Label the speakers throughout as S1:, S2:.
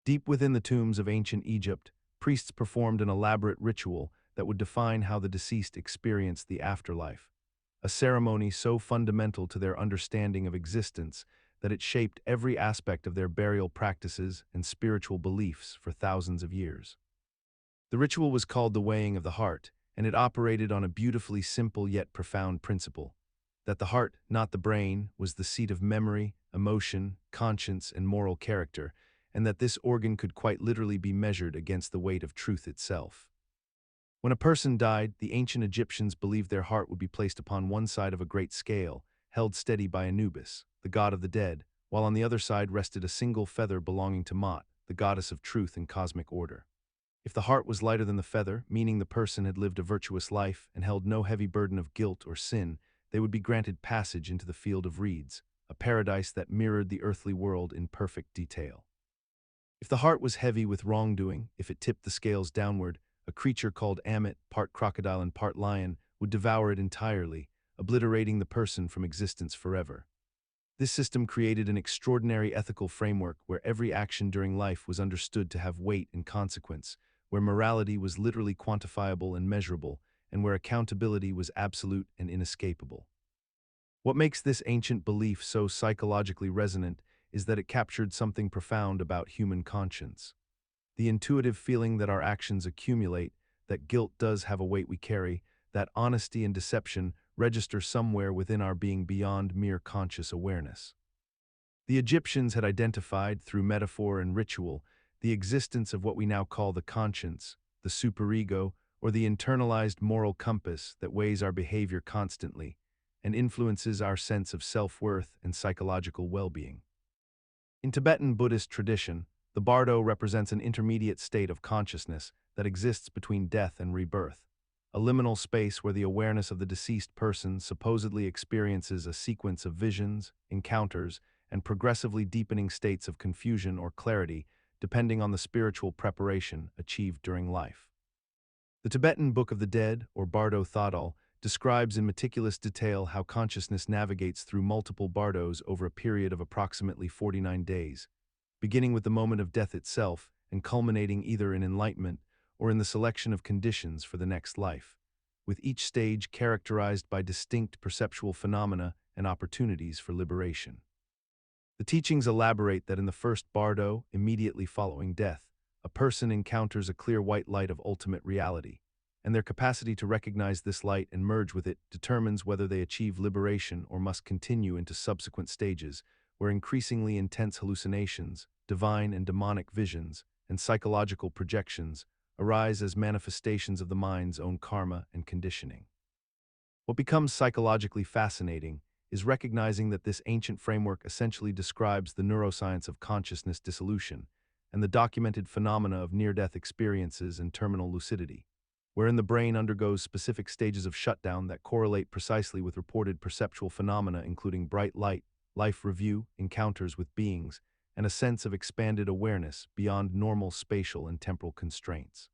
S1: Deep within the tombs of ancient Egypt, priests performed an elaborate ritual that would define how the deceased experienced the afterlife, a ceremony so fundamental to their understanding of existence that it shaped every aspect of their burial practices and spiritual beliefs for thousands of years. The ritual was called the weighing of the heart, and it operated on a beautifully simple yet profound principle: that the heart, not the brain, was the seat of memory, emotion, conscience, and moral character, and that this organ could quite literally be measured against the weight of truth itself. When a person died, the ancient Egyptians believed their heart would be placed upon one side of a great scale, held steady by Anubis, the god of the dead, while on the other side rested a single feather belonging to Mot, the goddess of truth and cosmic order. If the heart was lighter than the feather, meaning the person had lived a virtuous life and held no heavy burden of guilt or sin, they would be granted passage into the field of reeds, a paradise that mirrored the earthly world in perfect detail. If the heart was heavy with wrongdoing, if it tipped the scales downward, a creature called Ammit, part crocodile and part lion, would devour it entirely, obliterating the person from existence forever. This system created an extraordinary ethical framework where every action during life was understood to have weight and consequence, where morality was literally quantifiable and measurable, and where accountability was absolute and inescapable. What makes this ancient belief so psychologically resonant is that it captured something profound about human conscience. The intuitive feeling that our actions accumulate, that guilt does have a weight we carry, that honesty and deception register somewhere within our being beyond mere conscious awareness. The Egyptians had identified, through metaphor and ritual, the existence of what we now call the conscience, the superego, or the internalized moral compass that weighs our behavior constantly and influences our sense of self-worth and psychological well-being. In Tibetan Buddhist tradition, the Bardo represents an intermediate state of consciousness that exists between death and rebirth, a liminal space where the awareness of the deceased person supposedly experiences a sequence of visions, encounters, and progressively deepening states of confusion or clarity depending on the spiritual preparation achieved during life. The Tibetan Book of the Dead, or Bardo Thodol, describes in meticulous detail how consciousness navigates through multiple bardos over a period of approximately 49 days, beginning with the moment of death itself and culminating either in enlightenment or in the selection of conditions for the next life, with each stage characterized by distinct perceptual phenomena and opportunities for liberation. The teachings elaborate that in the first bardo, immediately following death, a person encounters a clear white light of ultimate reality, and their capacity to recognize this light and merge with it determines whether they achieve liberation or must continue into subsequent stages, where increasingly intense hallucinations, divine and demonic visions, and psychological projections arise as manifestations of the mind's own karma and conditioning. What becomes psychologically fascinating is recognizing that this ancient framework essentially describes the neuroscience of consciousness dissolution and the documented phenomena of near-death experiences and terminal lucidity, wherein the brain undergoes specific stages of shutdown that correlate precisely with reported perceptual phenomena including bright light, life review, encounters with beings, and a sense of expanded awareness beyond normal spatial and temporal constraints.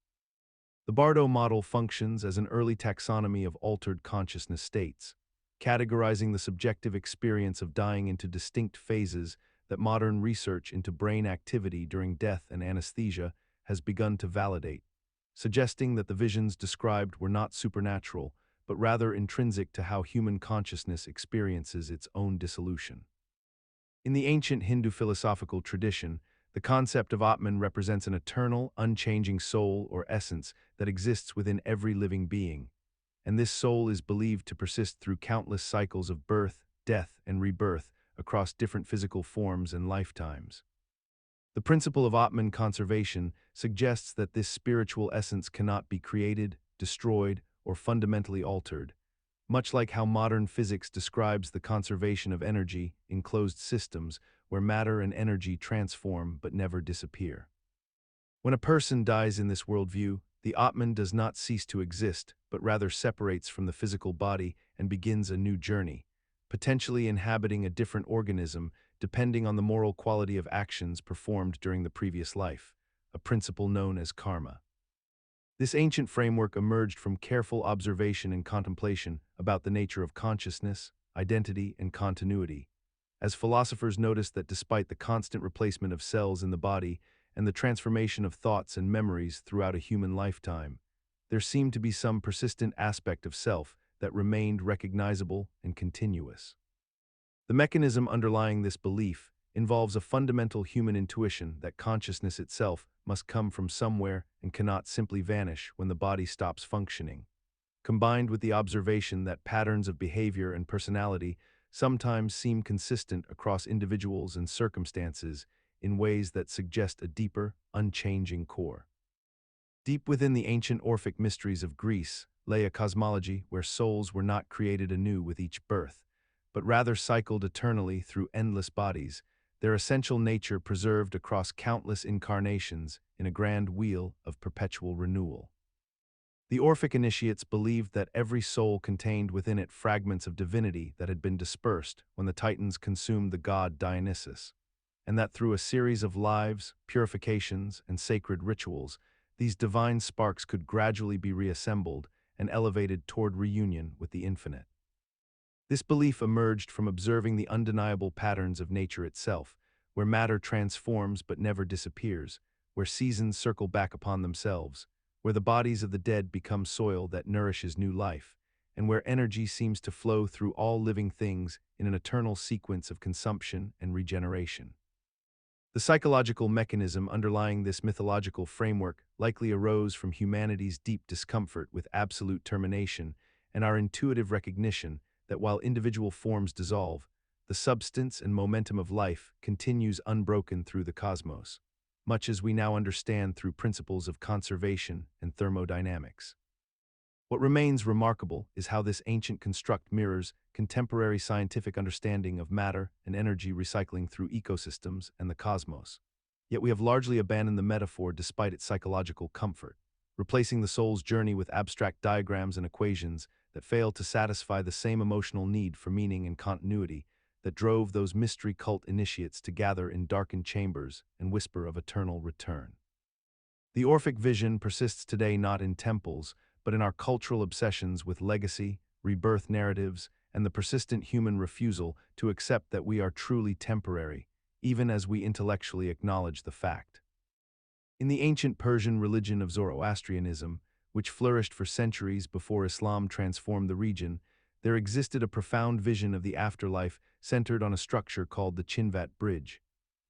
S1: The Bardo model functions as an early taxonomy of altered consciousness states, categorizing the subjective experience of dying into distinct phases that modern research into brain activity during death and anesthesia has begun to validate, suggesting that the visions described were not supernatural, but rather intrinsic to how human consciousness experiences its own dissolution. In the ancient Hindu philosophical tradition, the concept of Atman represents an eternal, unchanging soul or essence that exists within every living being, and this soul is believed to persist through countless cycles of birth, death, and rebirth across different physical forms and lifetimes. The principle of Atman conservation suggests that this spiritual essence cannot be created, destroyed, or fundamentally altered, much like how modern physics describes the conservation of energy in closed systems where matter and energy transform but never disappear. When a person dies in this worldview, the Atman does not cease to exist, but rather separates from the physical body and begins a new journey, potentially inhabiting a different organism depending on the moral quality of actions performed during the previous life, a principle known as karma. This ancient framework emerged from careful observation and contemplation about the nature of consciousness, identity, and continuity, as philosophers noticed that despite the constant replacement of cells in the body and the transformation of thoughts and memories throughout a human lifetime, there seemed to be some persistent aspect of self that remained recognizable and continuous. The mechanism underlying this belief involves a fundamental human intuition that consciousness itself must come from somewhere and cannot simply vanish when the body stops functioning, combined with the observation that patterns of behavior and personality sometimes seem consistent across individuals and circumstances in ways that suggest a deeper, unchanging core. Deep within the ancient Orphic mysteries of Greece lay a cosmology where souls were not created anew with each birth, but rather cycled eternally through endless bodies, their essential nature preserved across countless incarnations in a grand wheel of perpetual renewal. The Orphic initiates believed that every soul contained within it fragments of divinity that had been dispersed when the Titans consumed the god Dionysus, and that through a series of lives, purifications, and sacred rituals, these divine sparks could gradually be reassembled and elevated toward reunion with the infinite. This belief emerged from observing the undeniable patterns of nature itself, where matter transforms but never disappears, where seasons circle back upon themselves, where the bodies of the dead become soil that nourishes new life, and where energy seems to flow through all living things in an eternal sequence of consumption and regeneration. The psychological mechanism underlying this mythological framework likely arose from humanity's deep discomfort with absolute termination and our intuitive recognition that while individual forms dissolve, the substance and momentum of life continues unbroken through the cosmos, much as we now understand through principles of conservation and thermodynamics. What remains remarkable is how this ancient construct mirrors contemporary scientific understanding of matter and energy recycling through ecosystems and the cosmos. Yet we have largely abandoned the metaphor despite its psychological comfort, replacing the soul's journey with abstract diagrams and equations that fail to satisfy the same emotional need for meaning and continuity that drove those mystery cult initiates to gather in darkened chambers and whisper of eternal return. The Orphic vision persists today not in temples, but in our cultural obsessions with legacy, rebirth narratives, and the persistent human refusal to accept that we are truly temporary, even as we intellectually acknowledge the fact. In the ancient Persian religion of Zoroastrianism, which flourished for centuries before Islam transformed the region, there existed a profound vision of the afterlife centered on a structure called the Chinvat Bridge,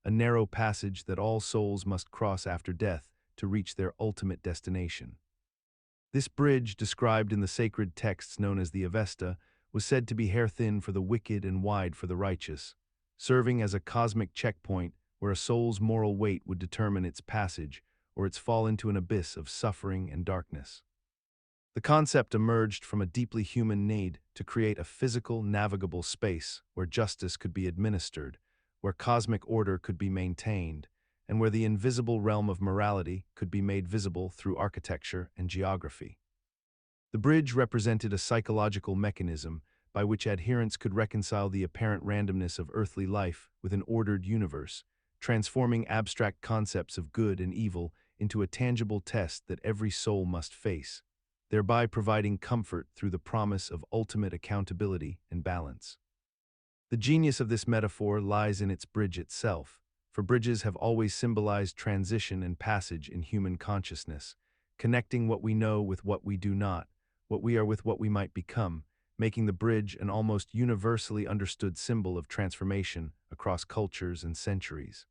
S1: a narrow passage that all souls must cross after death to reach their ultimate destination. This bridge, described in the sacred texts known as the Avesta, was said to be hair-thin for the wicked and wide for the righteous, serving as a cosmic checkpoint where a soul's moral weight would determine its passage or its fall into an abyss of suffering and darkness. The concept emerged from a deeply human need to create a physical, navigable space where justice could be administered, where cosmic order could be maintained, and where the invisible realm of morality could be made visible through architecture and geography. The bridge represented a psychological mechanism by which adherents could reconcile the apparent randomness of earthly life with an ordered universe, transforming abstract concepts of good and evil into a tangible test that every soul must face, thereby providing comfort through the promise of ultimate accountability and balance. The genius of this metaphor lies in its bridge itself, for bridges have always symbolized transition and passage in human consciousness, connecting what we know with what we do not, what we are with what we might become, making the bridge an almost universally understood symbol of transformation across cultures and centuries.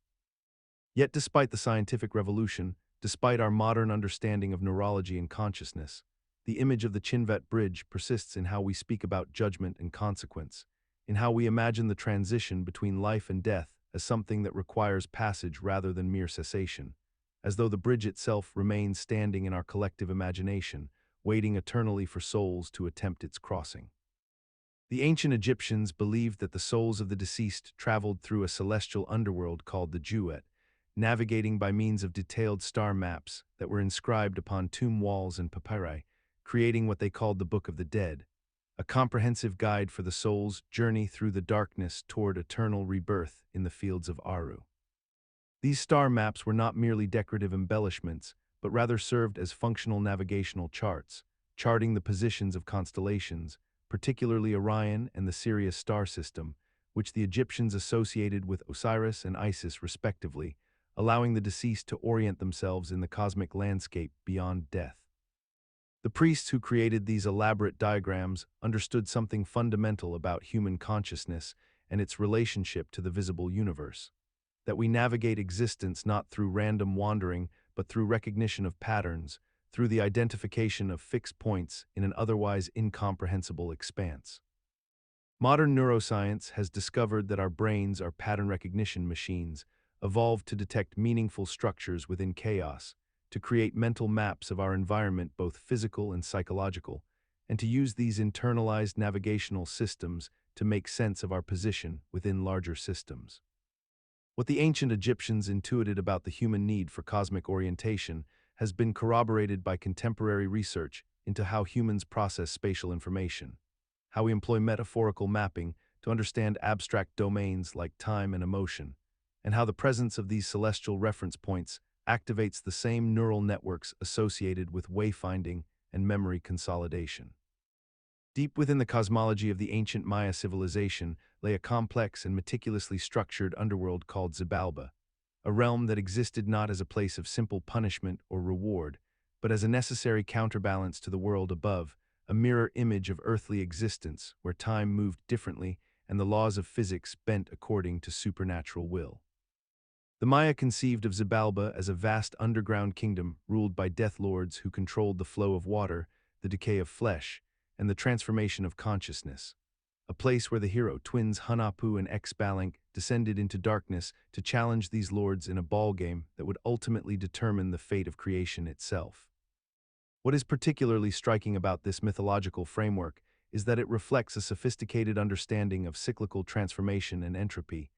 S1: Yet despite the scientific revolution, despite our modern understanding of neurology and consciousness, the image of the Chinvat Bridge persists in how we speak about judgment and consequence, in how we imagine the transition between life and death as something that requires passage rather than mere cessation, as though the bridge itself remains standing in our collective imagination, waiting eternally for souls to attempt its crossing. The ancient Egyptians believed that the souls of the deceased traveled through a celestial underworld called the Duat, navigating by means of detailed star maps that were inscribed upon tomb walls and papyri, creating what they called the Book of the Dead, a comprehensive guide for the soul's journey through the darkness toward eternal rebirth in the fields of Aru. These star maps were not merely decorative embellishments, but rather served as functional navigational charts, charting the positions of constellations, particularly Orion and the Sirius star system, which the Egyptians associated with Osiris and Isis respectively, allowing the deceased to orient themselves in the cosmic landscape beyond death. The priests who created these elaborate diagrams understood something fundamental about human consciousness and its relationship to the visible universe, that we navigate existence not through random wandering, but through recognition of patterns, through the identification of fixed points in an otherwise incomprehensible expanse. Modern neuroscience has discovered that our brains are pattern recognition machines, evolved to detect meaningful structures within chaos, to create mental maps of our environment, both physical and psychological, and to use these internalized navigational systems to make sense of our position within larger systems. What the ancient Egyptians intuited about the human need for cosmic orientation has been corroborated by contemporary research into how humans process spatial information, how we employ metaphorical mapping to understand abstract domains like time and emotion, and how the presence of these celestial reference points activates the same neural networks associated with wayfinding and memory consolidation. Deep within the cosmology of the ancient Maya civilization lay a complex and meticulously structured underworld called Xibalba, a realm that existed not as a place of simple punishment or reward, but as a necessary counterbalance to the world above, a mirror image of earthly existence where time moved differently and the laws of physics bent according to supernatural will. The Maya conceived of Xibalba as a vast underground kingdom ruled by death lords who controlled the flow of water, the decay of flesh, and the transformation of consciousness, a place where the hero twins Hun And Po and Xibalba descended into darkness to challenge these lords in a ballgame that would ultimately determine the fate of creation itself. What is particularly striking about this mythological framework is that it reflects a sophisticated understanding of cyclical transformation and entropy,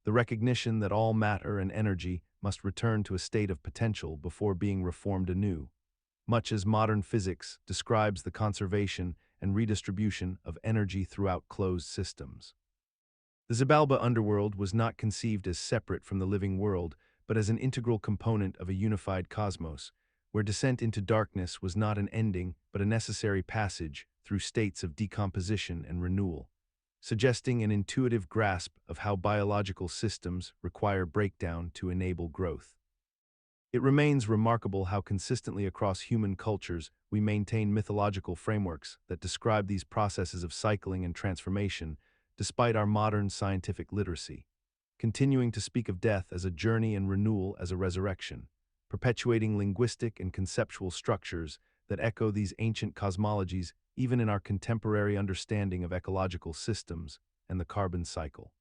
S1: the recognition that all matter and energy must return to a state of potential before being reformed anew, much as modern physics describes the conservation and redistribution of energy throughout closed systems. The Xibalba underworld was not conceived as separate from the living world, but as an integral component of a unified cosmos, where descent into darkness was not an ending but a necessary passage through states of decomposition and renewal, suggesting an intuitive grasp of how biological systems require breakdown to enable growth. It remains remarkable how consistently across human cultures we maintain mythological frameworks that describe these processes of cycling and transformation, despite our modern scientific literacy, continuing to speak of death as a journey and renewal as a resurrection, perpetuating linguistic and conceptual structures that echo these ancient cosmologies even in our contemporary understanding of ecological systems and the carbon cycle.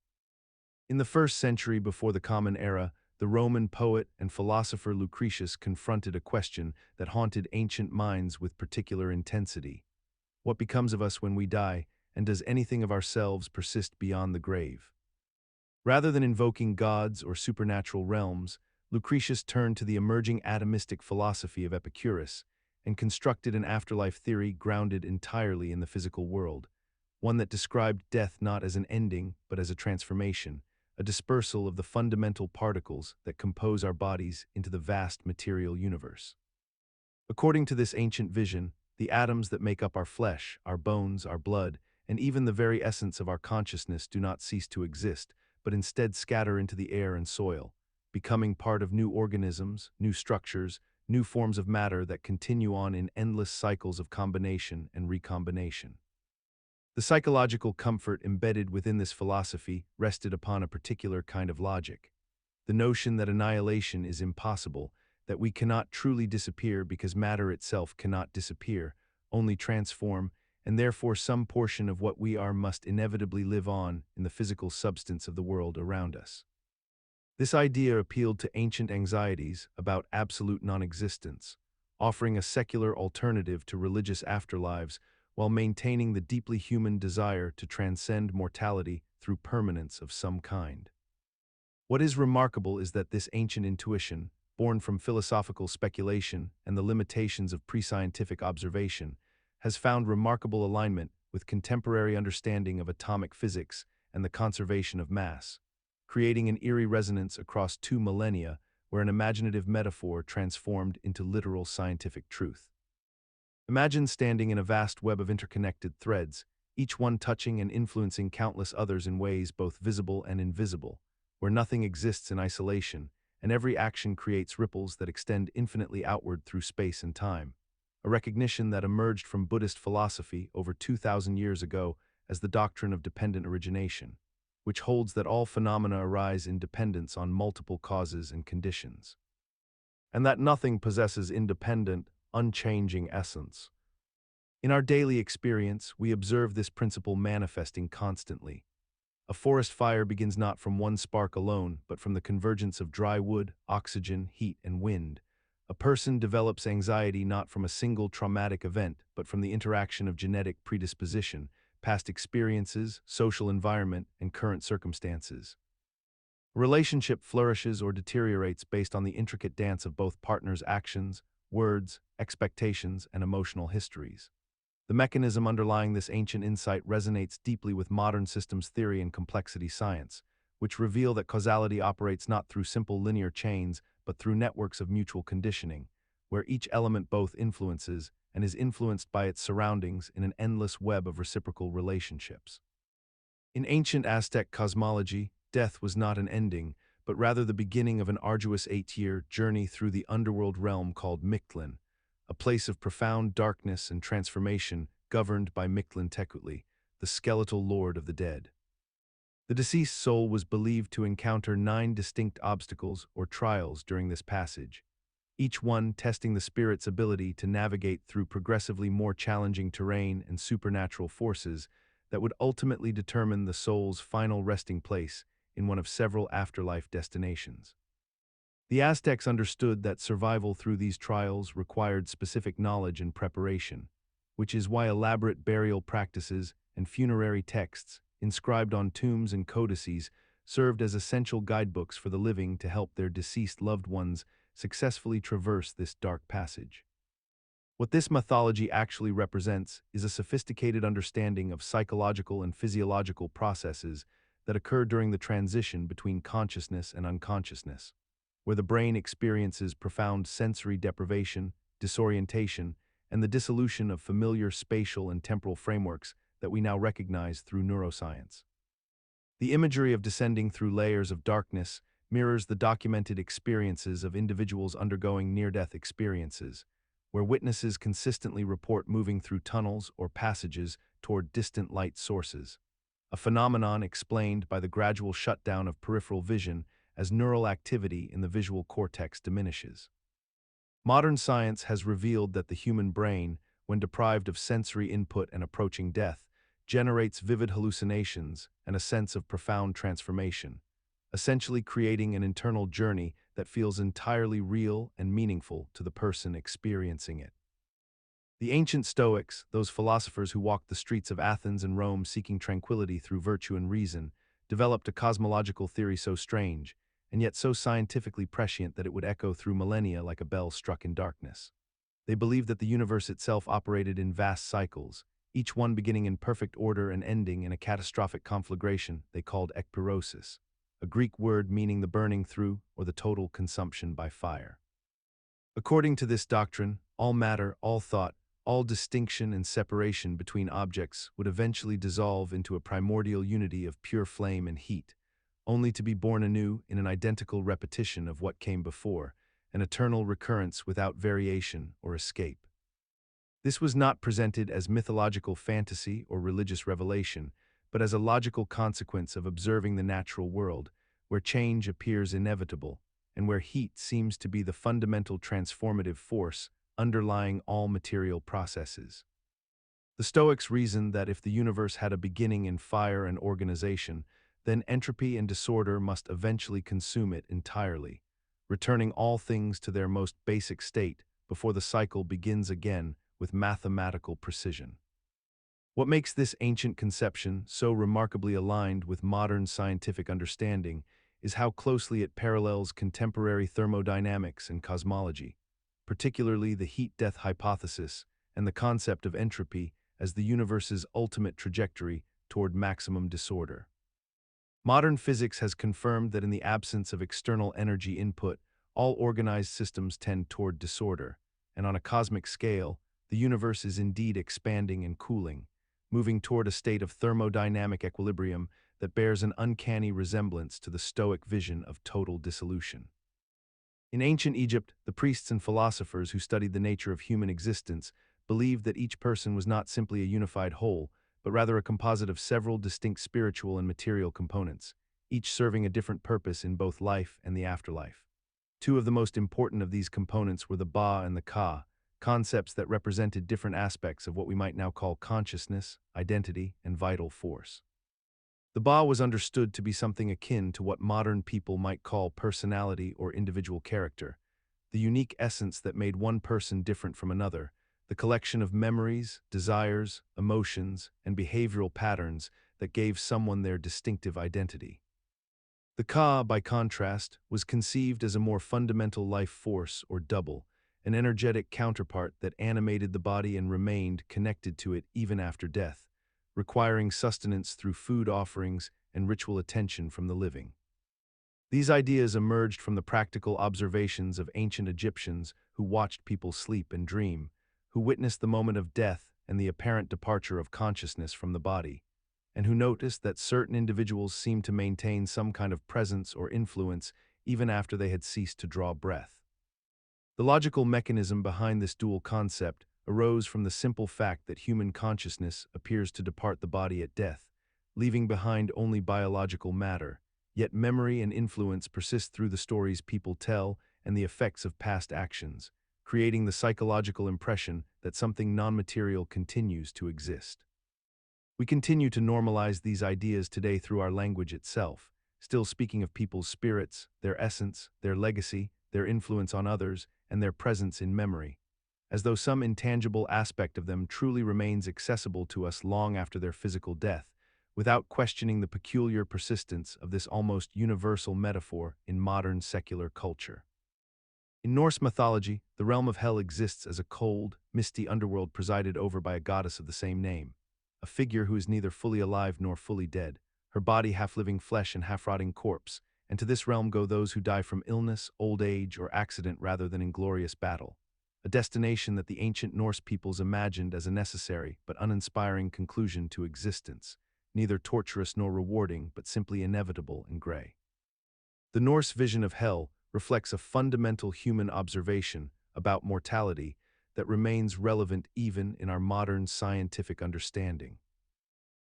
S1: In the 1st century before the Common Era, the Roman poet and philosopher Lucretius confronted a question that haunted ancient minds with particular intensity. What becomes of us when we die, and does anything of ourselves persist beyond the grave? Rather than invoking gods or supernatural realms, Lucretius turned to the emerging atomistic philosophy of Epicurus and constructed an afterlife theory grounded entirely in the physical world, one that described death not as an ending but as a transformation, a dispersal of the fundamental particles that compose our bodies into the vast material universe. According to this ancient vision, the atoms that make up our flesh, our bones, our blood, and even the very essence of our consciousness do not cease to exist, but instead scatter into the air and soil, becoming part of new organisms, new structures, new forms of matter that continue on in endless cycles of combination and recombination. The psychological comfort embedded within this philosophy rested upon a particular kind of logic, the notion that annihilation is impossible, that we cannot truly disappear because matter itself cannot disappear, only transform, and therefore some portion of what we are must inevitably live on in the physical substance of the world around us. This idea appealed to ancient anxieties about absolute non-existence, offering a secular alternative to religious afterlives while maintaining the deeply human desire to transcend mortality through permanence of some kind. What is remarkable is that this ancient intuition, born from philosophical speculation and the limitations of pre-scientific observation, has found remarkable alignment with contemporary understanding of atomic physics and the conservation of mass, creating an eerie resonance across 2 millennia where an imaginative metaphor transformed into literal scientific truth. Imagine standing in a vast web of interconnected threads, each one touching and influencing countless others in ways both visible and invisible, where nothing exists in isolation, and every action creates ripples that extend infinitely outward through space and time, a recognition that emerged from Buddhist philosophy over 2,000 years ago as the doctrine of dependent origination, which holds that all phenomena arise in dependence on multiple causes and conditions, and that nothing possesses independent, unchanging essence. In our daily experience, we observe this principle manifesting constantly. A forest fire begins not from one spark alone, but from the convergence of dry wood, oxygen, heat, and wind. A person develops anxiety not from a single traumatic event, but from the interaction of genetic predisposition, past experiences, social environment, and current circumstances. A relationship flourishes or deteriorates based on the intricate dance of both partners' actions, words, expectations, and emotional histories. The mechanism underlying this ancient insight resonates deeply with modern systems theory and complexity science, which reveal that causality operates not through simple linear chains, but through networks of mutual conditioning, where each element both influences and is influenced by its surroundings in an endless web of reciprocal relationships. In ancient Aztec cosmology, death was not an ending, but rather the beginning of an arduous 8-year journey through the underworld realm called Mictlan, a place of profound darkness and transformation governed by Mictlan Tecuhtli, the skeletal lord of the dead. The deceased soul was believed to encounter 9 distinct obstacles or trials during this passage, each one testing the spirit's ability to navigate through progressively more challenging terrain and supernatural forces that would ultimately determine the soul's final resting place in one of several afterlife destinations. The Aztecs understood that survival through these trials required specific knowledge and preparation, which is why elaborate burial practices and funerary texts inscribed on tombs and codices served as essential guidebooks for the living to help their deceased loved ones successfully traverse this dark passage. What this mythology actually represents is a sophisticated understanding of psychological and physiological processes that occur during the transition between consciousness and unconsciousness, where the brain experiences profound sensory deprivation, disorientation, and the dissolution of familiar spatial and temporal frameworks that we now recognize through neuroscience. The imagery of descending through layers of darkness mirrors the documented experiences of individuals undergoing near-death experiences, where witnesses consistently report moving through tunnels or passages toward distant light sources, a phenomenon explained by the gradual shutdown of peripheral vision as neural activity in the visual cortex diminishes. Modern science has revealed that the human brain, when deprived of sensory input and approaching death, generates vivid hallucinations and a sense of profound transformation, essentially creating an internal journey that feels entirely real and meaningful to the person experiencing it. The ancient Stoics, those philosophers who walked the streets of Athens and Rome seeking tranquility through virtue and reason, developed a cosmological theory so strange, and yet so scientifically prescient that it would echo through millennia like a bell struck in darkness. They believed that the universe itself operated in vast cycles, each one beginning in perfect order and ending in a catastrophic conflagration they called Ekpyrosis, a Greek word meaning the burning through or the total consumption by fire. According to this doctrine, all matter, all thought, all distinction and separation between objects would eventually dissolve into a primordial unity of pure flame and heat, only to be born anew in an identical repetition of what came before, an eternal recurrence without variation or escape. This was not presented as mythological fantasy or religious revelation, but as a logical consequence of observing the natural world, where change appears inevitable, and where heat seems to be the fundamental transformative force underlying all material processes. The Stoics reasoned that if the universe had a beginning in fire and organization, then entropy and disorder must eventually consume it entirely, returning all things to their most basic state before the cycle begins again with mathematical precision. What makes this ancient conception so remarkably aligned with modern scientific understanding is how closely it parallels contemporary thermodynamics and cosmology, particularly the heat-death hypothesis and the concept of entropy as the universe's ultimate trajectory toward maximum disorder. Modern physics has confirmed that in the absence of external energy input, all organized systems tend toward disorder, and on a cosmic scale, the universe is indeed expanding and cooling, moving toward a state of thermodynamic equilibrium that bears an uncanny resemblance to the Stoic vision of total dissolution. In ancient Egypt, the priests and philosophers who studied the nature of human existence believed that each person was not simply a unified whole, but rather a composite of several distinct spiritual and material components, each serving a different purpose in both life and the afterlife. Two of the most important of these components were the Ba and the Ka, concepts that represented different aspects of what we might now call consciousness, identity, and vital force. The Ba was understood to be something akin to what modern people might call personality or individual character, the unique essence that made one person different from another, the collection of memories, desires, emotions, and behavioral patterns that gave someone their distinctive identity. The Ka, by contrast, was conceived as a more fundamental life force or double, an energetic counterpart that animated the body and remained connected to it even after death, requiring sustenance through food offerings and ritual attention from the living. These ideas emerged from the practical observations of ancient Egyptians who watched people sleep and dream, who witnessed the moment of death and the apparent departure of consciousness from the body, and who noticed that certain individuals seemed to maintain some kind of presence or influence even after they had ceased to draw breath. The logical mechanism behind this dual concept arose from the simple fact that human consciousness appears to depart the body at death, leaving behind only biological matter, yet memory and influence persist through the stories people tell and the effects of past actions, creating the psychological impression that something non-material continues to exist. We continue to normalize these ideas today through our language itself, still speaking of people's spirits, their essence, their legacy, their influence on others, and their presence in memory, as though some intangible aspect of them truly remains accessible to us long after their physical death, without questioning the peculiar persistence of this almost universal metaphor in modern secular culture. In Norse mythology, the realm of hell exists as a cold, misty underworld presided over by a goddess of the same name, a figure who is neither fully alive nor fully dead, her body half-living flesh and half-rotting corpse, and to this realm go those who die from illness, old age, or accident rather than inglorious battle, a destination that the ancient Norse peoples imagined as a necessary but uninspiring conclusion to existence, neither torturous nor rewarding but simply inevitable and gray. The Norse vision of hell reflects a fundamental human observation about mortality that remains relevant even in our modern scientific understanding.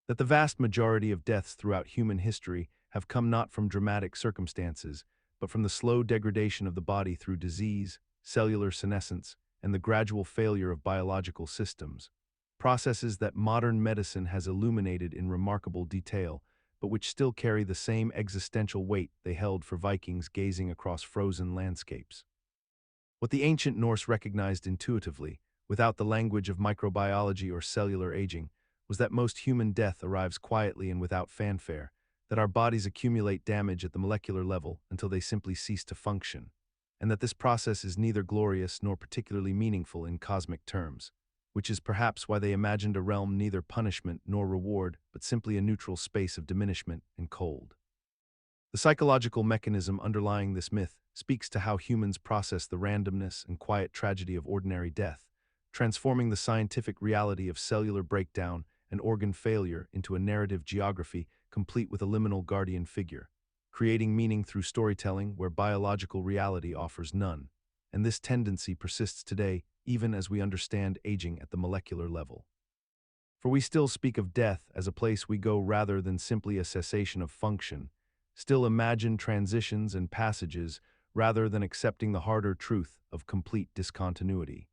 S1: That the vast majority of deaths throughout human history have come not from dramatic circumstances, but from the slow degradation of the body through disease, cellular senescence, and the gradual failure of biological systems, processes that modern medicine has illuminated in remarkable detail, but which still carry the same existential weight they held for Vikings gazing across frozen landscapes. What the ancient Norse recognized intuitively, without the language of microbiology or cellular aging, was that most human death arrives quietly and without fanfare, that our bodies accumulate damage at the molecular level until they simply cease to function, and that this process is neither glorious nor particularly meaningful in cosmic terms, which is perhaps why they imagined a realm neither punishment nor reward, but simply a neutral space of diminishment and cold. The psychological mechanism underlying this myth speaks to how humans process the randomness and quiet tragedy of ordinary death, transforming the scientific reality of cellular breakdown and organ failure into a narrative geography complete with a liminal guardian figure, creating meaning through storytelling where biological reality offers none. And this tendency persists today even as we understand aging at the molecular level. For we still speak of death as a place we go rather than simply a cessation of function, still imagine transitions and passages rather than accepting the harder truth of complete discontinuity.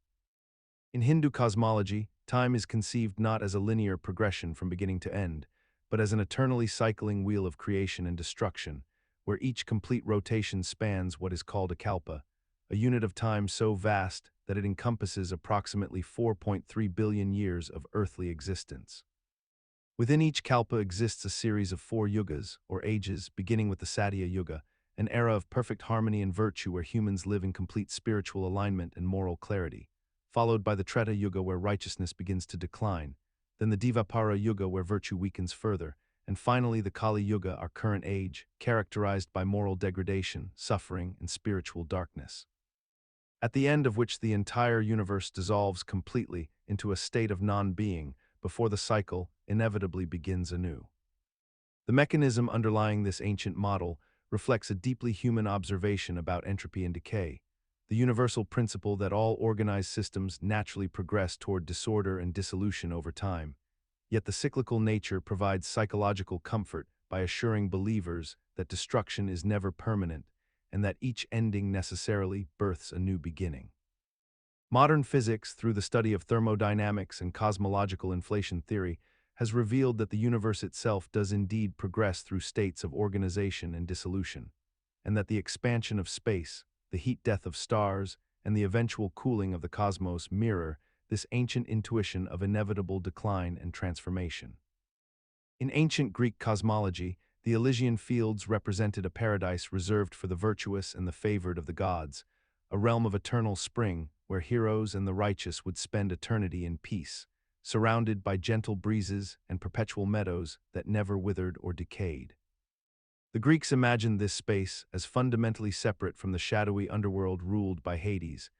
S1: In Hindu cosmology, time is conceived not as a linear progression from beginning to end, but as an eternally cycling wheel of creation and destruction, where each complete rotation spans what is called a kalpa, a unit of time so vast that it encompasses approximately 4.3 billion years of earthly existence. Within each kalpa exists a series of 4 yugas, or ages, beginning with the Satya Yuga, an era of perfect harmony and virtue where humans live in complete spiritual alignment and moral clarity, followed by the Treta Yuga where righteousness begins to decline, then the Dvapara Yuga where virtue weakens further, and finally the Kali Yuga, our current age, characterized by moral degradation, suffering, and spiritual darkness. At the end of which the entire universe dissolves completely into a state of non-being before the cycle inevitably begins anew. The mechanism underlying this ancient model reflects a deeply human observation about entropy and decay, the universal principle that all organized systems naturally progress toward disorder and dissolution over time. Yet the cyclical nature provides psychological comfort by assuring believers that destruction is never permanent and that each ending necessarily births a new beginning. Modern physics, through the study of thermodynamics and cosmological inflation theory, has revealed that the universe itself does indeed progress through states of organization and dissolution, and that the expansion of space, the heat death of stars, and the eventual cooling of the cosmos mirror this ancient intuition of inevitable decline and transformation. In ancient Greek cosmology, the Elysian fields represented a paradise reserved for the virtuous and the favored of the gods, a realm of eternal spring where heroes and the righteous would spend eternity in peace, surrounded by gentle breezes and perpetual meadows that never withered or decayed. The Greeks imagined this space as fundamentally separate from the shadowy underworld ruled by Hades,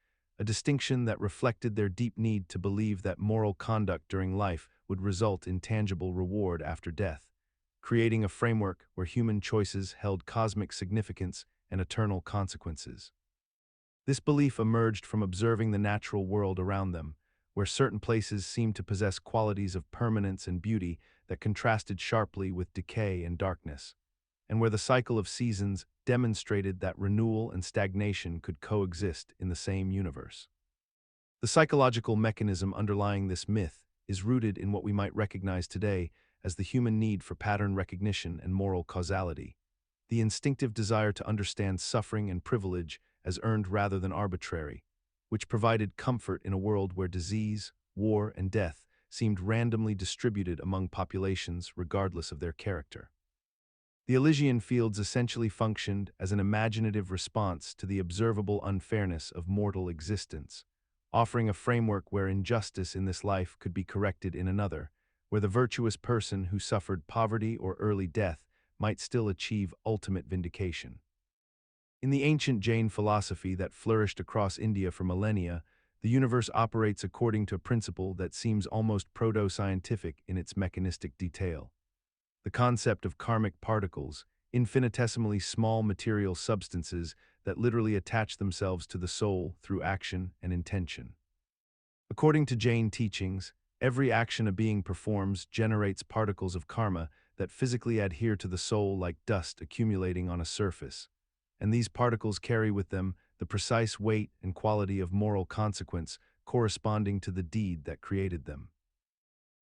S1: a distinction that reflected their deep need to believe that moral conduct during life would result in tangible reward after death, creating a framework where human choices held cosmic significance and eternal consequences. This belief emerged from observing the natural world around them, where certain places seemed to possess qualities of permanence and beauty that contrasted sharply with decay and darkness, and where the cycle of seasons demonstrated that renewal and stagnation could coexist in the same universe. The psychological mechanism underlying this myth is rooted in what we might recognize today as the human need for pattern recognition and moral causality, the instinctive desire to understand suffering and privilege as earned rather than arbitrary, which provided comfort in a world where disease, war, and death seemed randomly distributed among populations regardless of their character. The Elysian fields essentially functioned as an imaginative response to the observable unfairness of mortal existence, offering a framework where injustice in this life could be corrected in another, where the virtuous person who suffered poverty or early death might still achieve ultimate vindication. In the ancient Jain philosophy that flourished across India for millennia, the universe operates according to a principle that seems almost proto-scientific in its mechanistic detail. The concept of karmic particles, infinitesimally small material substances that literally attach themselves to the soul through action and intention. According to Jain teachings, every action a being performs generates particles of karma that physically adhere to the soul like dust accumulating on a surface, and these particles carry with them the precise weight and quality of moral consequence corresponding to the deed that created them.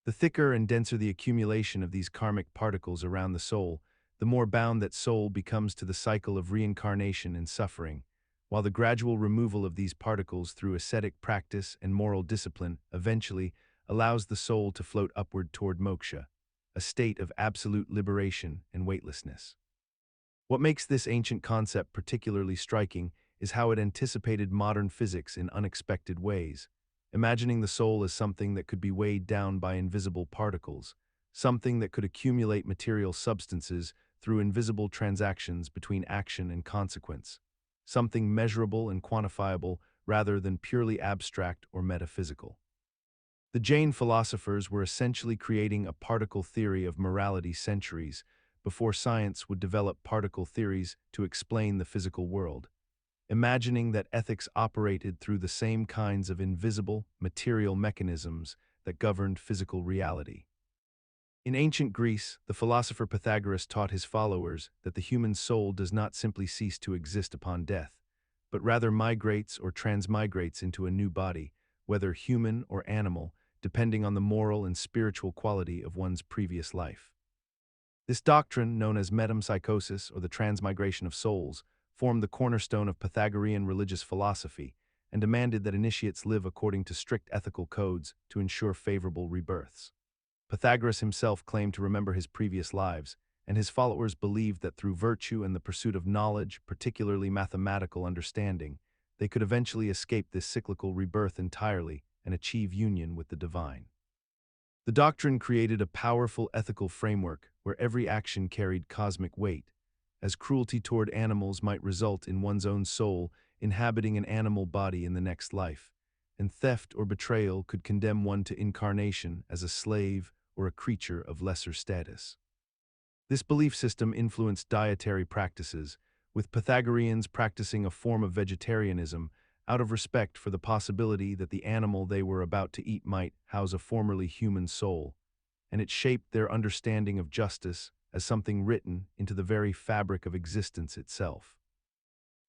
S1: The thicker and denser the accumulation of these karmic particles around the soul, the more bound that soul becomes to the cycle of reincarnation and suffering, while the gradual removal of these particles through ascetic practice and moral discipline eventually allows the soul to float upward toward moksha, a state of absolute liberation and weightlessness. What makes this ancient concept particularly striking is how it anticipated modern physics in unexpected ways, imagining the soul as something that could be weighed down by invisible particles, something that could accumulate material substances through invisible transactions between action and consequence, something measurable and quantifiable rather than purely abstract or metaphysical. The Jain philosophers were essentially creating a particle theory of morality centuries before science would develop particle theories to explain the physical world, imagining that ethics operated through the same kinds of invisible, material mechanisms that governed physical reality. In ancient Greece, the philosopher Pythagoras taught his followers that the human soul does not simply cease to exist upon death, but rather migrates or transmigrates into a new body, whether human or animal, depending on the moral and spiritual quality of one's previous life. This doctrine, known as metempsychosis or the transmigration of souls, formed the cornerstone of Pythagorean religious philosophy and demanded that initiates live according to strict ethical codes to ensure favorable rebirths. Pythagoras himself claimed to remember his previous lives, and his followers believed that through virtue and the pursuit of knowledge, particularly mathematical understanding, they could eventually escape this cyclical rebirth entirely and achieve union with the divine. The doctrine created a powerful ethical framework where every action carried cosmic weight, as cruelty toward animals might result in one's own soul inhabiting an animal body in the next life, and theft or betrayal could condemn one to incarnation as a slave or a creature of lesser status. This belief system influenced dietary practices, with Pythagoreans practicing a form of vegetarianism out of respect for the possibility that the animal they were about to eat might house a formerly human soul, and it shaped their understanding of justice as something written into the very fabric of existence itself.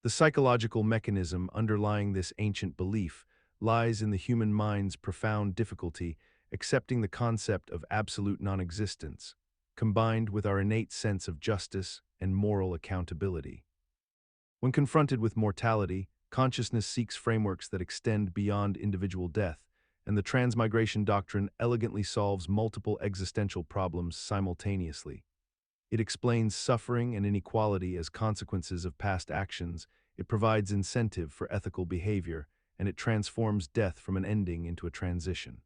S1: The psychological mechanism underlying this ancient belief lies in the human mind's profound difficulty accepting the concept of absolute non-existence, combined with our innate sense of justice and moral accountability. When confronted with mortality, consciousness seeks frameworks that extend beyond individual death, and the transmigration doctrine elegantly solves multiple existential problems simultaneously. It explains suffering and inequality as consequences of past actions, it provides incentive for ethical behavior, and it transforms death from an ending into a transition.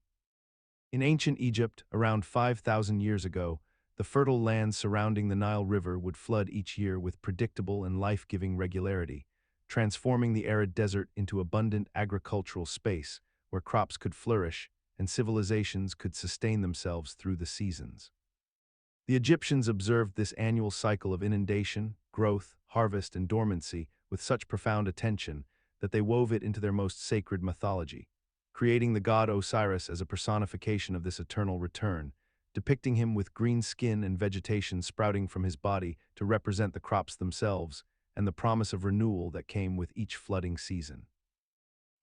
S1: In ancient Egypt, around 5,000 years ago, the fertile land surrounding the Nile River would flood each year with predictable and life-giving regularity, transforming the arid desert into abundant agricultural space where crops could flourish and civilizations could sustain themselves through the seasons. The Egyptians observed this annual cycle of inundation, growth, harvest, and dormancy with such profound attention that they wove it into their most sacred mythology, creating the god Osiris as a personification of this eternal return, depicting him with green skin and vegetation sprouting from his body to represent the crops themselves and the promise of renewal that came with each flooding season.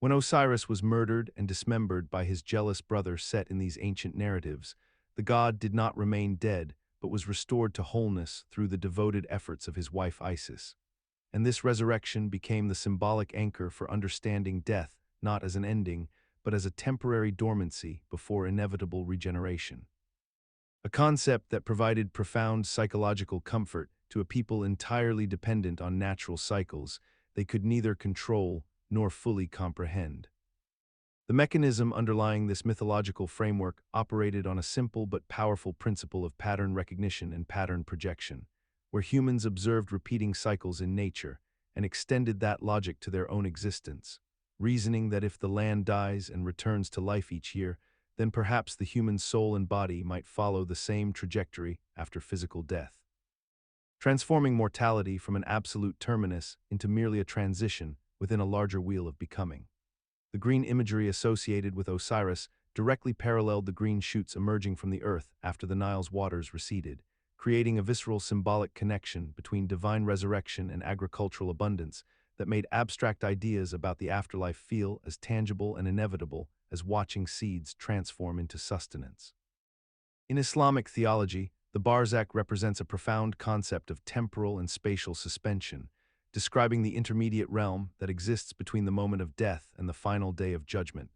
S1: When Osiris was murdered and dismembered by his jealous brother Set in these ancient narratives, the god did not remain dead, but was restored to wholeness through the devoted efforts of his wife Isis. And this resurrection became the symbolic anchor for understanding death not as an ending, but as a temporary dormancy before inevitable regeneration. A concept that provided profound psychological comfort to a people entirely dependent on natural cycles they could neither control nor fully comprehend. The mechanism underlying this mythological framework operated on a simple but powerful principle of pattern recognition and pattern projection, where humans observed repeating cycles in nature and extended that logic to their own existence, reasoning that if the land dies and returns to life each year, then perhaps the human soul and body might follow the same trajectory after physical death. Transforming mortality from an absolute terminus into merely a transition within a larger wheel of becoming. The green imagery associated with Osiris directly paralleled the green shoots emerging from the earth after the Nile's waters receded, creating a visceral symbolic connection between divine resurrection and agricultural abundance that made abstract ideas about the afterlife feel as tangible and inevitable as watching seeds transform into sustenance. In Islamic theology, the Barzakh represents a profound concept of temporal and spatial suspension, describing the intermediate realm that exists between the moment of death and the final day of judgment,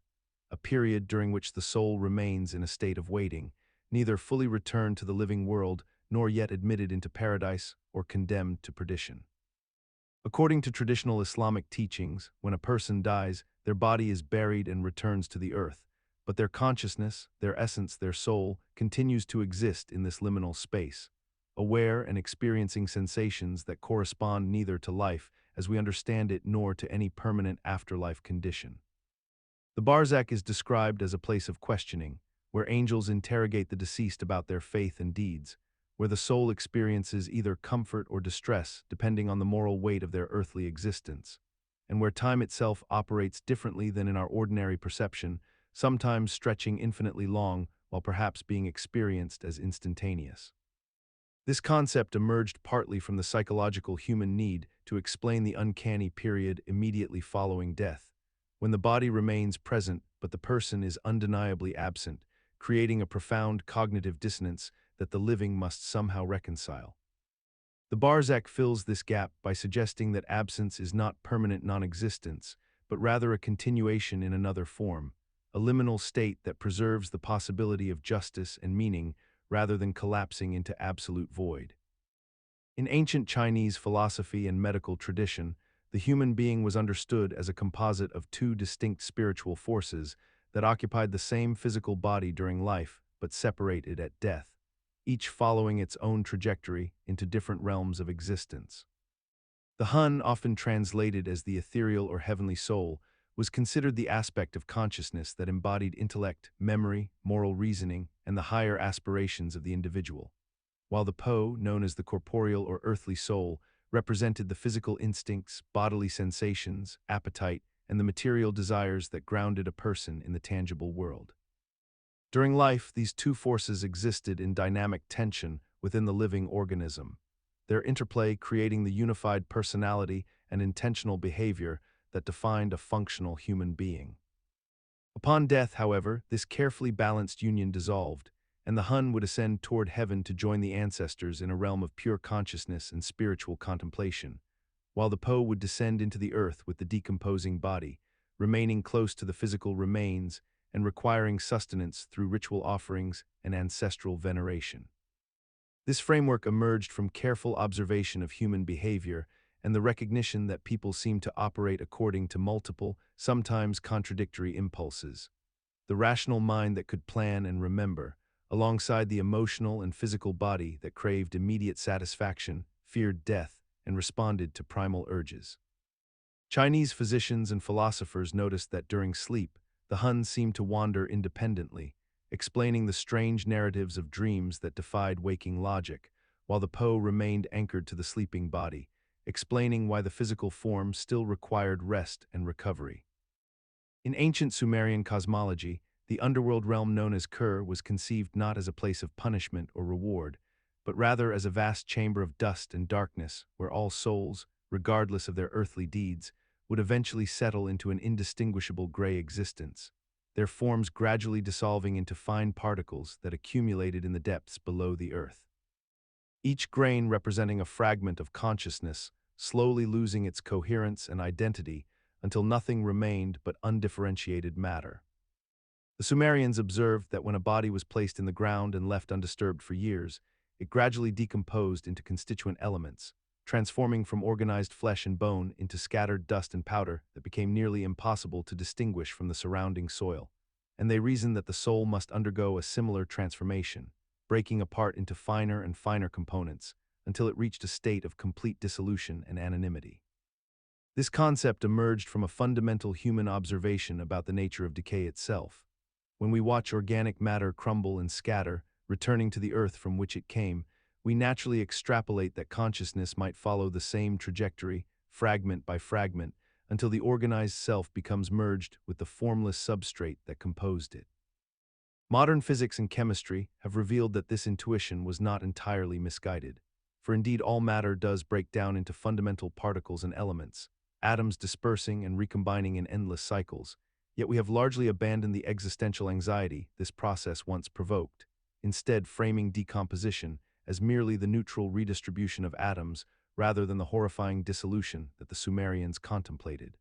S1: a period during which the soul remains in a state of waiting, neither fully returned to the living world nor yet admitted into paradise or condemned to perdition. According to traditional Islamic teachings, when a person dies, their body is buried and returns to the earth, but their consciousness, their essence, their soul, continues to exist in this liminal space, aware and experiencing sensations that correspond neither to life as we understand it nor to any permanent afterlife condition. The Barzakh is described as a place of questioning, where angels interrogate the deceased about their faith and deeds, where the soul experiences either comfort or distress depending on the moral weight of their earthly existence, and where time itself operates differently than in our ordinary perception, sometimes stretching infinitely long while perhaps being experienced as instantaneous. This concept emerged partly from the psychological human need to explain the uncanny period immediately following death, when the body remains present but the person is undeniably absent, creating a profound cognitive dissonance that the living must somehow reconcile. The Barzakh fills this gap by suggesting that absence is not permanent non-existence, but rather a continuation in another form, a liminal state that preserves the possibility of justice and meaning rather than collapsing into absolute void. In ancient Chinese philosophy and medical tradition, the human being was understood as a composite of two distinct spiritual forces that occupied the same physical body during life but separated at death, each following its own trajectory into different realms of existence. The Hun, often translated as the ethereal or heavenly soul, was considered the aspect of consciousness that embodied intellect, memory, moral reasoning, and the higher aspirations of the individual. while the Po, known as the corporeal or earthly soul, represented the physical instincts, bodily sensations, appetite, and the material desires that grounded a person in the tangible world. During life, these two forces existed in dynamic tension within the living organism, their interplay creating the unified personality and intentional behavior that defined a functional human being. Upon death, however, this carefully balanced union dissolved, and the Hun would ascend toward heaven to join the ancestors in a realm of pure consciousness and spiritual contemplation, while the Po would descend into the earth with the decomposing body, remaining close to the physical remains and requiring sustenance through ritual offerings and ancestral veneration. This framework emerged from careful observation of human behavior and the recognition that people seem to operate according to multiple, sometimes contradictory impulses. The rational mind that could plan and remember, alongside the emotional and physical body that craved immediate satisfaction, feared death, and responded to primal urges. Chinese physicians and philosophers noticed that during sleep, the Hun seemed to wander independently, explaining the strange narratives of dreams that defied waking logic, while the Po remained anchored to the sleeping body, explaining why the physical form still required rest and recovery. In ancient Sumerian cosmology, the underworld realm known as Kur was conceived not as a place of punishment or reward, but rather as a vast chamber of dust and darkness where all souls, regardless of their earthly deeds, would eventually settle into an indistinguishable gray existence, their forms gradually dissolving into fine particles that accumulated in the depths below the earth. Each grain representing a fragment of consciousness, slowly losing its coherence and identity until nothing remained but undifferentiated matter. The Sumerians observed that when a body was placed in the ground and left undisturbed for years, it gradually decomposed into constituent elements, transforming from organized flesh and bone into scattered dust and powder that became nearly impossible to distinguish from the surrounding soil. And they reasoned that the soul must undergo a similar transformation, breaking apart into finer and finer components until it reached a state of complete dissolution and anonymity. This concept emerged from a fundamental human observation about the nature of decay itself. When we watch organic matter crumble and scatter, returning to the earth from which it came, we naturally extrapolate that consciousness might follow the same trajectory, fragment by fragment, until the organized self becomes merged with the formless substrate that composed it. Modern physics and chemistry have revealed that this intuition was not entirely misguided, for indeed all matter does break down into fundamental particles and elements, atoms dispersing and recombining in endless cycles, yet we have largely abandoned the existential anxiety this process once provoked, instead framing decomposition as merely the neutral redistribution of atoms rather than the horrifying dissolution that the Sumerians contemplated.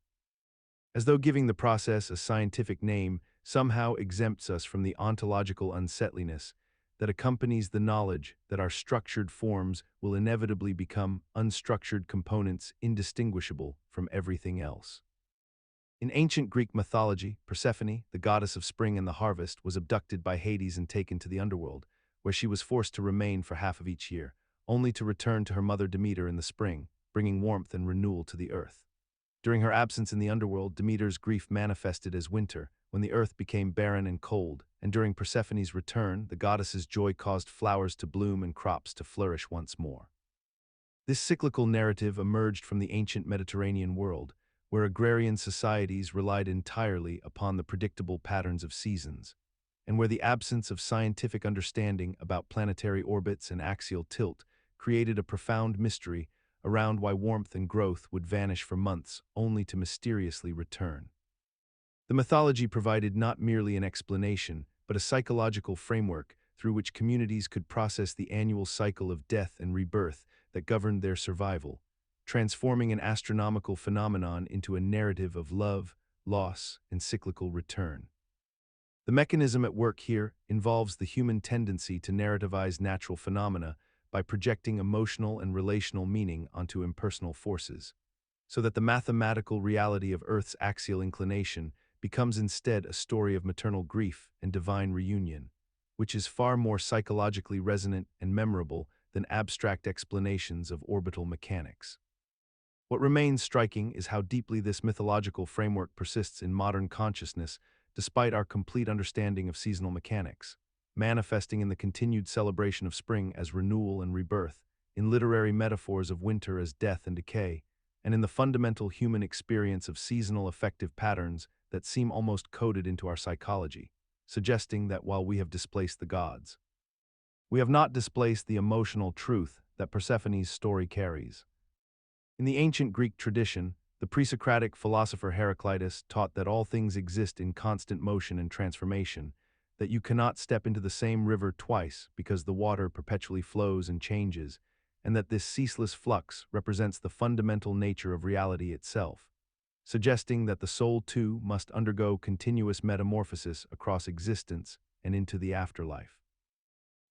S1: As though giving the process a scientific name somehow exempts us from the ontological unsettliness that accompanies the knowledge that our structured forms will inevitably become unstructured components indistinguishable from everything else. In ancient Greek mythology, Persephone, the goddess of spring and the harvest, was abducted by Hades and taken to the underworld, where she was forced to remain for half of each year, only to return to her mother Demeter in the spring, bringing warmth and renewal to the earth. During her absence in the underworld, Demeter's grief manifested as winter, when the earth became barren and cold, and during Persephone's return, the goddess's joy caused flowers to bloom and crops to flourish once more. This cyclical narrative emerged from the ancient Mediterranean world, where agrarian societies relied entirely upon the predictable patterns of seasons, and where the absence of scientific understanding about planetary orbits and axial tilt created a profound mystery around why warmth and growth would vanish for months only to mysteriously return. The mythology provided not merely an explanation, but a psychological framework through which communities could process the annual cycle of death and rebirth that governed their survival, transforming an astronomical phenomenon into a narrative of love, loss, and cyclical return. The mechanism at work here involves the human tendency to narrativize natural phenomena by projecting emotional and relational meaning onto impersonal forces, so that the mathematical reality of Earth's axial inclination becomes instead a story of maternal grief and divine reunion, which is far more psychologically resonant and memorable than abstract explanations of orbital mechanics. What remains striking is how deeply this mythological framework persists in modern consciousness despite our complete understanding of seasonal mechanics. manifesting in the continued celebration of spring as renewal and rebirth, in literary metaphors of winter as death and decay, and in the fundamental human experience of seasonal affective patterns that seem almost coded into our psychology, suggesting that while we have displaced the gods, we have not displaced the emotional truth that Persephone's story carries. In the ancient Greek tradition, the pre-Socratic philosopher Heraclitus taught that all things exist in constant motion and transformation, that you cannot step into the same river twice because the water perpetually flows and changes, and that this ceaseless flux represents the fundamental nature of reality itself, suggesting that the soul too must undergo continuous metamorphosis across existence and into the afterlife.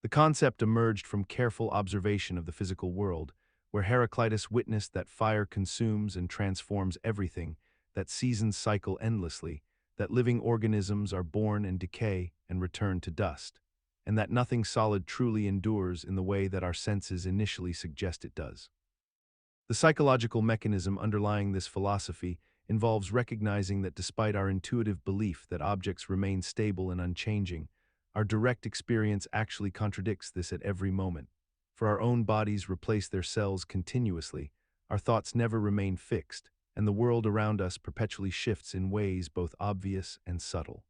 S1: The concept emerged from careful observation of the physical world, where Heraclitus witnessed that fire consumes and transforms everything, that seasons cycle endlessly, that living organisms are born and decay and return to dust, and that nothing solid truly endures in the way that our senses initially suggest it does. The psychological mechanism underlying this philosophy involves recognizing that despite our intuitive belief that objects remain stable and unchanging, our direct experience actually contradicts this at every moment. For our own bodies replace their cells continuously, our thoughts never remain fixed, and the world around us perpetually shifts in ways both obvious and subtle.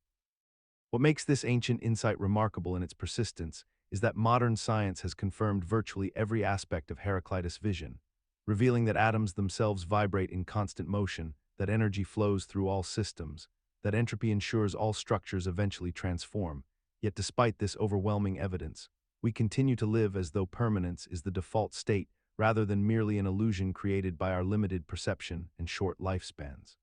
S1: What makes this ancient insight remarkable in its persistence is that modern science has confirmed virtually every aspect of Heraclitus' vision, revealing that atoms themselves vibrate in constant motion, that energy flows through all systems, that entropy ensures all structures eventually transform. Yet despite this overwhelming evidence, we continue to live as though permanence is the default state rather than merely an illusion created by our limited perception and short lifespans.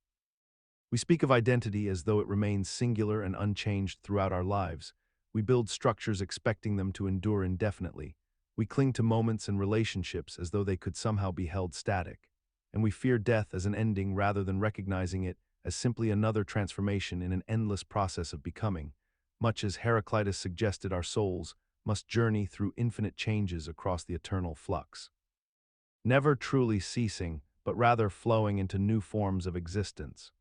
S1: We speak of identity as though it remains singular and unchanged throughout our lives. We build structures expecting them to endure indefinitely. We cling to moments and relationships as though they could somehow be held static. And we fear death as an ending rather than recognizing it as simply another transformation in an endless process of becoming, much as Heraclitus suggested our souls must journey through infinite changes across the eternal flux, never truly ceasing, but rather flowing into new forms of existence.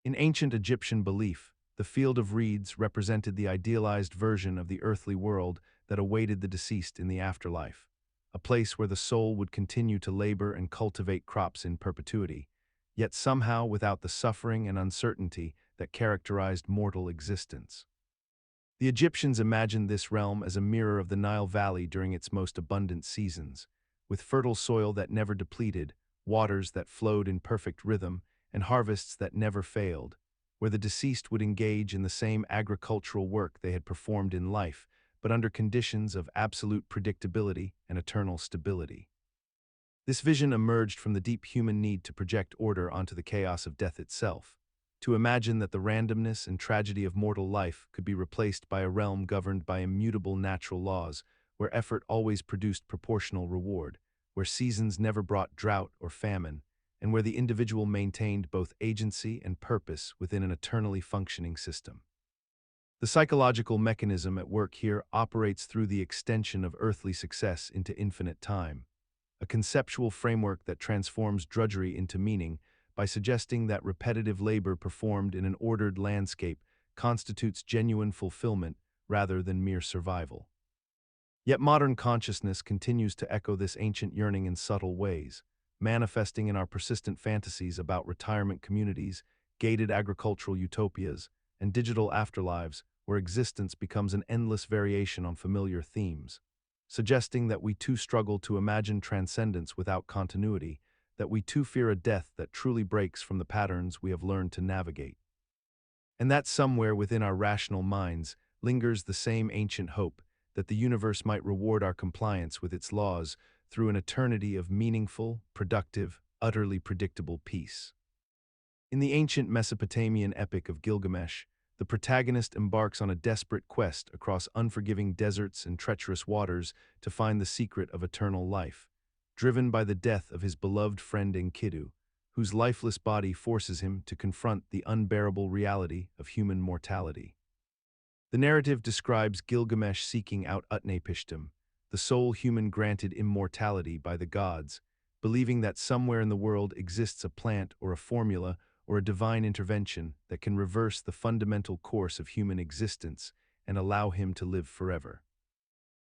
S1: In ancient Egyptian belief, the field of reeds represented the idealized version of the earthly world that awaited the deceased in the afterlife, a place where the soul would continue to labor and cultivate crops in perpetuity, yet somehow without the suffering and uncertainty that characterized mortal existence. The Egyptians imagined this realm as a mirror of the Nile Valley during its most abundant seasons, with fertile soil that never depleted, waters that flowed in perfect rhythm, and harvests that never failed, where the deceased would engage in the same agricultural work they had performed in life, but under conditions of absolute predictability and eternal stability. This vision emerged from the deep human need to project order onto the chaos of death itself, to imagine that the randomness and tragedy of mortal life could be replaced by a realm governed by immutable natural laws, where effort always produced proportional reward, where seasons never brought drought or famine, and where the individual maintained both agency and purpose within an eternally functioning system. The psychological mechanism at work here operates through the extension of earthly success into infinite time, a conceptual framework that transforms drudgery into meaning by suggesting that repetitive labor performed in an ordered landscape constitutes genuine fulfillment rather than mere survival. Yet modern consciousness continues to echo this ancient yearning in subtle ways, manifesting in our persistent fantasies about retirement communities, gated agricultural utopias, and digital afterlives where existence becomes an endless variation on familiar themes, suggesting that we too struggle to imagine transcendence without continuity, that we too fear a death that truly breaks from the patterns we have learned to navigate. And that somewhere within our rational minds lingers the same ancient hope that the universe might reward our compliance with its laws through an eternity of meaningful, productive, utterly predictable peace. In the ancient Mesopotamian epic of Gilgamesh, the protagonist embarks on a desperate quest across unforgiving deserts and treacherous waters to find the secret of eternal life, driven by the death of his beloved friend Enkidu, whose lifeless body forces him to confront the unbearable reality of human mortality. The narrative describes Gilgamesh seeking out Utnapishtim, the sole human granted immortality by the gods, believing that somewhere in the world exists a plant or a formula or a divine intervention that can reverse the fundamental course of human existence and allow him to live forever.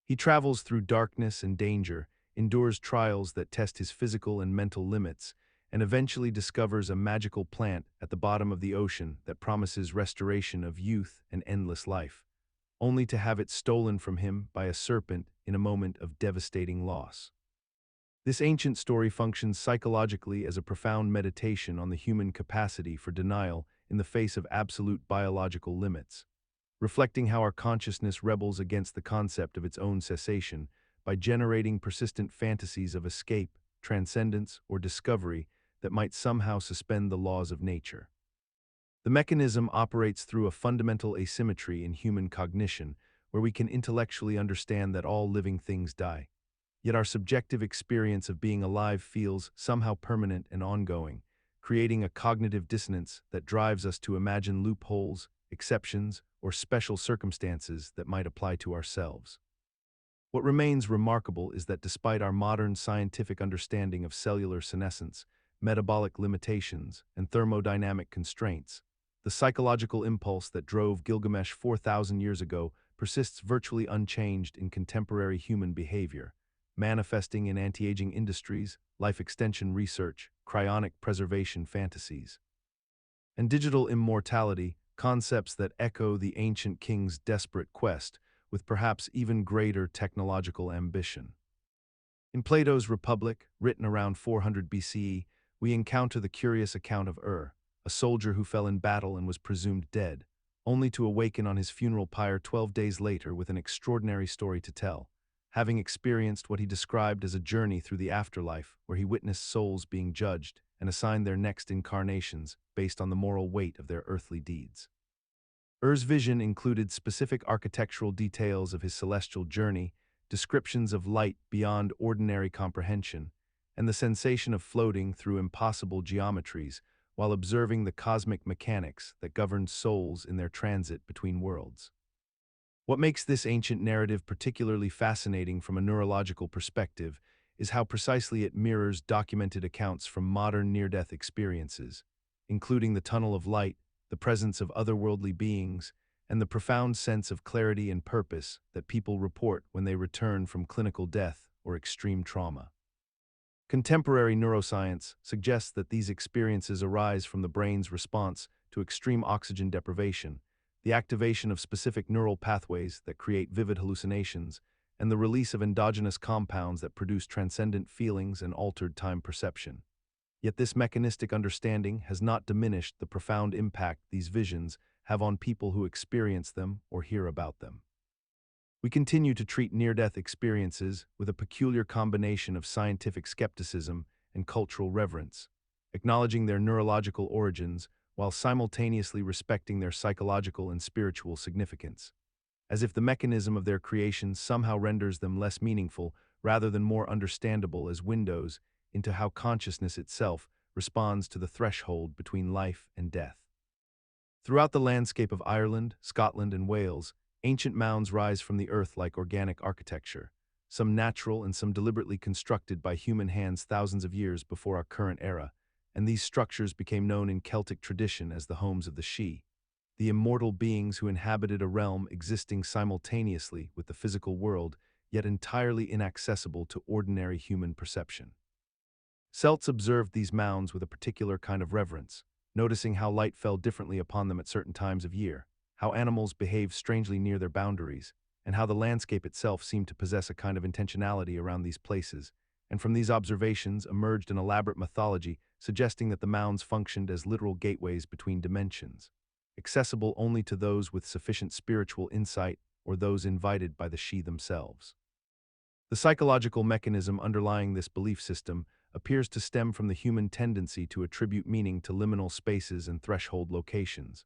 S1: He travels through darkness and danger, endures trials that test his physical and mental limits, and eventually discovers a magical plant at the bottom of the ocean that promises restoration of youth and endless life, only to have it stolen from him by a serpent in a moment of devastating loss. This ancient story functions psychologically as a profound meditation on the human capacity for denial in the face of absolute biological limits, reflecting how our consciousness rebels against the concept of its own cessation by generating persistent fantasies of escape, transcendence, or discovery that might somehow suspend the laws of nature. The mechanism operates through a fundamental asymmetry in human cognition, where we can intellectually understand that all living things die. Yet our subjective experience of being alive feels somehow permanent and ongoing, creating a cognitive dissonance that drives us to imagine loopholes, exceptions, or special circumstances that might apply to ourselves. What remains remarkable is that despite our modern scientific understanding of cellular senescence, metabolic limitations, and thermodynamic constraints, the psychological impulse that drove Gilgamesh 4,000 years ago persists virtually unchanged in contemporary human behavior, manifesting in anti-aging industries, life extension research, cryonic preservation fantasies, and digital immortality, concepts that echo the ancient king's desperate quest with perhaps even greater technological ambition. In Plato's Republic, written around 400 BCE, we encounter the curious account of a soldier who fell in battle and was presumed dead, only to awaken on his funeral pyre 12 days later with an extraordinary story to tell, having experienced what he described as a journey through the afterlife where he witnessed souls being judged and assigned their next incarnations based on the moral weight of their earthly deeds. Vision included specific architectural details of his celestial journey, descriptions of light beyond ordinary comprehension, and the sensation of floating through impossible geometries while observing the cosmic mechanics that governed souls in their transit between worlds. What makes this ancient narrative particularly fascinating from a neurological perspective is how precisely it mirrors documented accounts from modern near-death experiences, including the tunnel of light, the presence of otherworldly beings, and the profound sense of clarity and purpose that people report when they return from clinical death or extreme trauma. Contemporary neuroscience suggests that these experiences arise from the brain's response to extreme oxygen deprivation, the activation of specific neural pathways that create vivid hallucinations, and the release of endogenous compounds that produce transcendent feelings and altered time perception. Yet this mechanistic understanding has not diminished the profound impact these visions have on people who experience them or hear about them. We continue to treat near-death experiences with a peculiar combination of scientific skepticism and cultural reverence, acknowledging their neurological origins while simultaneously respecting their psychological and spiritual significance, as if the mechanism of their creation somehow renders them less meaningful rather than more understandable as windows into how consciousness itself responds to the threshold between life and death. Throughout the landscape of Ireland, Scotland, and Wales, ancient mounds rise from the earth like organic architecture, some natural and some deliberately constructed by human hands thousands of years before our current era, and these structures became known in Celtic tradition as the homes of the Sidhe, the immortal beings who inhabited a realm existing simultaneously with the physical world, yet entirely inaccessible to ordinary human perception. Celts observed these mounds with a particular kind of reverence, noticing how light fell differently upon them at certain times of year, how animals behaved strangely near their boundaries, and how the landscape itself seemed to possess a kind of intentionality around these places, and from these observations emerged an elaborate mythology suggesting that the mounds functioned as literal gateways between dimensions, accessible only to those with sufficient spiritual insight or those invited by the Sidhe themselves. The psychological mechanism underlying this belief system appears to stem from the human tendency to attribute meaning to liminal spaces and threshold locations,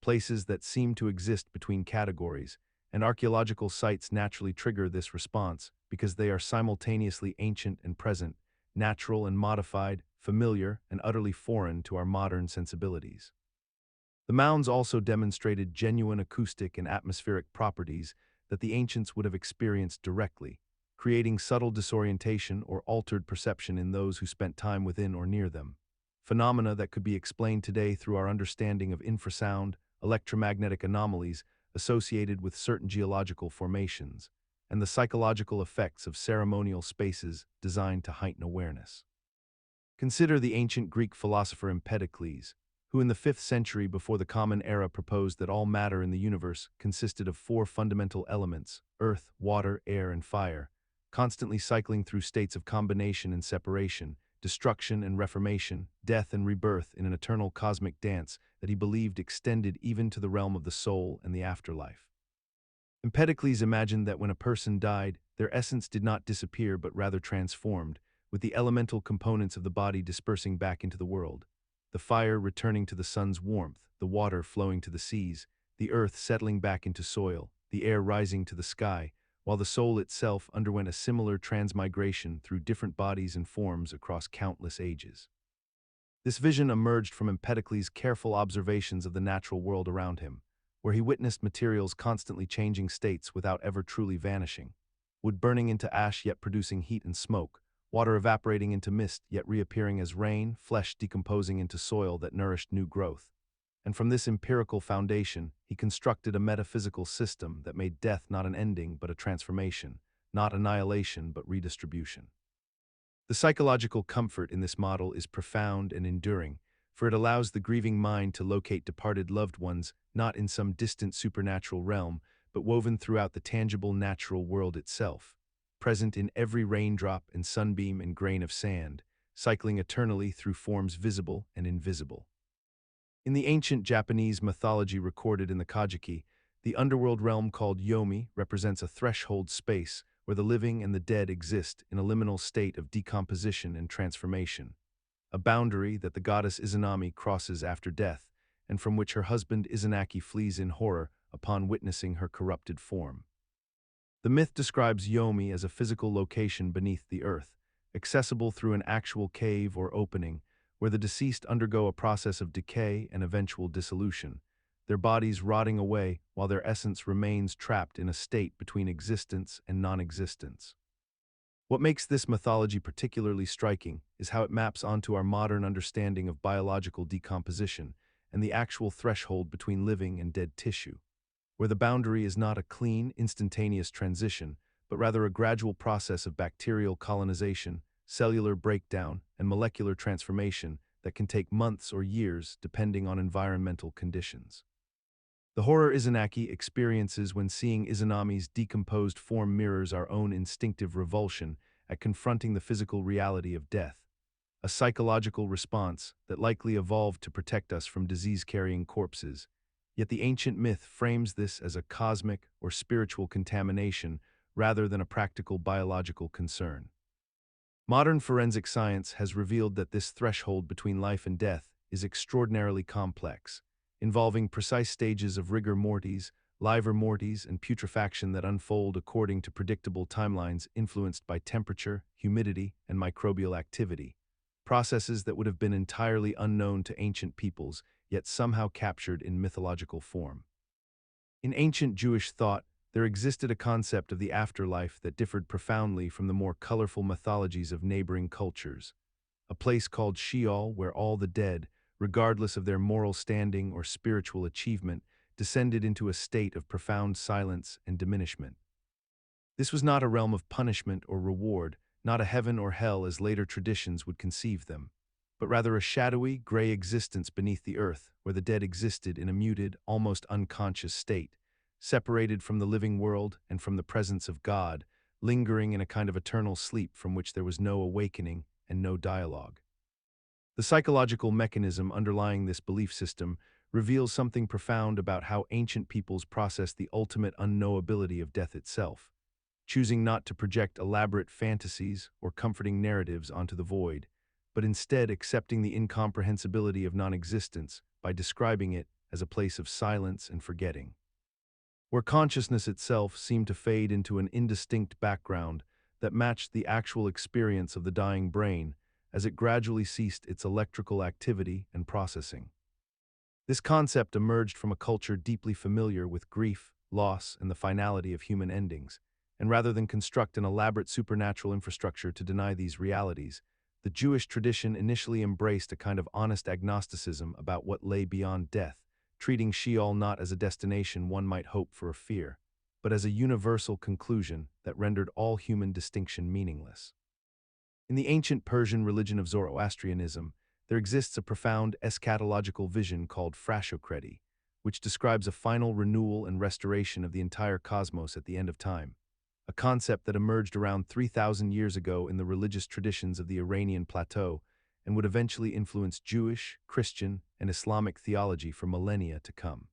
S1: places that seem to exist between categories, and archaeological sites naturally trigger this response because they are simultaneously ancient and present, natural and modified, familiar and utterly foreign to our modern sensibilities. The mounds also demonstrated genuine acoustic and atmospheric properties that the ancients would have experienced directly, creating subtle disorientation or altered perception in those who spent time within or near them, phenomena that could be explained today through our understanding of infrasound, electromagnetic anomalies associated with certain geological formations, and the psychological effects of ceremonial spaces designed to heighten awareness. Consider the ancient Greek philosopher Empedocles, who in the 5th century before the Common Era proposed that all matter in the universe consisted of 4 fundamental elements: earth, water, air, and fire, constantly cycling through states of combination and separation, destruction and reformation, death and rebirth in an eternal cosmic dance that he believed extended even to the realm of the soul and the afterlife. Empedocles imagined that when a person died, their essence did not disappear but rather transformed, with the elemental components of the body dispersing back into the world. The fire returning to the sun's warmth, the water flowing to the seas, the earth settling back into soil, the air rising to the sky, while the soul itself underwent a similar transmigration through different bodies and forms across countless ages. This vision emerged from Empedocles' careful observations of the natural world around him, where he witnessed materials constantly changing states without ever truly vanishing: wood burning into ash yet producing heat and smoke, water evaporating into mist yet reappearing as rain, flesh decomposing into soil that nourished new growth. And from this empirical foundation, he constructed a metaphysical system that made death not an ending but a transformation, not annihilation but redistribution. The psychological comfort in this model is profound and enduring, for it allows the grieving mind to locate departed loved ones not in some distant supernatural realm, but woven throughout the tangible natural world itself, present in every raindrop and sunbeam and grain of sand, cycling eternally through forms visible and invisible. In the ancient Japanese mythology recorded in the Kojiki, the underworld realm called Yomi represents a threshold space where the living and the dead exist in a liminal state of decomposition and transformation, a boundary that the goddess Izanami crosses after death, and from which her husband Izanaki flees in horror upon witnessing her corrupted form. The myth describes Yomi as a physical location beneath the earth, accessible through an actual cave or opening, where the deceased undergo a process of decay and eventual dissolution, their bodies rotting away while their essence remains trapped in a state between existence and non-existence. What makes this mythology particularly striking is how it maps onto our modern understanding of biological decomposition and the actual threshold between living and dead tissue, where the boundary is not a clean, instantaneous transition, but rather a gradual process of bacterial colonization, cellular breakdown, and molecular transformation that can take months or years depending on environmental conditions. The horror Izanaki experiences when seeing Izanami's decomposed form mirrors our own instinctive revulsion at confronting the physical reality of death, a psychological response that likely evolved to protect us from disease-carrying corpses. Yet the ancient myth frames this as a cosmic or spiritual contamination rather than a practical biological concern. Modern forensic science has revealed that this threshold between life and death is extraordinarily complex, involving precise stages of rigor mortis, livor mortis, and putrefaction that unfold according to predictable timelines influenced by temperature, humidity, and microbial activity, processes that would have been entirely unknown to ancient peoples, yet somehow captured in mythological form. In ancient Jewish thought, there existed a concept of the afterlife that differed profoundly from the more colorful mythologies of neighboring cultures, a place called Sheol where all the dead, regardless of their moral standing or spiritual achievement, descended into a state of profound silence and diminishment. This was not a realm of punishment or reward, not a heaven or hell as later traditions would conceive them, but rather a shadowy, gray existence beneath the earth where the dead existed in a muted, almost unconscious state, separated from the living world and from the presence of God, lingering in a kind of eternal sleep from which there was no awakening and no dialogue. The psychological mechanism underlying this belief system reveals something profound about how ancient peoples processed the ultimate unknowability of death itself, choosing not to project elaborate fantasies or comforting narratives onto the void, but instead accepting the incomprehensibility of non-existence by describing it as a place of silence and forgetting, where consciousness itself seemed to fade into an indistinct background that matched the actual experience of the dying brain as it gradually ceased its electrical activity and processing. This concept emerged from a culture deeply familiar with grief, loss, and the finality of human endings, and rather than construct an elaborate supernatural infrastructure to deny these realities, the Jewish tradition initially embraced a kind of honest agnosticism about what lay beyond death, treating Sheol not as a destination one might hope for or fear, but as a universal conclusion that rendered all human distinction meaningless. In the ancient Persian religion of Zoroastrianism, there exists a profound eschatological vision called frashocredy, which describes a final renewal and restoration of the entire cosmos at the end of time, a concept that emerged around 3,000 years ago in the religious traditions of the Iranian plateau and would eventually influence Jewish, Christian, and Islamic theology for millennia to come.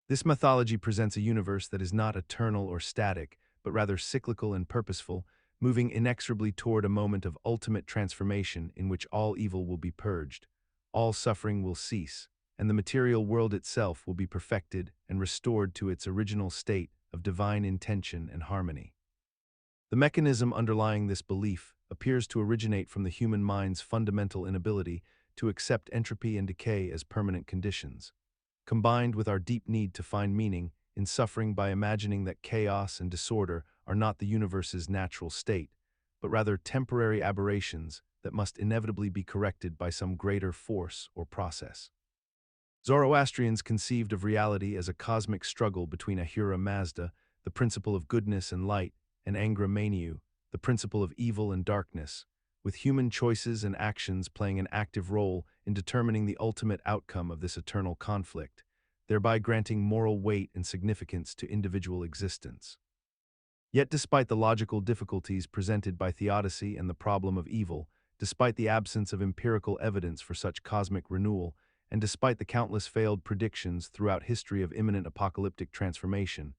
S1: This mythology presents a universe that is not eternal or static, but rather cyclical and purposeful, moving inexorably toward a moment of ultimate transformation in which all evil will be purged, all suffering will cease, and the material world itself will be perfected and restored to its original state of divine intention and harmony. The mechanism underlying this belief appears to originate from the human mind's fundamental inability to accept entropy and decay as permanent conditions, combined with our deep need to find meaning in suffering by imagining that chaos and disorder are not the universe's natural state, but rather temporary aberrations that must inevitably be corrected by some greater force or process. Zoroastrians conceived of reality as a cosmic struggle between Ahura Mazda, the principle of goodness and light, and Angra Mainyu, the principle of evil and darkness, with human choices and actions playing an active role in determining the ultimate outcome of this eternal conflict, thereby granting moral weight and significance to individual existence. Yet despite the logical difficulties presented by theodicy and the problem of evil, despite the absence of empirical evidence for such cosmic renewal, and despite the countless failed predictions throughout history of imminent apocalyptic transformation,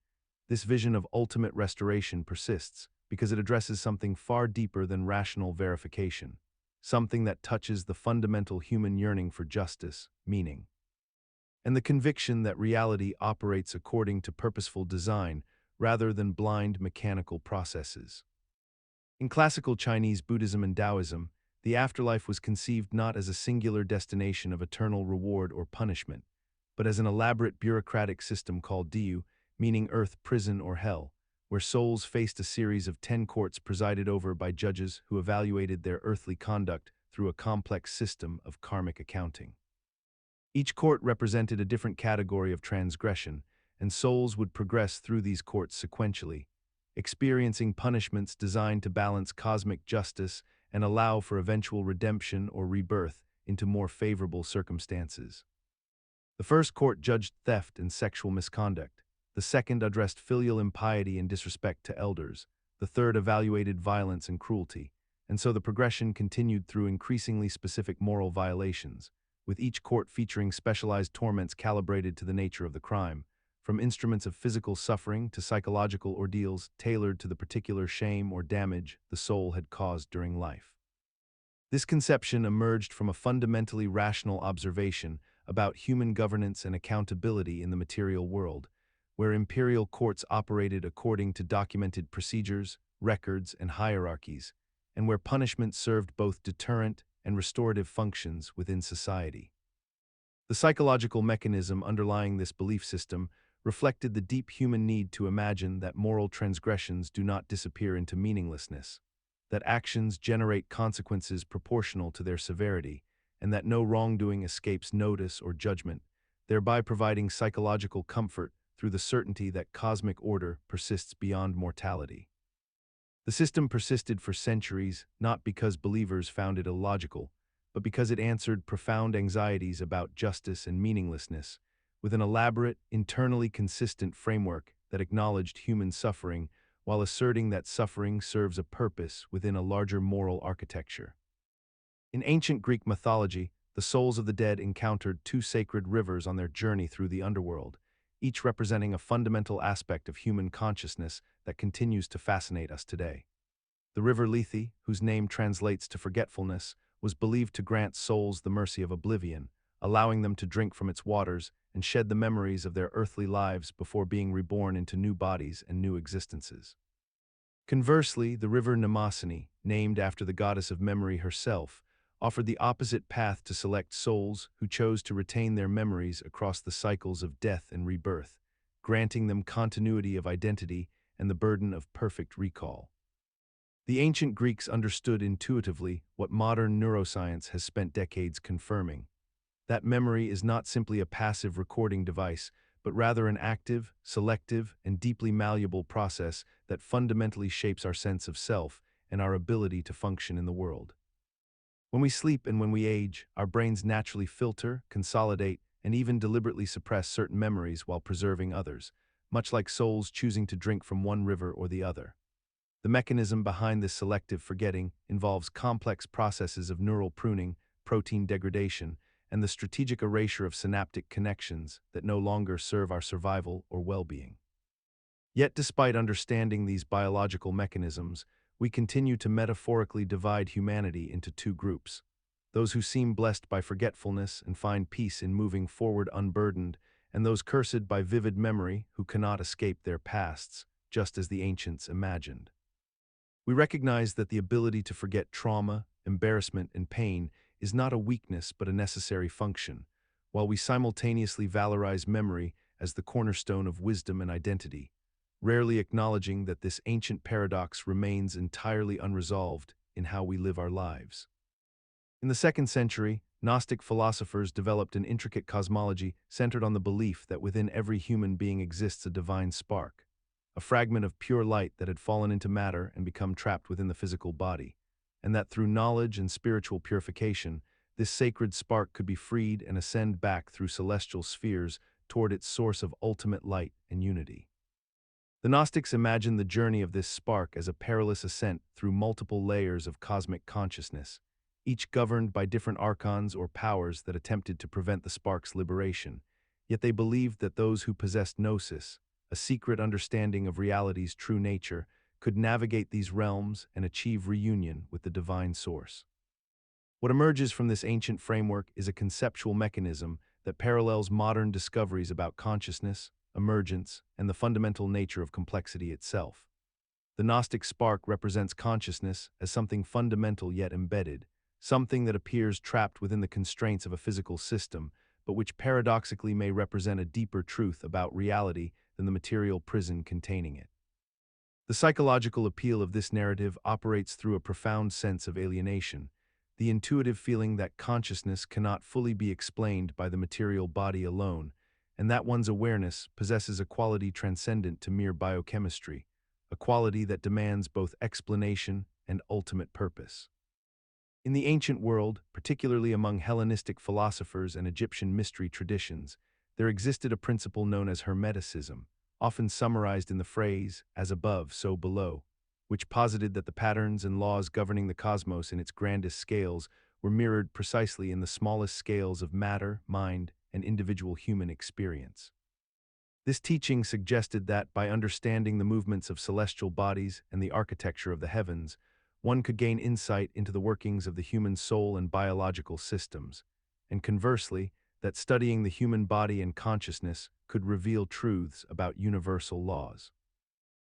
S1: this vision of ultimate restoration persists because it addresses something far deeper than rational verification, something that touches the fundamental human yearning for justice, meaning, and the conviction that reality operates according to purposeful design rather than blind mechanical processes. In classical Chinese Buddhism and Taoism, the afterlife was conceived not as a singular destination of eternal reward or punishment, but as an elaborate bureaucratic system called Diu, meaning earth, prison, or hell, where souls faced a series of 10 courts presided over by judges who evaluated their earthly conduct through a complex system of karmic accounting. Each court represented a different category of transgression, and souls would progress through these courts sequentially, experiencing punishments designed to balance cosmic justice and allow for eventual redemption or rebirth into more favorable circumstances. The first court judged theft and sexual misconduct. The second addressed filial impiety and disrespect to elders. The third evaluated violence and cruelty. And so the progression continued through increasingly specific moral violations, with each court featuring specialized torments calibrated to the nature of the crime, from instruments of physical suffering to psychological ordeals tailored to the particular shame or damage the soul had caused during life. This conception emerged from a fundamentally rational observation about human governance and accountability in the material world, where imperial courts operated according to documented procedures, records, and hierarchies, and where punishment served both deterrent and restorative functions within society. The psychological mechanism underlying this belief system reflected the deep human need to imagine that moral transgressions do not disappear into meaninglessness, that actions generate consequences proportional to their severity, and that no wrongdoing escapes notice or judgment, thereby providing psychological comfort through the certainty that cosmic order persists beyond mortality. The system persisted for centuries, not because believers found it illogical, but because it answered profound anxieties about justice and meaninglessness, with an elaborate, internally consistent framework that acknowledged human suffering while asserting that suffering serves a purpose within a larger moral architecture. In ancient Greek mythology, the souls of the dead encountered 2 sacred rivers on their journey through the underworld, each representing a fundamental aspect of human consciousness that continues to fascinate us today. The river Lethe, whose name translates to forgetfulness, was believed to grant souls the mercy of oblivion, allowing them to drink from its waters and shed the memories of their earthly lives before being reborn into new bodies and new existences. Conversely, the river Mnemosyne, named after the goddess of memory herself, offered the opposite path to select souls who chose to retain their memories across the cycles of death and rebirth, granting them continuity of identity and the burden of perfect recall. The ancient Greeks understood intuitively what modern neuroscience has spent decades confirming: That memory is not simply a passive recording device, but rather an active, selective, and deeply malleable process that fundamentally shapes our sense of self and our ability to function in the world. When we sleep and when we age, our brains naturally filter, consolidate, and even deliberately suppress certain memories while preserving others, much like souls choosing to drink from one river or the other. The mechanism behind this selective forgetting involves complex processes of neural pruning, protein degradation, and the strategic erasure of synaptic connections that no longer serve our survival or well-being. Yet despite understanding these biological mechanisms, we continue to metaphorically divide humanity into two groups: those who seem blessed by forgetfulness and find peace in moving forward unburdened, and those cursed by vivid memory who cannot escape their pasts, just as the ancients imagined. We recognize that the ability to forget trauma, embarrassment, and pain is not a weakness but a necessary function, while we simultaneously valorize memory as the cornerstone of wisdom and identity, rarely acknowledging that this ancient paradox remains entirely unresolved in how we live our lives. In the 2nd century, Gnostic philosophers developed an intricate cosmology centered on the belief that within every human being exists a divine spark, a fragment of pure light that had fallen into matter and become trapped within the physical body, and that through knowledge and spiritual purification, this sacred spark could be freed and ascend back through celestial spheres toward its source of ultimate light and unity. The Gnostics imagined the journey of this spark as a perilous ascent through multiple layers of cosmic consciousness, each governed by different archons or powers that attempted to prevent the spark's liberation. Yet they believed that those who possessed gnosis, a secret understanding of reality's true nature, could navigate these realms and achieve reunion with the divine source. What emerges from this ancient framework is a conceptual mechanism that parallels modern discoveries about consciousness, emergence, and the fundamental nature of complexity itself. The Gnostic spark represents consciousness as something fundamental yet embedded, something that appears trapped within the constraints of a physical system, but which paradoxically may represent a deeper truth about reality than the material prison containing it. The psychological appeal of this narrative operates through a profound sense of alienation, the intuitive feeling that consciousness cannot fully be explained by the material body alone, and that one's awareness possesses a quality transcendent to mere biochemistry, a quality that demands both explanation and ultimate purpose. In the ancient world, particularly among Hellenistic philosophers and Egyptian mystery traditions, there existed a principle known as Hermeticism, often summarized in the phrase, "as above, so below," which posited that the patterns and laws governing the cosmos in its grandest scales were mirrored precisely in the smallest scales of matter, mind, and individual human experience. This teaching suggested that, by understanding the movements of celestial bodies and the architecture of the heavens, one could gain insight into the workings of the human soul and biological systems, and conversely, that studying the human body and consciousness could reveal truths about universal laws.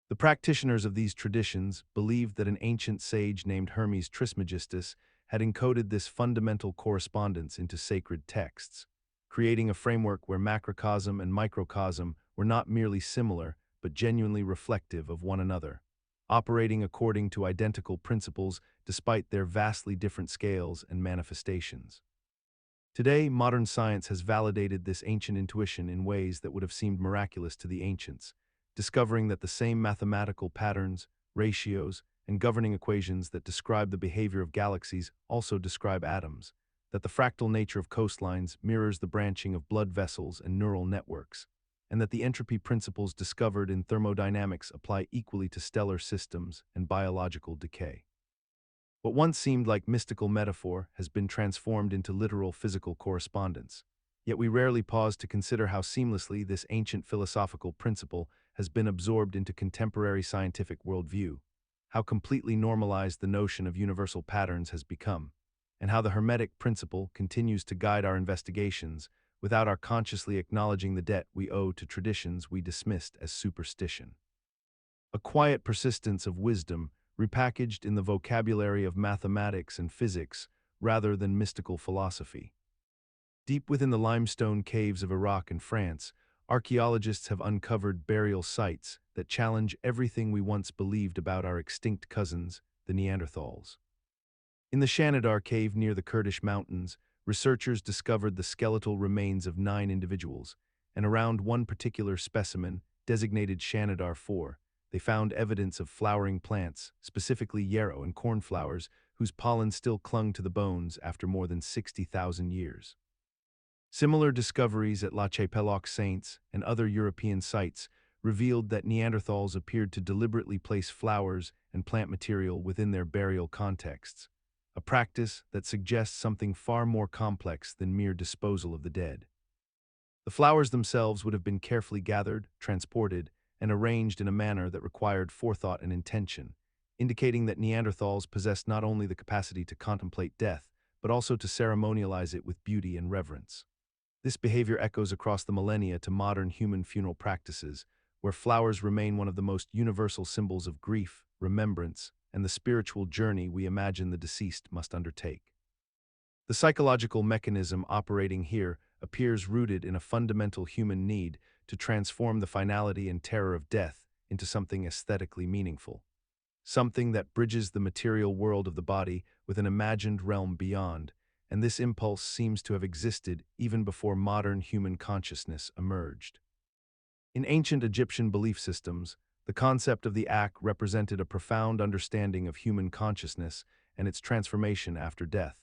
S1: The practitioners of these traditions believed that an ancient sage named Hermes Trismegistus had encoded this fundamental correspondence into sacred texts, creating a framework where macrocosm and microcosm were not merely similar, but genuinely reflective of one another, operating according to identical principles despite their vastly different scales and manifestations. Today, modern science has validated this ancient intuition in ways that would have seemed miraculous to the ancients, discovering that the same mathematical patterns, ratios, and governing equations that describe the behavior of galaxies also describe atoms, that the fractal nature of coastlines mirrors the branching of blood vessels and neural networks, and that the entropy principles discovered in thermodynamics apply equally to stellar systems and biological decay. What once seemed like mystical metaphor has been transformed into literal physical correspondence, yet we rarely pause to consider how seamlessly this ancient philosophical principle has been absorbed into contemporary scientific worldview, how completely normalized the notion of universal patterns has become, and how the Hermetic principle continues to guide our investigations without our consciously acknowledging the debt we owe to traditions we dismissed as superstition. A quiet persistence of wisdom repackaged in the vocabulary of mathematics and physics rather than mystical philosophy. Deep within the limestone caves of Iraq and France, archaeologists have uncovered burial sites that challenge everything we once believed about our extinct cousins, the Neanderthals. In the Shanidar cave near the Kurdish mountains, researchers discovered the skeletal remains of 9 individuals, and around one particular specimen, designated Shanidar 4, they found evidence of flowering plants, specifically yarrow and cornflowers, whose pollen still clung to the bones after more than 60,000 years. Similar discoveries at La Chapelle Saints and other European sites revealed that Neanderthals appeared to deliberately place flowers and plant material within their burial contexts, a practice that suggests something far more complex than mere disposal of the dead. The flowers themselves would have been carefully gathered, transported, and arranged in a manner that required forethought and intention, indicating that Neanderthals possessed not only the capacity to contemplate death, but also to ceremonialize it with beauty and reverence. This behavior echoes across the millennia to modern human funeral practices, where flowers remain one of the most universal symbols of grief, remembrance, and the spiritual journey we imagine the deceased must undertake. The psychological mechanism operating here appears rooted in a fundamental human need to transform the finality and terror of death into something aesthetically meaningful, something that bridges the material world of the body with an imagined realm beyond, and this impulse seems to have existed even before modern human consciousness emerged. In ancient Egyptian belief systems, the concept of the Akh represented a profound understanding of human consciousness and its transformation after death,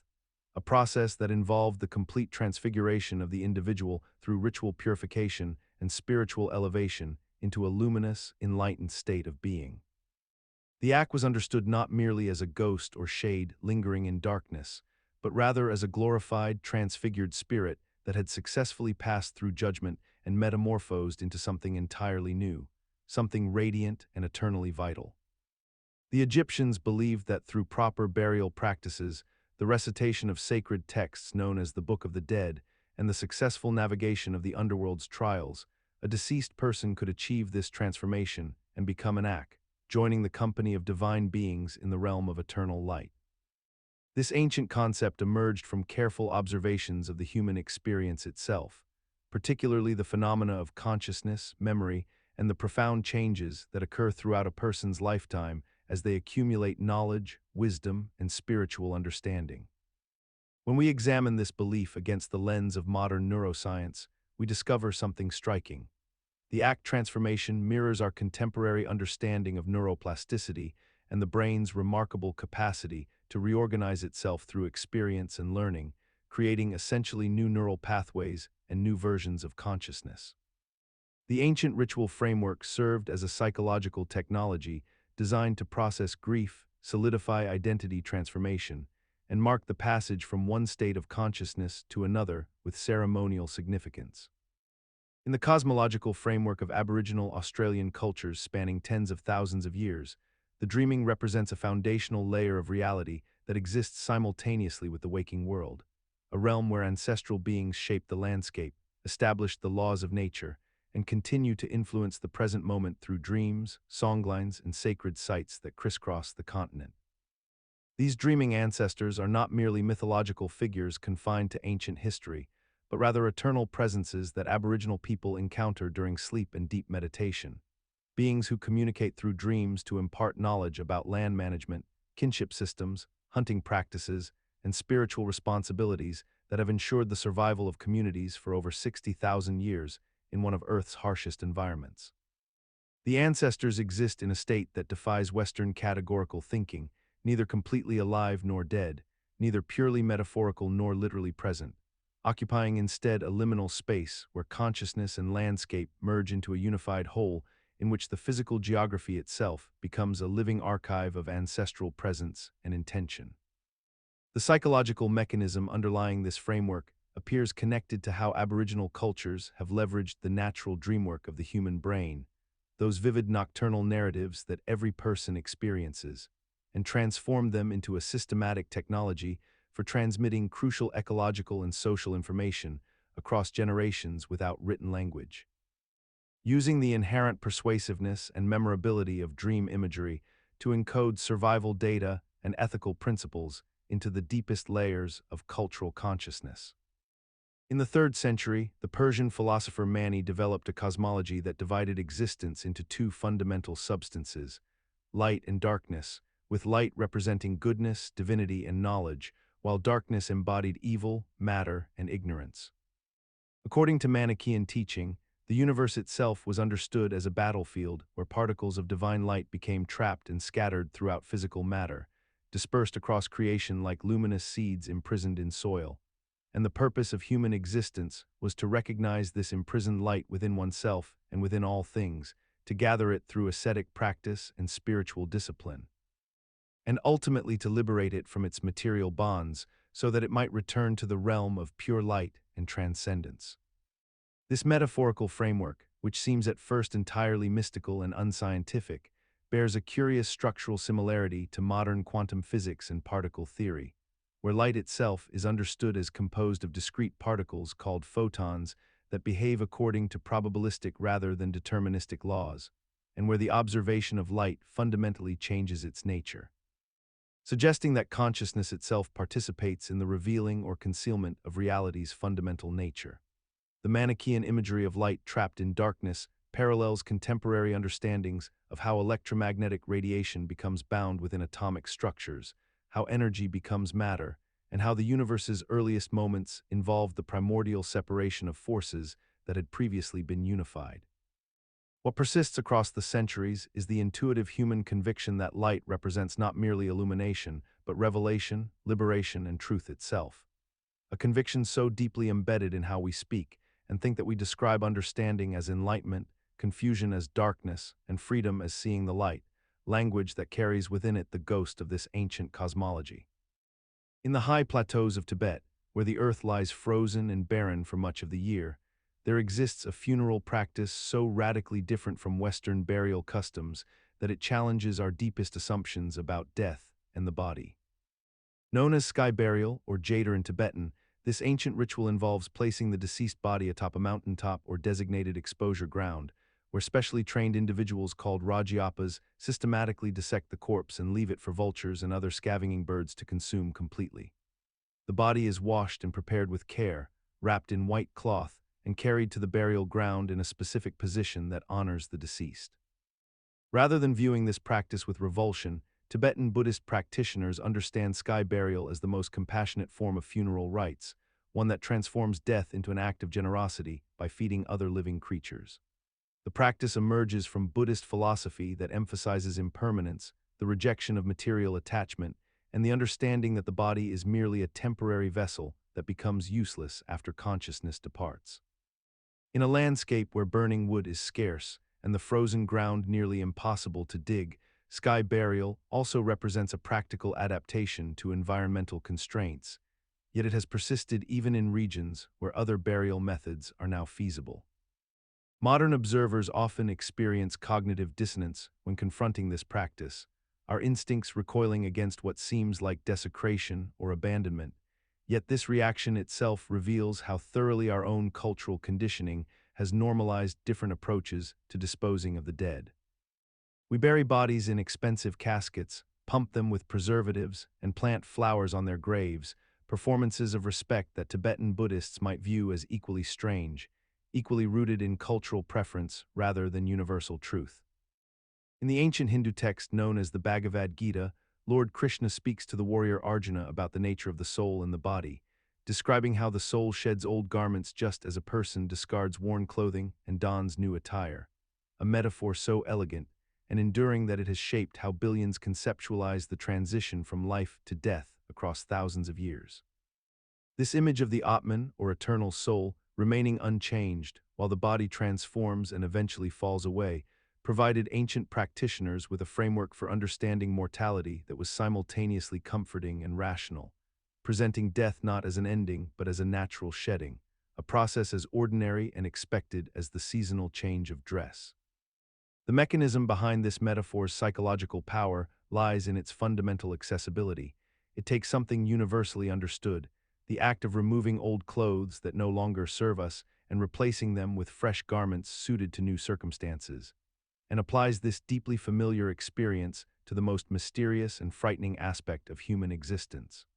S1: a process that involved the complete transfiguration of the individual through ritual purification and spiritual elevation into a luminous, enlightened state of being. The Akh was understood not merely as a ghost or shade lingering in darkness, but rather as a glorified, transfigured spirit that had successfully passed through judgment and metamorphosed into something entirely new, something radiant and eternally vital. The Egyptians believed that through proper burial practices, the recitation of sacred texts known as the Book of the Dead, and the successful navigation of the Underworld's trials, a deceased person could achieve this transformation and become an Akh, joining the company of divine beings in the realm of eternal light. This ancient concept emerged from careful observations of the human experience itself, particularly the phenomena of consciousness, memory, and the profound changes that occur throughout a person's lifetime as they accumulate knowledge, wisdom, and spiritual understanding. When we examine this belief against the lens of modern neuroscience, we discover something striking. The Akh transformation mirrors our contemporary understanding of neuroplasticity and the brain's remarkable capacity to reorganize itself through experience and learning, creating essentially new neural pathways and new versions of consciousness. The ancient ritual framework served as a psychological technology designed to process grief, solidify identity transformation, and mark the passage from one state of consciousness to another with ceremonial significance. In the cosmological framework of Aboriginal Australian cultures spanning tens of thousands of years, the dreaming represents a foundational layer of reality that exists simultaneously with the waking world, a realm where ancestral beings shaped the landscape, established the laws of nature, and continue to influence the present moment through dreams, songlines, and sacred sites that crisscross the continent. These dreaming ancestors are not merely mythological figures confined to ancient history, but rather eternal presences that Aboriginal people encounter during sleep and deep meditation. Beings who communicate through dreams to impart knowledge about land management, kinship systems, hunting practices, and spiritual responsibilities that have ensured the survival of communities for over 60,000 years in one of Earth's harshest environments. The ancestors exist in a state that defies Western categorical thinking, neither completely alive nor dead, neither purely metaphorical nor literally present, occupying instead a liminal space where consciousness and landscape merge into a unified whole in which the physical geography itself becomes a living archive of ancestral presence and intention. The psychological mechanism underlying this framework appears connected to how Aboriginal cultures have leveraged the natural dreamwork of the human brain, those vivid nocturnal narratives that every person experiences, and transformed them into a systematic technology for transmitting crucial ecological and social information across generations without written language. Using the inherent persuasiveness and memorability of dream imagery to encode survival data and ethical principles into the deepest layers of cultural consciousness. In the 3rd century, the Persian philosopher Mani developed a cosmology that divided existence into two fundamental substances, light and darkness, with light representing goodness, divinity, and knowledge, while darkness embodied evil, matter, and ignorance. According to Manichaean teaching, the universe itself was understood as a battlefield where particles of divine light became trapped and scattered throughout physical matter, dispersed across creation like luminous seeds imprisoned in soil. And the purpose of human existence was to recognize this imprisoned light within oneself and within all things, to gather it through ascetic practice and spiritual discipline, and ultimately to liberate it from its material bonds so that it might return to the realm of pure light and transcendence. This metaphorical framework, which seems at first entirely mystical and unscientific, bears a curious structural similarity to modern quantum physics and particle theory, where light itself is understood as composed of discrete particles called photons that behave according to probabilistic rather than deterministic laws, and where the observation of light fundamentally changes its nature, suggesting that consciousness itself participates in the revealing or concealment of reality's fundamental nature. The Manichaean imagery of light trapped in darkness parallels contemporary understandings of how electromagnetic radiation becomes bound within atomic structures, how energy becomes matter, and how the universe's earliest moments involved the primordial separation of forces that had previously been unified. What persists across the centuries is the intuitive human conviction that light represents not merely illumination, but revelation, liberation, and truth itself. A conviction so deeply embedded in how we speak and think that we describe understanding as enlightenment, confusion as darkness, and freedom as seeing the light, language that carries within it the ghost of this ancient cosmology. In the high plateaus of Tibet, where the earth lies frozen and barren for much of the year, there exists a funeral practice so radically different from Western burial customs that it challenges our deepest assumptions about death and the body. Known as sky burial, or jader in Tibetan, this ancient ritual involves placing the deceased body atop a mountaintop or designated exposure ground, where specially trained individuals called Rajyapas systematically dissect the corpse and leave it for vultures and other scavenging birds to consume completely. The body is washed and prepared with care, wrapped in white cloth, and carried to the burial ground in a specific position that honors the deceased. Rather than viewing this practice with revulsion, Tibetan Buddhist practitioners understand sky burial as the most compassionate form of funeral rites, one that transforms death into an act of generosity by feeding other living creatures. The practice emerges from Buddhist philosophy that emphasizes impermanence, the rejection of material attachment, and the understanding that the body is merely a temporary vessel that becomes useless after consciousness departs. In a landscape where burning wood is scarce and the frozen ground nearly impossible to dig, sky burial also represents a practical adaptation to environmental constraints, yet it has persisted even in regions where other burial methods are now feasible. Modern observers often experience cognitive dissonance when confronting this practice, our instincts recoiling against what seems like desecration or abandonment, yet this reaction itself reveals how thoroughly our own cultural conditioning has normalized different approaches to disposing of the dead. We bury bodies in expensive caskets, pump them with preservatives, and plant flowers on their graves, performances of respect that Tibetan Buddhists might view as equally strange, equally rooted in cultural preference rather than universal truth. In the ancient Hindu text known as the Bhagavad Gita, Lord Krishna speaks to the warrior Arjuna about the nature of the soul and the body, describing how the soul sheds old garments just as a person discards worn clothing and dons new attire, a metaphor so elegant and enduring that it has shaped how billions conceptualize the transition from life to death across thousands of years. This image of the Atman, or eternal soul, remaining unchanged while the body transforms and eventually falls away, provided ancient practitioners with a framework for understanding mortality that was simultaneously comforting and rational, presenting death not as an ending but as a natural shedding, a process as ordinary and expected as the seasonal change of dress. The mechanism behind this metaphor's psychological power lies in its fundamental accessibility. It takes something universally understood, the act of removing old clothes that no longer serve us and replacing them with fresh garments suited to new circumstances, and applies this deeply familiar experience to the most mysterious and frightening aspect of human existence.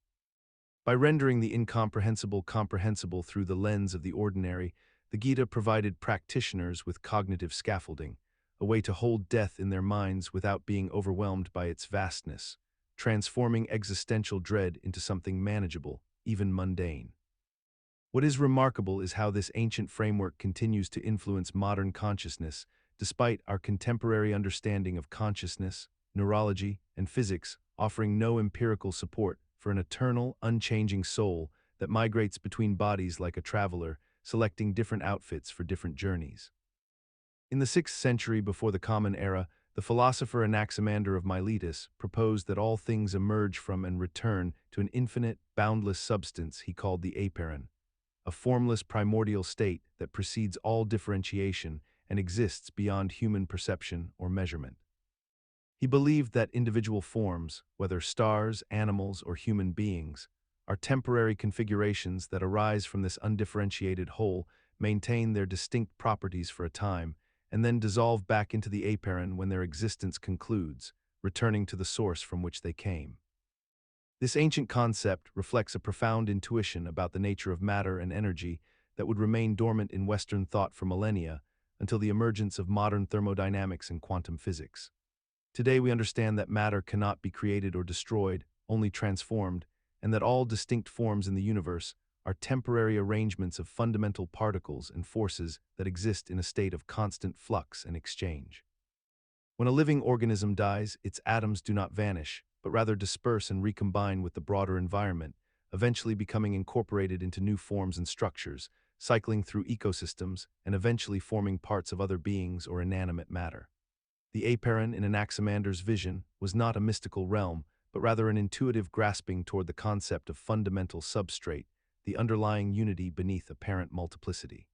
S1: By rendering the incomprehensible comprehensible through the lens of the ordinary, the Gita provided practitioners with cognitive scaffolding, a way to hold death in their minds without being overwhelmed by its vastness, transforming existential dread into something manageable, even mundane. What is remarkable is how this ancient framework continues to influence modern consciousness, despite our contemporary understanding of consciousness, neurology, and physics offering no empirical support for an eternal, unchanging soul that migrates between bodies like a traveler, selecting different outfits for different journeys. In the 6th century before the Common Era, the philosopher Anaximander of Miletus proposed that all things emerge from and return to an infinite, boundless substance he called the apeiron, a formless primordial state that precedes all differentiation and exists beyond human perception or measurement. He believed that individual forms, whether stars, animals, or human beings, are temporary configurations that arise from this undifferentiated whole, maintain their distinct properties for a time, and then dissolve back into the apeiron when their existence concludes, returning to the source from which they came. This ancient concept reflects a profound intuition about the nature of matter and energy that would remain dormant in Western thought for millennia until the emergence of modern thermodynamics and quantum physics. Today we understand that matter cannot be created or destroyed, only transformed, and that all distinct forms in the universe are temporary arrangements of fundamental particles and forces that exist in a state of constant flux and exchange. When a living organism dies, its atoms do not vanish, but rather disperse and recombine with the broader environment, eventually becoming incorporated into new forms and structures, cycling through ecosystems, and eventually forming parts of other beings or inanimate matter. The apeiron in Anaximander's vision was not a mystical realm, but rather an intuitive grasping toward the concept of fundamental substrate, the underlying unity beneath apparent multiplicity.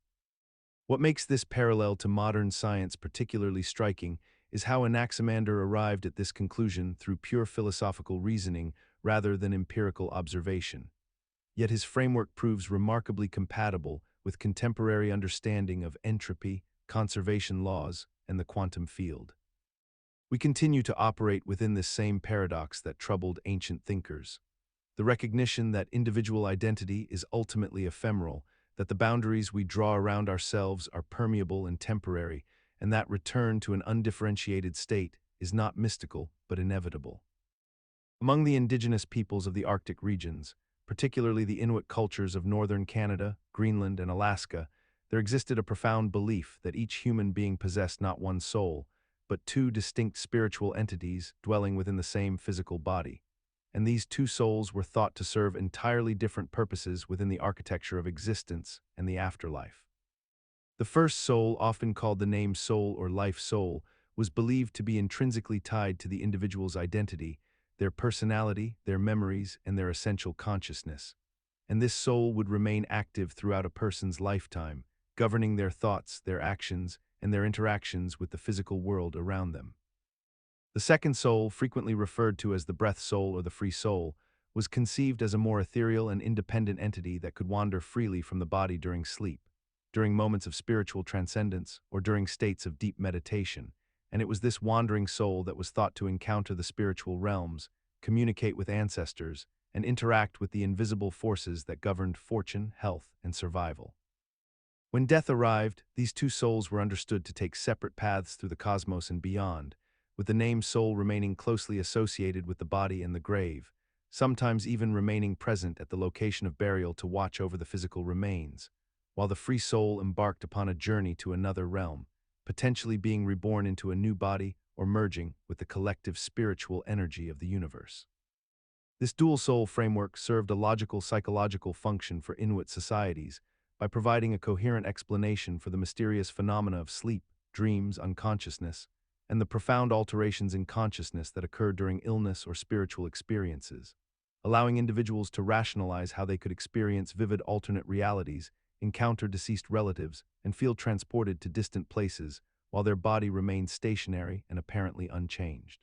S1: What makes this parallel to modern science particularly striking is how Anaximander arrived at this conclusion through pure philosophical reasoning rather than empirical observation. Yet his framework proves remarkably compatible with contemporary understanding of entropy, conservation laws, and the quantum field. We continue to operate within this same paradox that troubled ancient thinkers. The recognition that individual identity is ultimately ephemeral, that the boundaries we draw around ourselves are permeable and temporary, and that return to an undifferentiated state is not mystical but inevitable. Among the indigenous peoples of the Arctic regions, particularly the Inuit cultures of northern Canada, Greenland, and Alaska, there existed a profound belief that each human being possessed not one soul, but two distinct spiritual entities dwelling within the same physical body. And these two souls were thought to serve entirely different purposes within the architecture of existence and the afterlife. The first soul, often called the name soul or life soul, was believed to be intrinsically tied to the individual's identity, their personality, their memories, and their essential consciousness. And this soul would remain active throughout a person's lifetime, governing their thoughts, their actions, and their interactions with the physical world around them. The second soul, frequently referred to as the breath soul or the free soul, was conceived as a more ethereal and independent entity that could wander freely from the body during sleep, during moments of spiritual transcendence, or during states of deep meditation, and it was this wandering soul that was thought to encounter the spiritual realms, communicate with ancestors, and interact with the invisible forces that governed fortune, health, and survival. When death arrived, these two souls were understood to take separate paths through the cosmos and beyond, with the name soul remaining closely associated with the body and the grave, sometimes even remaining present at the location of burial to watch over the physical remains, while the free soul embarked upon a journey to another realm, potentially being reborn into a new body or merging with the collective spiritual energy of the universe. This dual soul framework served a logical psychological function for Inuit societies by providing a coherent explanation for the mysterious phenomena of sleep, dreams, unconsciousness, and the profound alterations in consciousness that occur during illness or spiritual experiences, allowing individuals to rationalize how they could experience vivid alternate realities, encounter deceased relatives, and feel transported to distant places while their body remains stationary and apparently unchanged.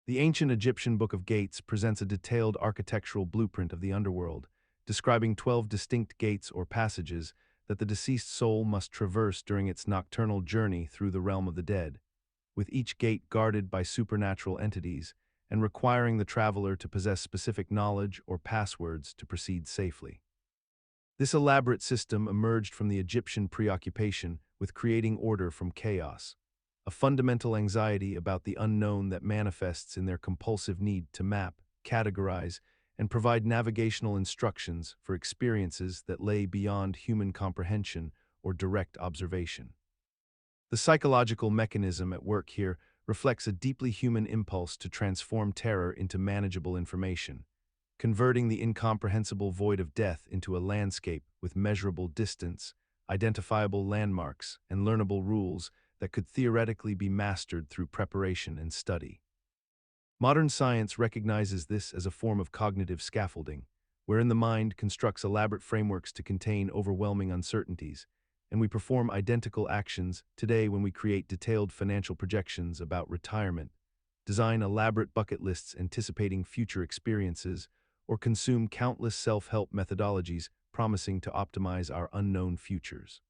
S1: The ancient Egyptian Book of Gates presents a detailed architectural blueprint of the underworld, describing 12 distinct gates or passages that the deceased soul must traverse during its nocturnal journey through the realm of the dead, with each gate guarded by supernatural entities and requiring the traveler to possess specific knowledge or passwords to proceed safely. This elaborate system emerged from the Egyptian preoccupation with creating order from chaos, a a fundamental anxiety about the unknown that manifests in their compulsive need to map, categorize, and provide navigational instructions for experiences that lay beyond human comprehension or direct observation. The psychological mechanism at work here reflects a deeply human impulse to transform terror into manageable information, converting the incomprehensible void of death into a landscape with measurable distance, identifiable landmarks, and learnable rules that could theoretically be mastered through preparation and study. Modern science recognizes this as a form of cognitive scaffolding, wherein the mind constructs elaborate frameworks to contain overwhelming uncertainties, and we perform identical actions today when we create detailed financial projections about retirement, design elaborate bucket lists anticipating future experiences, or consume countless self-help methodologies promising to optimize our unknown futures.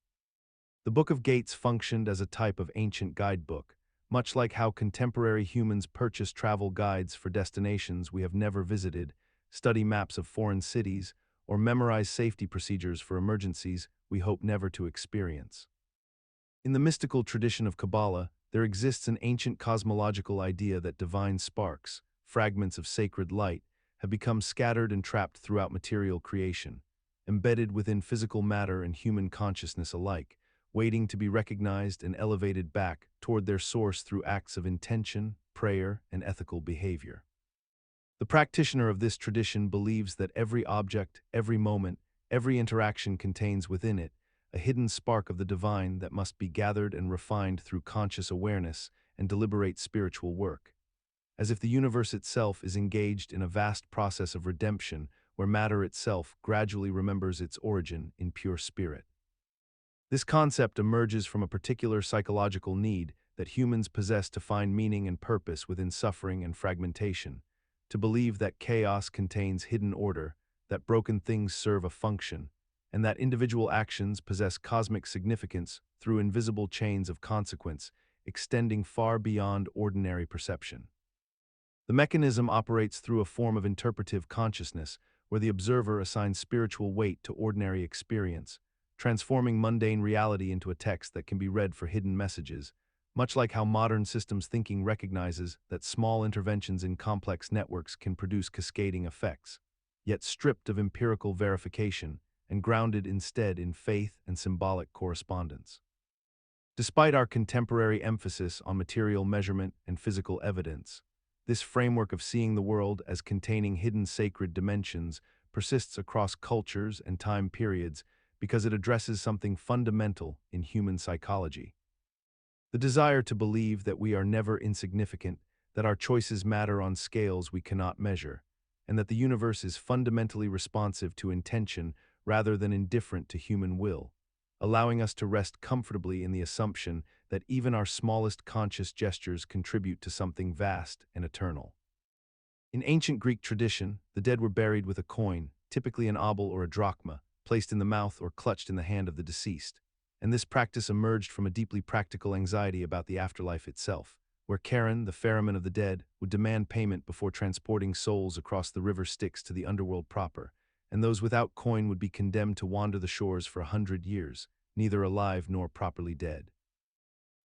S1: The Book of Gates functioned as a type of ancient guidebook, much like how contemporary humans purchase travel guides for destinations we have never visited, study maps of foreign cities, or memorize safety procedures for emergencies we hope never to experience. In the mystical tradition of Kabbalah, there exists an ancient cosmological idea that divine sparks, fragments of sacred light, have become scattered and trapped throughout material creation, embedded within physical matter and human consciousness alike, waiting to be recognized and elevated back toward their source through acts of intention, prayer, and ethical behavior. The practitioner of this tradition believes that every object, every moment, every interaction contains within it a hidden spark of the divine that must be gathered and refined through conscious awareness and deliberate spiritual work, as if the universe itself is engaged in a vast process of redemption where matter itself gradually remembers its origin in pure spirit. This concept emerges from a particular psychological need that humans possess to find meaning and purpose within suffering and fragmentation, to believe that chaos contains hidden order, that broken things serve a function, and that individual actions possess cosmic significance through invisible chains of consequence extending far beyond ordinary perception. The mechanism operates through a form of interpretive consciousness where the observer assigns spiritual weight to ordinary experience, transforming mundane reality into a text that can be read for hidden messages, much like how modern systems thinking recognizes that small interventions in complex networks can produce cascading effects, yet stripped of empirical verification and grounded instead in faith and symbolic correspondence. Despite our contemporary emphasis on material measurement and physical evidence, this framework of seeing the world as containing hidden sacred dimensions persists across cultures and time periods because it addresses something fundamental in human psychology. The desire to believe that we are never insignificant, that our choices matter on scales we cannot measure, and that the universe is fundamentally responsive to intention rather than indifferent to human will, allowing us to rest comfortably in the assumption that even our smallest conscious gestures contribute to something vast and eternal. In ancient Greek tradition, the dead were buried with a coin, typically an obol or a drachma, placed in the mouth or clutched in the hand of the deceased, and this practice emerged from a deeply practical anxiety about the afterlife itself, where Charon, the ferryman of the dead, would demand payment before transporting souls across the river Styx to the underworld proper, and those without coin would be condemned to wander the shores for 100 years, neither alive nor properly dead.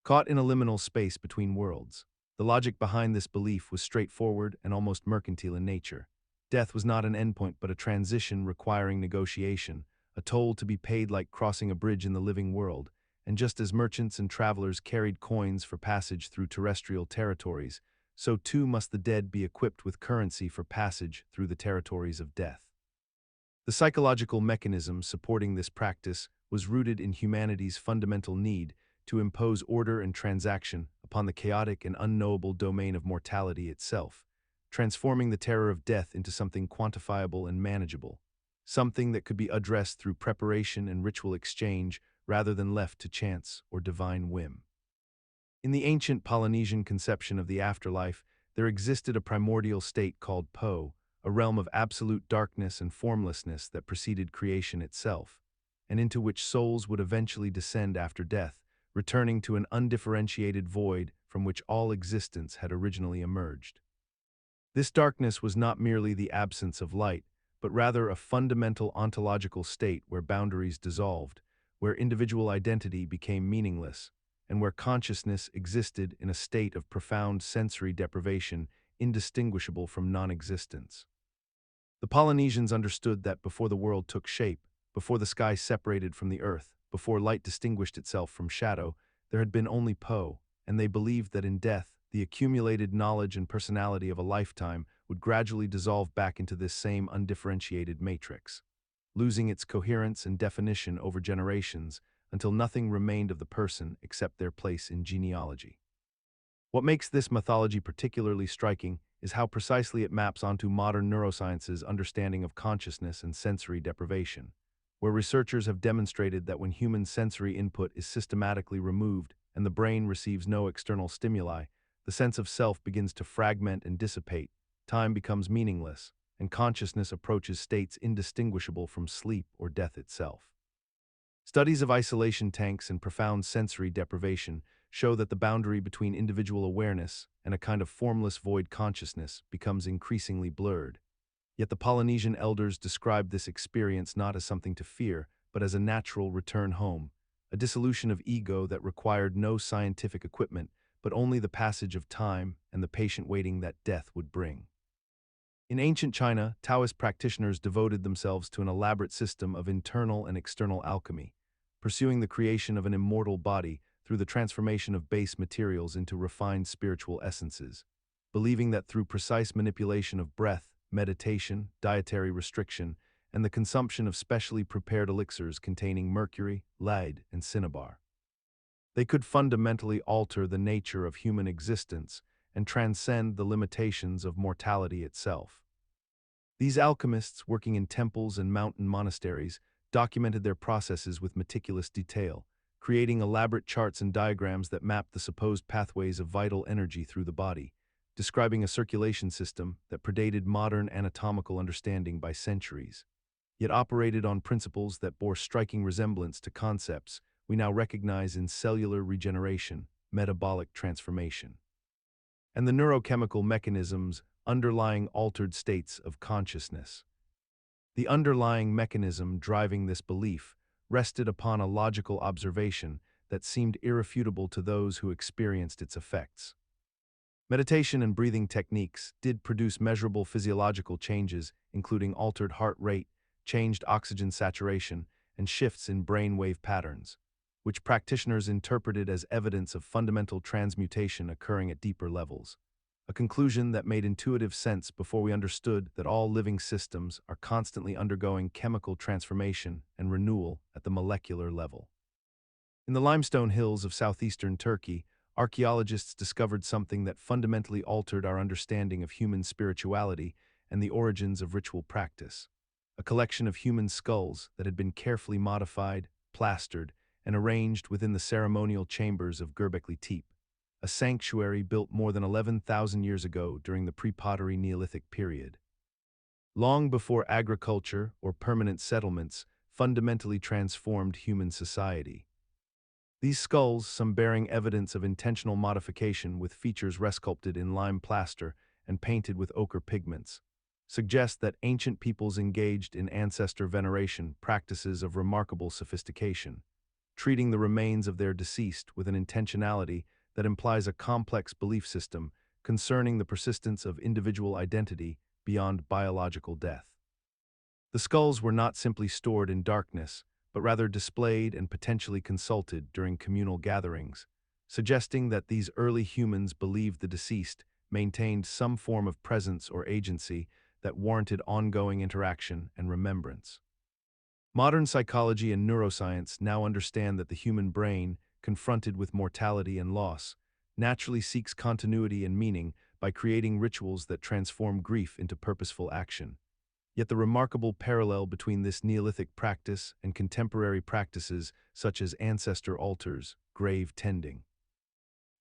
S1: Caught in a liminal space between worlds, the logic behind this belief was straightforward and almost mercantile in nature. Death was not an endpoint but a transition requiring negotiation, a toll to be paid like crossing a bridge in the living world, and just as merchants and travelers carried coins for passage through terrestrial territories, so too must the dead be equipped with currency for passage through the territories of death. The psychological mechanism supporting this practice was rooted in humanity's fundamental need to impose order and transaction upon the chaotic and unknowable domain of mortality itself, transforming the terror of death into something quantifiable and manageable, something that could be addressed through preparation and ritual exchange rather than left to chance or divine whim. In the ancient Polynesian conception of the afterlife, there existed a primordial state called Po, a realm of absolute darkness and formlessness that preceded creation itself, and into which souls would eventually descend after death, returning to an undifferentiated void from which all existence had originally emerged. This darkness was not merely the absence of light, but rather a fundamental ontological state where boundaries dissolved, where individual identity became meaningless, and where consciousness existed in a state of profound sensory deprivation indistinguishable from non-existence. The Polynesians understood that before the world took shape, before the sky separated from the earth, before light distinguished itself from shadow, there had been only Po, and they believed that in death, the accumulated knowledge and personality of a lifetime would gradually dissolve back into this same undifferentiated matrix, losing its coherence and definition over generations until nothing remained of the person except their place in genealogy. What makes this mythology particularly striking is how precisely it maps onto modern neuroscience's understanding of consciousness and sensory deprivation, where researchers have demonstrated that when human sensory input is systematically removed and the brain receives no external stimuli, the sense of self begins to fragment and dissipate, time becomes meaningless, and consciousness approaches states indistinguishable from sleep or death itself. Studies of isolation tanks and profound sensory deprivation show that the boundary between individual awareness and a kind of formless void consciousness becomes increasingly blurred. Yet the Polynesian elders described this experience not as something to fear, but as a natural return home, a dissolution of ego that required no scientific equipment, but only the passage of time and the patient waiting that death would bring. In ancient China, Taoist practitioners devoted themselves to an elaborate system of internal and external alchemy, pursuing the creation of an immortal body through the transformation of base materials into refined spiritual essences, believing that through precise manipulation of breath, meditation, dietary restriction, and the consumption of specially prepared elixirs containing mercury, lead, and cinnabar, they could fundamentally alter the nature of human existence and transcend the limitations of mortality itself. These alchemists, working in temples and mountain monasteries, documented their processes with meticulous detail, creating elaborate charts and diagrams that mapped the supposed pathways of vital energy through the body, describing a circulation system that predated modern anatomical understanding by centuries, yet operated on principles that bore striking resemblance to concepts we now recognize in cellular regeneration, metabolic transformation, and the neurochemical mechanisms underlying altered states of consciousness. The underlying mechanism driving this belief rested upon a logical observation that seemed irrefutable to those who experienced its effects. Meditation and breathing techniques did produce measurable physiological changes, including altered heart rate, changed oxygen saturation, and shifts in brainwave patterns, which practitioners interpreted as evidence of fundamental transmutation occurring at deeper levels, a conclusion that made intuitive sense before we understood that all living systems are constantly undergoing chemical transformation and renewal at the molecular level. In the limestone hills of southeastern Turkey, archaeologists discovered something that fundamentally altered our understanding of human spirituality and the origins of ritual practice: a collection of human skulls that had been carefully modified, plastered, and arranged within the ceremonial chambers of Göbekli Tepe, a sanctuary built more than 11,000 years ago during the pre-pottery Neolithic period. Long before agriculture or permanent settlements fundamentally transformed human society. These skulls, some bearing evidence of intentional modification with features resculpted in lime plaster and painted with ochre pigments, suggest that ancient peoples engaged in ancestor veneration practices of remarkable sophistication, treating the remains of their deceased with an intentionality that implies a complex belief system concerning the persistence of individual identity beyond biological death. The skulls were not simply stored in darkness, but rather displayed and potentially consulted during communal gatherings, suggesting that these early humans believed the deceased maintained some form of presence or agency that warranted ongoing interaction and remembrance. Modern psychology and neuroscience now understand that the human brain, confronted with mortality and loss, naturally seeks continuity and meaning by creating rituals that transform grief into purposeful action. Yet the remarkable parallel between this Neolithic practice and contemporary practices such as ancestor altars, grave tending,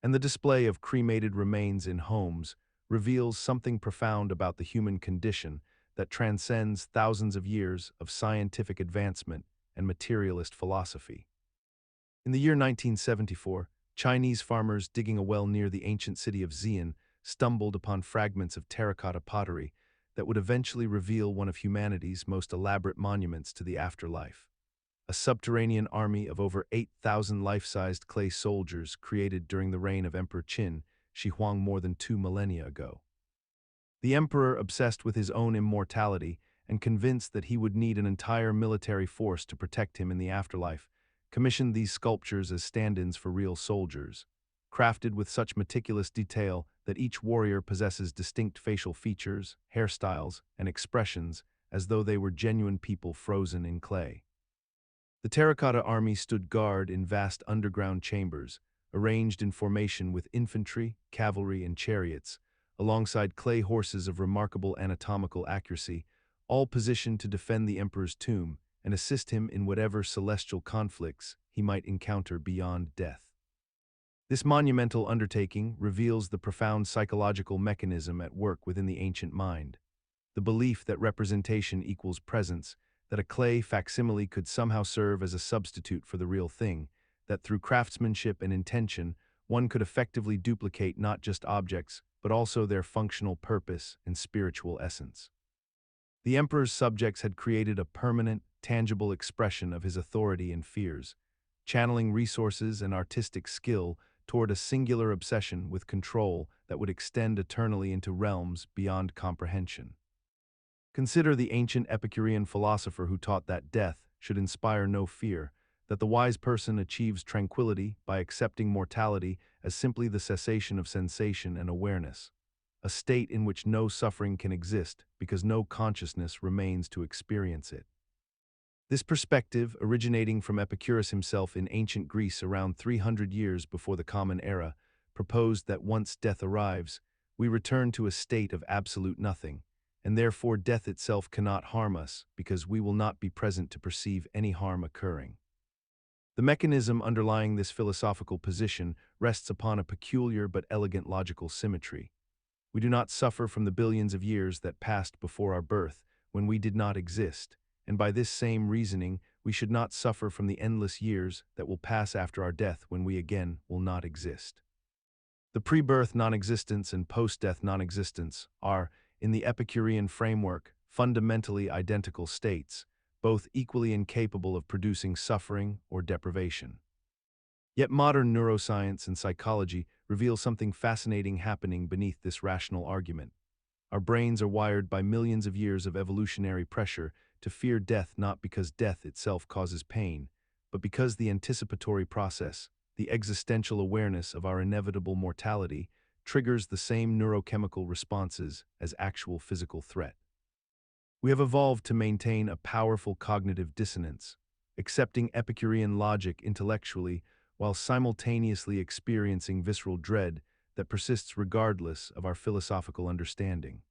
S1: and the display of cremated remains in homes reveals something profound about the human condition that transcends thousands of years of scientific advancement and materialist philosophy. In the year 1974, Chinese farmers digging a well near the ancient city of Xi'an stumbled upon fragments of terracotta pottery that would eventually reveal one of humanity's most elaborate monuments to the afterlife. a subterranean army of over 8,000 life-sized clay soldiers created during the reign of Emperor Qin Shi Huang more than 2 millennia ago. The emperor, obsessed with his own immortality and convinced that he would need an entire military force to protect him in the afterlife, commissioned these sculptures as stand-ins for real soldiers, crafted with such meticulous detail that each warrior possesses distinct facial features, hairstyles, and expressions as though they were genuine people frozen in clay. The terracotta army stood guard in vast underground chambers, arranged in formation with infantry, cavalry, and chariots, alongside clay horses of remarkable anatomical accuracy, all positioned to defend the emperor's tomb and assist him in whatever celestial conflicts he might encounter beyond death. This monumental undertaking reveals the profound psychological mechanism at work within the ancient mind. The belief that representation equals presence, that a clay facsimile could somehow serve as a substitute for the real thing, that through craftsmanship and intention, one could effectively duplicate not just objects, but also their functional purpose and spiritual essence. The emperor's subjects had created a permanent, tangible expression of his authority and fears, channeling resources and artistic skill toward a singular obsession with control that would extend eternally into realms beyond comprehension. Consider the ancient Epicurean philosopher who taught that death should inspire no fear, that the wise person achieves tranquility by accepting mortality as simply the cessation of sensation and awareness, a state in which no suffering can exist because no consciousness remains to experience it. This perspective, originating from Epicurus himself in ancient Greece around 300 years before the Common Era, proposed that once death arrives, we return to a state of absolute nothing, and therefore death itself cannot harm us because we will not be present to perceive any harm occurring. The mechanism underlying this philosophical position rests upon a peculiar but elegant logical symmetry. We do not suffer from the billions of years that passed before our birth, when we did not exist, and by this same reasoning, we should not suffer from the endless years that will pass after our death when we again will not exist. The pre-birth non-existence and post-death non-existence are, in the Epicurean framework, fundamentally identical states, both equally incapable of producing suffering or deprivation. Yet modern neuroscience and psychology reveal something fascinating happening beneath this rational argument. Our brains are wired by millions of years of evolutionary pressure to fear death, not because death itself causes pain, but because the anticipatory process, the existential awareness of our inevitable mortality, triggers the same neurochemical responses as actual physical threat. We have evolved to maintain a powerful cognitive dissonance, accepting Epicurean logic intellectually while simultaneously experiencing visceral dread that persists regardless of our philosophical understanding.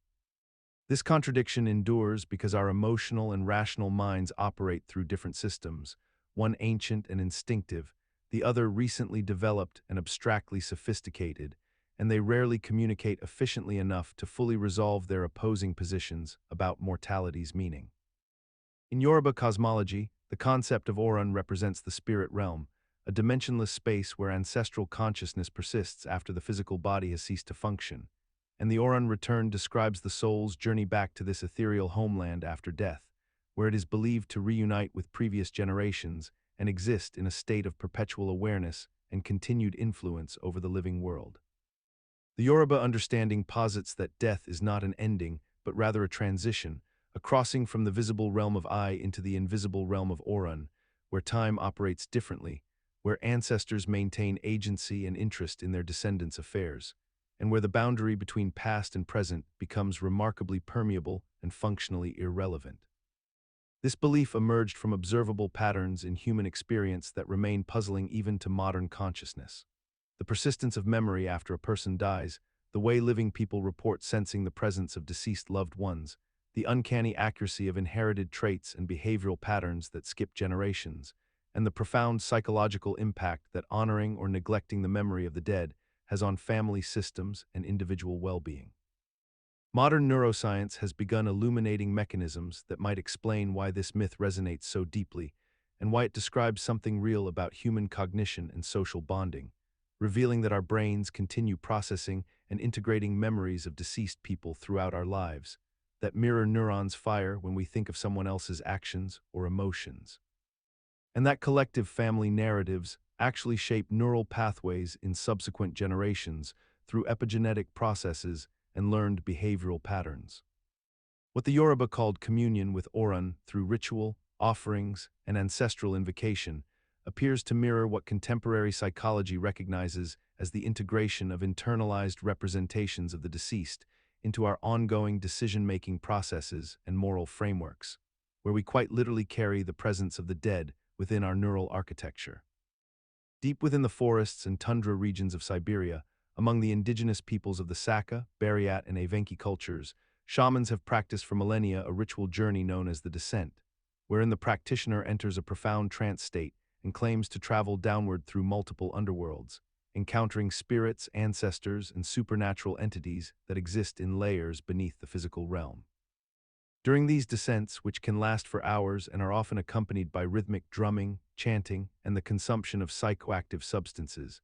S1: This contradiction endures because our emotional and rational minds operate through different systems, one ancient and instinctive, the other recently developed and abstractly sophisticated, and they rarely communicate efficiently enough to fully resolve their opposing positions about mortality's meaning. In Yoruba cosmology, the concept of Orun represents the spirit realm, a dimensionless space where ancestral consciousness persists after the physical body has ceased to function, and the Orun return describes the soul's journey back to this ethereal homeland after death, where it is believed to reunite with previous generations and exist in a state of perpetual awareness and continued influence over the living world. The Yoruba understanding posits that death is not an ending, but rather a transition, a crossing from the visible realm of I into the invisible realm of Orun, where time operates differently, where ancestors maintain agency and interest in their descendants' affairs, and where the boundary between past and present becomes remarkably permeable and functionally irrelevant. This belief emerged from observable patterns in human experience that remain puzzling even to modern consciousness. The persistence of memory after a person dies, the way living people report sensing the presence of deceased loved ones, the uncanny accuracy of inherited traits and behavioral patterns that skip generations, and the profound psychological impact that honoring or neglecting the memory of the dead has on family systems and individual well-being. Modern neuroscience has begun illuminating mechanisms that might explain why this myth resonates so deeply, and why it describes something real about human cognition and social bonding, revealing that our brains continue processing and integrating memories of deceased people throughout our lives, that mirror neurons fire when we think of someone else's actions or emotions. And that collective family narratives actually shape neural pathways in subsequent generations through epigenetic processes and learned behavioral patterns. What the Yoruba called communion with Orun through ritual, offerings, and ancestral invocation appears to mirror what contemporary psychology recognizes as the integration of internalized representations of the deceased into our ongoing decision-making processes and moral frameworks, where we quite literally carry the presence of the dead within our neural architecture. Deep within the forests and tundra regions of Siberia, among the indigenous peoples of the Saka, Buryat, and Evenki cultures, shamans have practiced for millennia a ritual journey known as the descent, wherein the practitioner enters a profound trance state and claims to travel downward through multiple underworlds, encountering spirits, ancestors, and supernatural entities that exist in layers beneath the physical realm. During these descents, which can last for hours and are often accompanied by rhythmic drumming, chanting, and the consumption of psychoactive substances,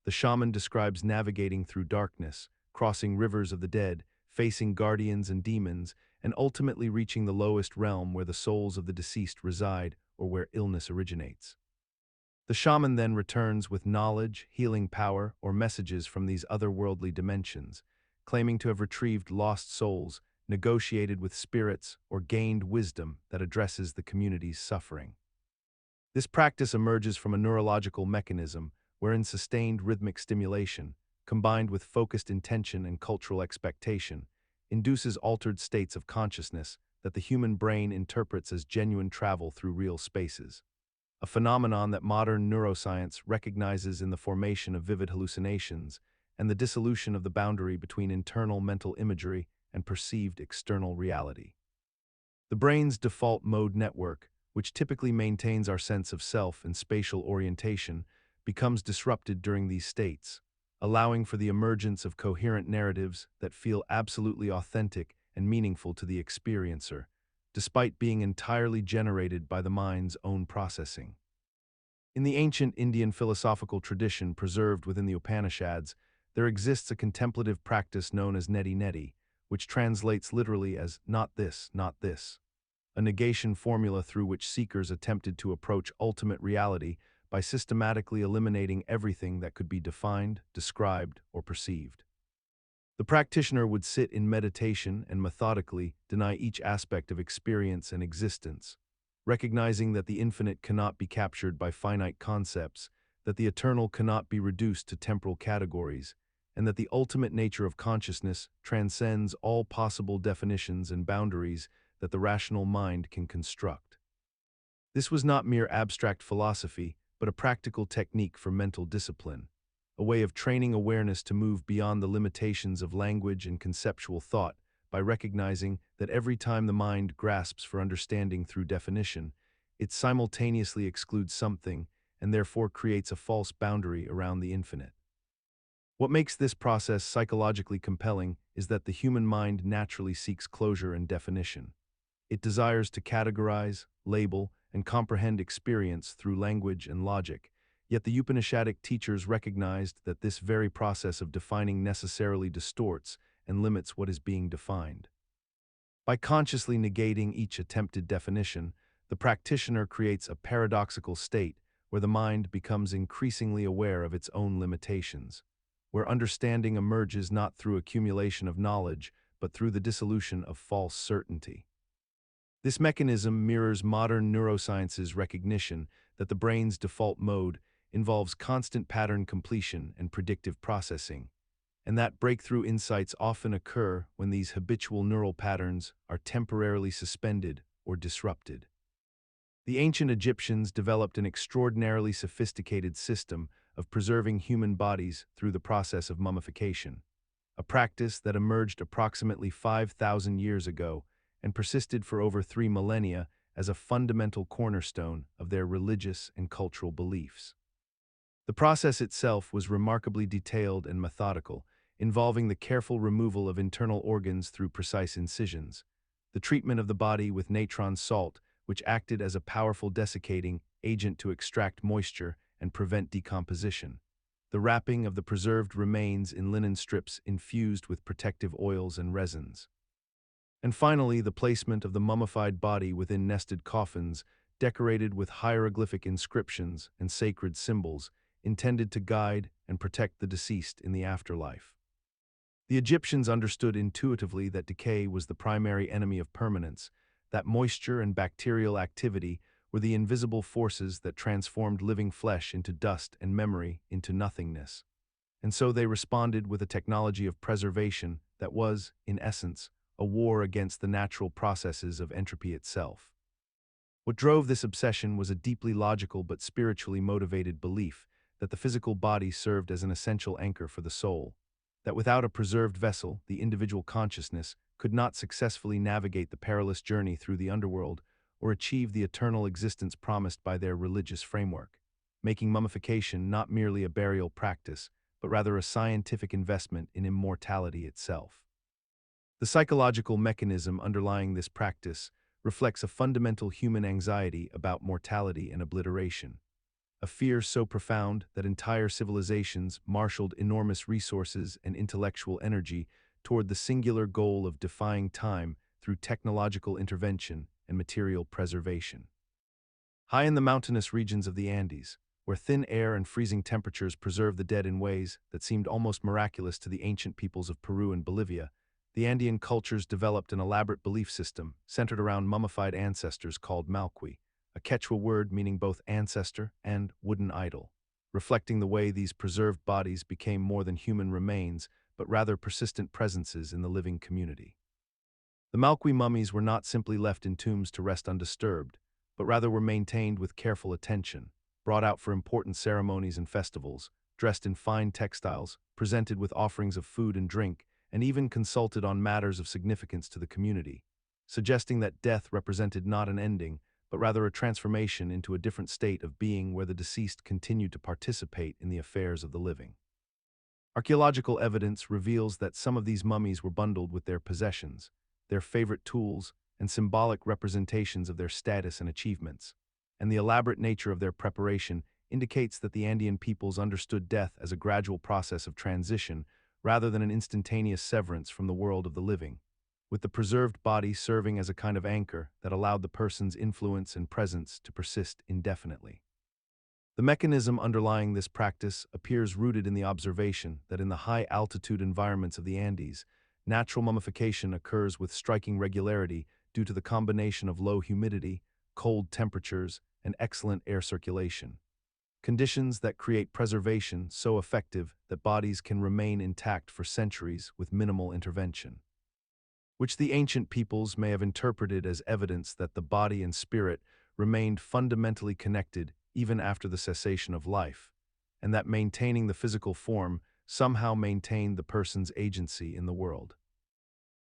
S1: the shaman describes navigating through darkness, crossing rivers of the dead, facing guardians and demons, and ultimately reaching the lowest realm where the souls of the deceased reside or where illness originates. The shaman then returns with knowledge, healing power, or messages from these otherworldly dimensions, claiming to have retrieved lost souls, negotiated with spirits, or gained wisdom that addresses the community's suffering. This practice emerges from a neurological mechanism wherein sustained rhythmic stimulation, combined with focused intention and cultural expectation, induces altered states of consciousness that the human brain interprets as genuine travel through real spaces, a phenomenon that modern neuroscience recognizes in the formation of vivid hallucinations and the dissolution of the boundary between internal mental imagery and perceived external reality. The brain's default mode network, which typically maintains our sense of self and spatial orientation, becomes disrupted during these states, allowing for the emergence of coherent narratives that feel absolutely authentic and meaningful to the experiencer, despite being entirely generated by the mind's own processing. In the ancient Indian philosophical tradition preserved within the Upanishads, there exists a contemplative practice known as neti neti, which translates literally as not this, a negation formula through which seekers attempted to approach ultimate reality by systematically eliminating everything that could be defined, described, or perceived. The practitioner would sit in meditation and methodically deny each aspect of experience and existence, recognizing that the infinite cannot be captured by finite concepts, that the eternal cannot be reduced to temporal categories, and that the ultimate nature of consciousness transcends all possible definitions and boundaries that the rational mind can construct. This was not mere abstract philosophy, but a practical technique for mental discipline, a way of training awareness to move beyond the limitations of language and conceptual thought by recognizing that every time the mind grasps for understanding through definition, it simultaneously excludes something and therefore creates a false boundary around the infinite. What makes this process psychologically compelling is that the human mind naturally seeks closure and definition. It desires to categorize, label, and comprehend experience through language and logic, yet the Upanishadic teachers recognized that this very process of defining necessarily distorts and limits what is being defined. By consciously negating each attempted definition, the practitioner creates a paradoxical state where the mind becomes increasingly aware of its own limitations, where understanding emerges not through accumulation of knowledge, but through the dissolution of false certainty. This mechanism mirrors modern neuroscience's recognition that the brain's default mode involves constant pattern completion and predictive processing, and that breakthrough insights often occur when these habitual neural patterns are temporarily suspended or disrupted. The ancient Egyptians developed an extraordinarily sophisticated system of preserving human bodies through the process of mummification, a practice that emerged approximately 5,000 years ago and persisted for over 3 millennia as a fundamental cornerstone of their religious and cultural beliefs. The process itself was remarkably detailed and methodical, involving the careful removal of internal organs through precise incisions, the treatment of the body with natron salt, which acted as a powerful desiccating agent to extract moisture and prevent decomposition, the wrapping of the preserved remains in linen strips infused with protective oils and resins, and finally the placement of the mummified body within nested coffins decorated with hieroglyphic inscriptions and sacred symbols intended to guide and protect the deceased in the afterlife. The Egyptians understood intuitively that decay was the primary enemy of permanence, that moisture and bacterial activity were the invisible forces that transformed living flesh into dust and memory into nothingness. And so they responded with a technology of preservation that was, in essence, a war against the natural processes of entropy itself. What drove this obsession was a deeply logical but spiritually motivated belief that the physical body served as an essential anchor for the soul, that without a preserved vessel, the individual consciousness could not successfully navigate the perilous journey through the underworld or achieve the eternal existence promised by their religious framework, making mummification not merely a burial practice, but rather a scientific investment in immortality itself. The psychological mechanism underlying this practice reflects a fundamental human anxiety about mortality and obliteration, a fear so profound that entire civilizations marshaled enormous resources and intellectual energy toward the singular goal of defying time through technological intervention and material preservation. High in the mountainous regions of the Andes, where thin air and freezing temperatures preserve the dead in ways that seemed almost miraculous to the ancient peoples of Peru and Bolivia, the Andean cultures developed an elaborate belief system centered around mummified ancestors called Malqui, a Quechua word meaning both ancestor and wooden idol, reflecting the way these preserved bodies became more than human remains, but rather persistent presences in the living community. The Malqui mummies were not simply left in tombs to rest undisturbed, but rather were maintained with careful attention, brought out for important ceremonies and festivals, dressed in fine textiles, presented with offerings of food and drink, and even consulted on matters of significance to the community, suggesting that death represented not an ending, but rather a transformation into a different state of being where the deceased continued to participate in the affairs of the living. Archaeological evidence reveals that some of these mummies were bundled with their possessions, their favorite tools, and symbolic representations of their status and achievements, and the elaborate nature of their preparation indicates that the Andean peoples understood death as a gradual process of transition rather than an instantaneous severance from the world of the living, with the preserved body serving as a kind of anchor that allowed the person's influence and presence to persist indefinitely. The mechanism underlying this practice appears rooted in the observation that in the high-altitude environments of the Andes, natural mummification occurs with striking regularity due to the combination of low humidity, cold temperatures, and excellent air circulation, conditions that create preservation so effective that bodies can remain intact for centuries with minimal intervention, which the ancient peoples may have interpreted as evidence that the body and spirit remained fundamentally connected even after the cessation of life, and that maintaining the physical form somehow maintained the person's agency in the world.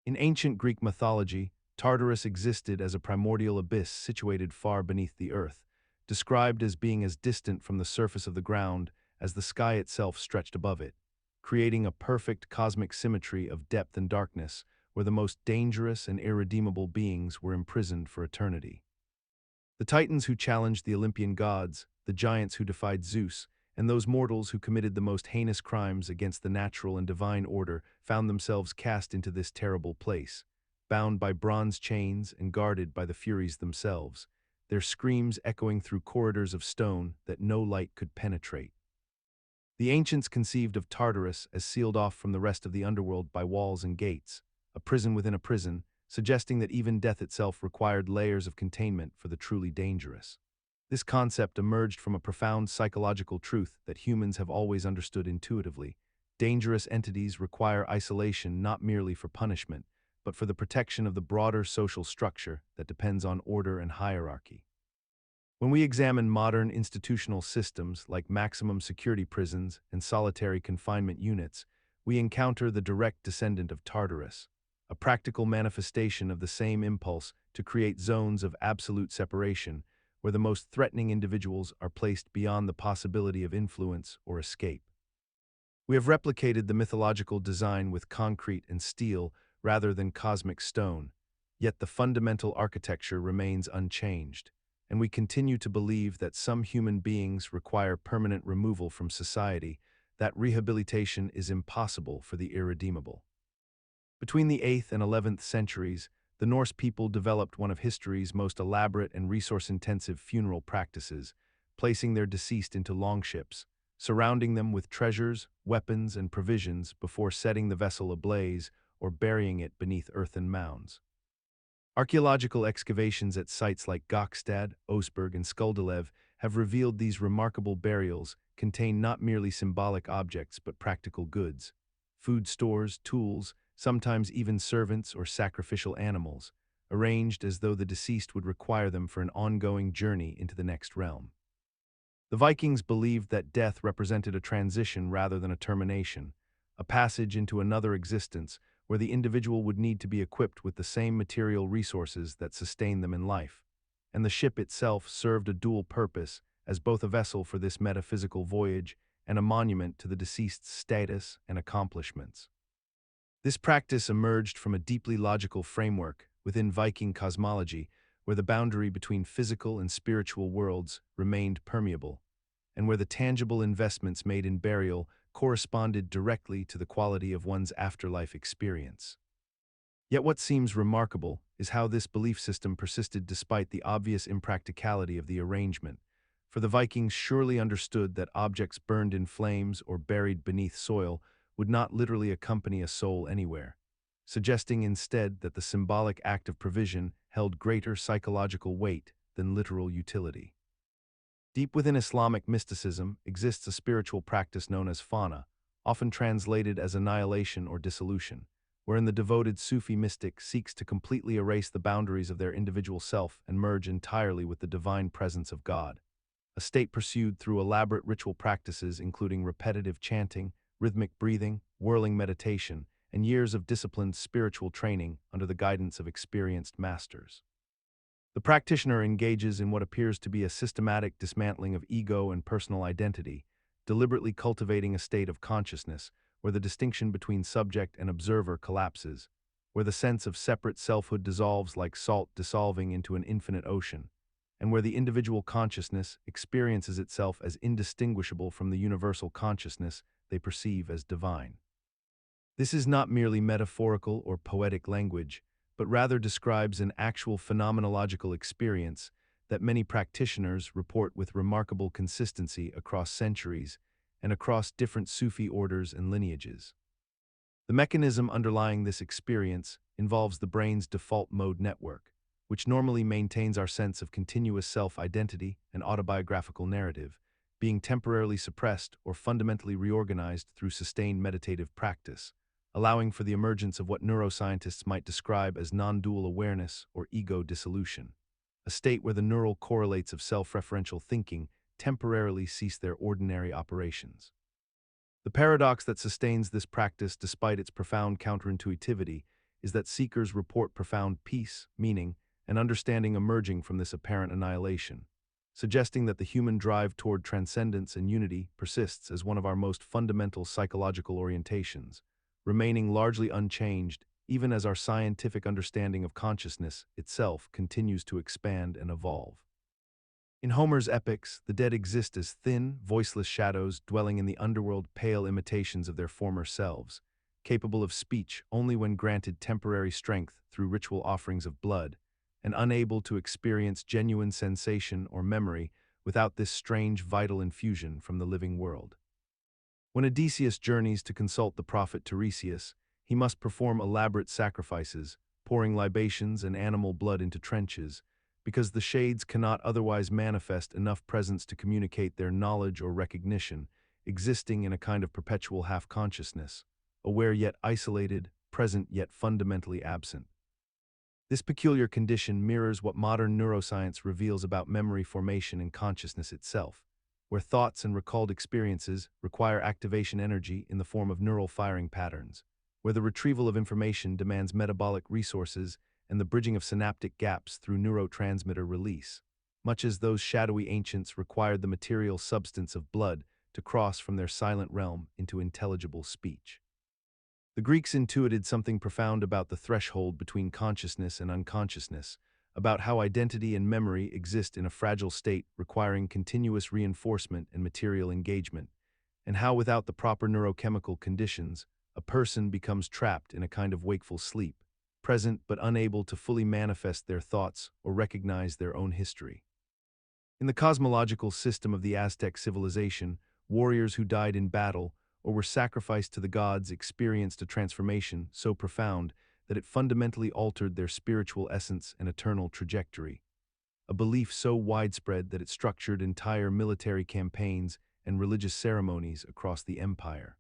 S1: In ancient Greek mythology, Tartarus existed as a primordial abyss situated far beneath the earth, described as being as distant from the surface of the ground as the sky itself stretched above it, creating a perfect cosmic symmetry of depth and darkness where the most dangerous and irredeemable beings were imprisoned for eternity. The Titans who challenged the Olympian gods, the giants who defied Zeus, and those mortals who committed the most heinous crimes against the natural and divine order found themselves cast into this terrible place, bound by bronze chains and guarded by the Furies themselves, their screams echoing through corridors of stone that no light could penetrate. The ancients conceived of Tartarus as sealed off from the rest of the underworld by walls and gates, a prison within a prison, suggesting that even death itself required layers of containment for the truly dangerous. This concept emerged from a profound psychological truth that humans have always understood intuitively. Dangerous entities require isolation not merely for punishment, but for the protection of the broader social structure that depends on order and hierarchy. When we examine modern institutional systems like maximum security prisons and solitary confinement units, we encounter the direct descendant of Tartarus, a practical manifestation of the same impulse to create zones of absolute separation where the most threatening individuals are placed beyond the possibility of influence or escape. We have replicated the mythological design with concrete and steel rather than cosmic stone, yet the fundamental architecture remains unchanged, and we continue to believe that some human beings require permanent removal from society, that rehabilitation is impossible for the irredeemable. Between the 8th and 11th centuries, the Norse people developed one of history's most elaborate and resource-intensive funeral practices, placing their deceased into longships, surrounding them with treasures, weapons, and provisions before setting the vessel ablaze or burying it beneath earthen mounds. Archaeological excavations at sites like Gokstad, Osberg, and Skuldelev have revealed these remarkable burials contain not merely symbolic objects but practical goods: food stores, tools, sometimes even servants or sacrificial animals, arranged as though the deceased would require them for an ongoing journey into the next realm. The Vikings believed that death represented a transition rather than a termination, a passage into another existence where the individual would need to be equipped with the same material resources that sustain them in life, and the ship itself served a dual purpose as both a vessel for this metaphysical voyage and a monument to the deceased's status and accomplishments. This practice emerged from a deeply logical framework within Viking cosmology, where the boundary between physical and spiritual worlds remained permeable, and where the tangible investments made in burial corresponded directly to the quality of one's afterlife experience. Yet what seems remarkable is how this belief system persisted despite the obvious impracticality of the arrangement, for the Vikings surely understood that objects burned in flames or buried beneath soil would not literally accompany a soul anywhere, suggesting instead that the symbolic act of provision held greater psychological weight than literal utility. Deep within Islamic mysticism exists a spiritual practice known as fana, often translated as annihilation or dissolution, wherein the devoted Sufi mystic seeks to completely erase the boundaries of their individual self and merge entirely with the divine presence of God, a state pursued through elaborate ritual practices including repetitive chanting, rhythmic breathing, whirling meditation, and years of disciplined spiritual training under the guidance of experienced masters. The practitioner engages in what appears to be a systematic dismantling of ego and personal identity, deliberately cultivating a state of consciousness where the distinction between subject and observer collapses, where the sense of separate selfhood dissolves like salt dissolving into an infinite ocean, and where the individual consciousness experiences itself as indistinguishable from the universal consciousness they perceive as divine. This is not merely metaphorical or poetic language, but rather describes an actual phenomenological experience that many practitioners report with remarkable consistency across centuries and across different Sufi orders and lineages. The mechanism underlying this experience involves the brain's default mode network, which normally maintains our sense of continuous self-identity and autobiographical narrative, being temporarily suppressed or fundamentally reorganized through sustained meditative practice, allowing for the emergence of what neuroscientists might describe as non-dual awareness or ego dissolution, a state where the neural correlates of self-referential thinking temporarily cease their ordinary operations. The paradox that sustains this practice despite its profound counterintuitivity is that seekers report profound peace, meaning, and understanding emerging from this apparent annihilation, suggesting that the human drive toward transcendence and unity persists as one of our most fundamental psychological orientations, remaining largely unchanged even as our scientific understanding of consciousness itself continues to expand and evolve. In Homer's epics, the dead exist as thin, voiceless shadows dwelling in the underworld, pale imitations of their former selves, capable of speech only when granted temporary strength through ritual offerings of blood, and unable to experience genuine sensation or memory without this strange vital infusion from the living world. When Odysseus journeys to consult the prophet Tiresias, he must perform elaborate sacrifices, pouring libations and animal blood into trenches, because the shades cannot otherwise manifest enough presence to communicate their knowledge or recognition, existing in a kind of perpetual half-consciousness, aware yet isolated, present yet fundamentally absent. This peculiar condition mirrors what modern neuroscience reveals about memory formation and consciousness itself, where thoughts and recalled experiences require activation energy in the form of neural firing patterns, where the retrieval of information demands metabolic resources and the bridging of synaptic gaps through neurotransmitter release, much as those shadowy ancients required the material substance of blood to cross from their silent realm into intelligible speech. The Greeks intuited something profound about the threshold between consciousness and unconsciousness, about how identity and memory exist in a fragile state requiring continuous reinforcement and material engagement, and how without the proper neurochemical conditions, a person becomes trapped in a kind of wakeful sleep, present but unable to fully manifest their thoughts or recognize their own history. In the cosmological system of the Aztec civilization, warriors who died in battle or were sacrificed to the gods experienced a transformation so profound that it fundamentally altered their spiritual essence and eternal trajectory, a belief so widespread that it structured entire military campaigns and religious ceremonies across the empire.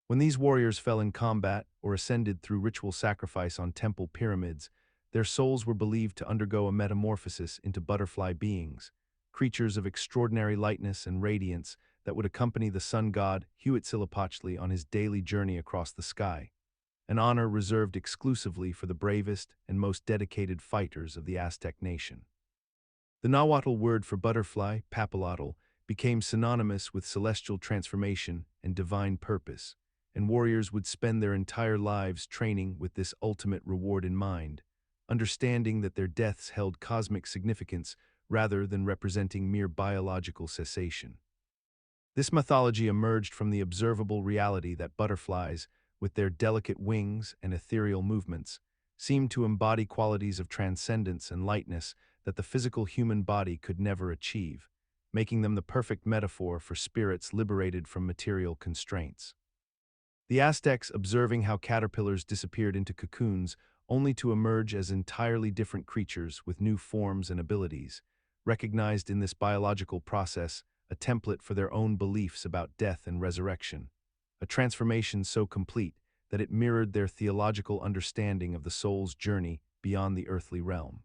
S1: When these warriors fell in combat or ascended through ritual sacrifice on temple pyramids, their souls were believed to undergo a metamorphosis into butterfly beings, creatures of extraordinary lightness and radiance that would accompany the sun god Huitzilopochtli on his daily journey across the sky, an honor reserved exclusively for the bravest and most dedicated fighters of the Aztec nation. The Nahuatl word for butterfly, papillotl, became synonymous with celestial transformation and divine purpose, and warriors would spend their entire lives training with this ultimate reward in mind, understanding that their deaths held cosmic significance rather than representing mere biological cessation. This mythology emerged from the observable reality that butterflies, with their delicate wings and ethereal movements, seemed to embody qualities of transcendence and lightness that the physical human body could never achieve, making them the perfect metaphor for spirits liberated from material constraints. The Aztecs, observing how caterpillars disappeared into cocoons only to emerge as entirely different creatures with new forms and abilities, recognized in this biological process a template for their own beliefs about death and resurrection, a transformation so complete that it mirrored their theological understanding of the soul's journey beyond the earthly realm.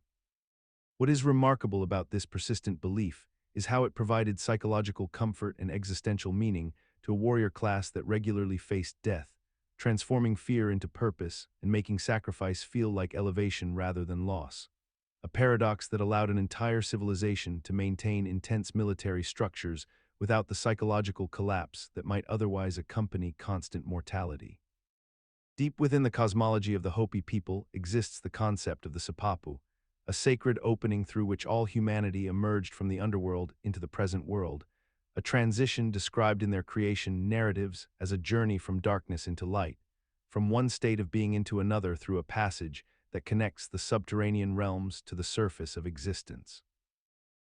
S1: What is remarkable about this persistent belief is how it provided psychological comfort and existential meaning to a warrior class that regularly faced death, transforming fear into purpose and making sacrifice feel like elevation rather than loss, a paradox that allowed an entire civilization to maintain intense military structures without the psychological collapse that might otherwise accompany constant mortality. Deep within the cosmology of the Hopi people exists the concept of the Sipapu, a sacred opening through which all humanity emerged from the underworld into the present world, a transition described in their creation narratives as a journey from darkness into light, from one state of being into another through a passage that connects the subterranean realms to the surface of existence.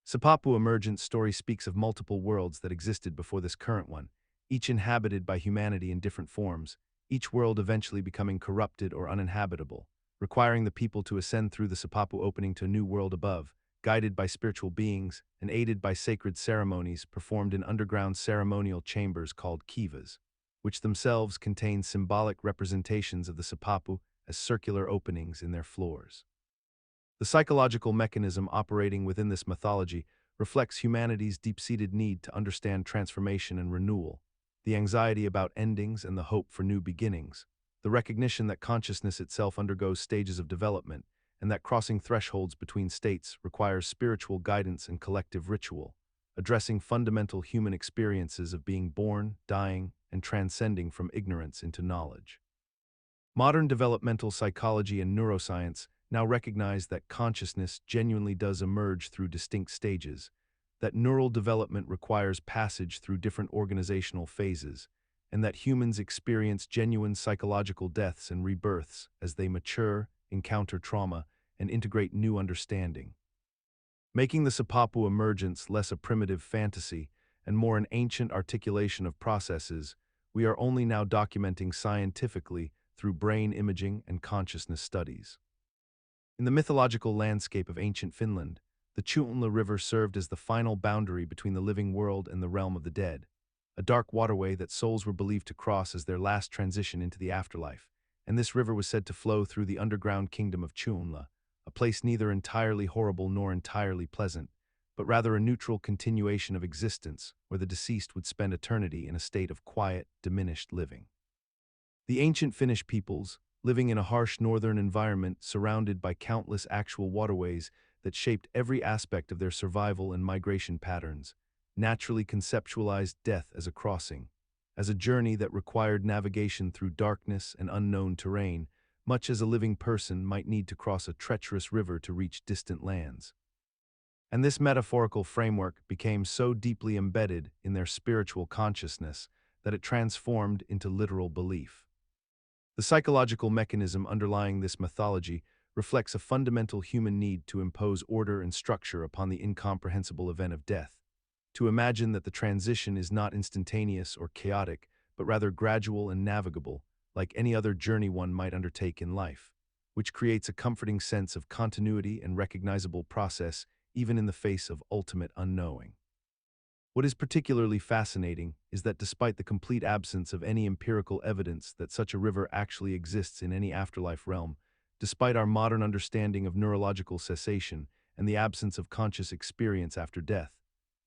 S1: Sipapu emergence story speaks of multiple worlds that existed before this current one, each inhabited by humanity in different forms, each world eventually becoming corrupted or uninhabitable, requiring the people to ascend through the Sipapu opening to a new world above, guided by spiritual beings and aided by sacred ceremonies performed in underground ceremonial chambers called kivas, which themselves contain symbolic representations of the Sipapu as circular openings in their floors. The psychological mechanism operating within this mythology reflects humanity's deep-seated need to understand transformation and renewal, the anxiety about endings and the hope for new beginnings, the recognition that consciousness itself undergoes stages of development, and that crossing thresholds between states requires spiritual guidance and collective ritual, addressing fundamental human experiences of being born, dying, and transcending from ignorance into knowledge. Modern developmental psychology and neuroscience now recognize that consciousness genuinely does emerge through distinct stages, that neural development requires passage through different organizational phases, and that humans experience genuine psychological deaths and rebirths as they mature, encounter trauma, and integrate new understanding. Making the Sipapu emergence less a primitive fantasy and more an ancient articulation of processes we are only now documenting scientifically through brain imaging and consciousness studies. In the mythological landscape of ancient Finland, the Chultla River served as the final boundary between the living world and the realm of the dead, a dark waterway that souls were believed to cross as their last transition into the afterlife, and this river was said to flow through the underground kingdom of Chultla, a place neither entirely horrible nor entirely pleasant, but rather a neutral continuation of existence where the deceased would spend eternity in a state of quiet, diminished living. The ancient Finnish peoples, living in a harsh northern environment surrounded by countless actual waterways that shaped every aspect of their survival and migration patterns, naturally conceptualized death as a crossing, as a journey that required navigation through darkness and unknown terrain, much as a living person might need to cross a treacherous river to reach distant lands. And this metaphorical framework became so deeply embedded in their spiritual consciousness that it transformed into literal belief. The psychological mechanism underlying this mythology reflects a fundamental human need to impose order and structure upon the incomprehensible event of death, to imagine that the transition is not instantaneous or chaotic, but rather gradual and navigable, like any other journey one might undertake in life, which creates a comforting sense of continuity and recognizable process even in the face of ultimate unknowing. What is particularly fascinating is that despite the complete absence of any empirical evidence that such a river actually exists in any afterlife realm, despite our modern understanding of neurological cessation and the absence of conscious experience after death,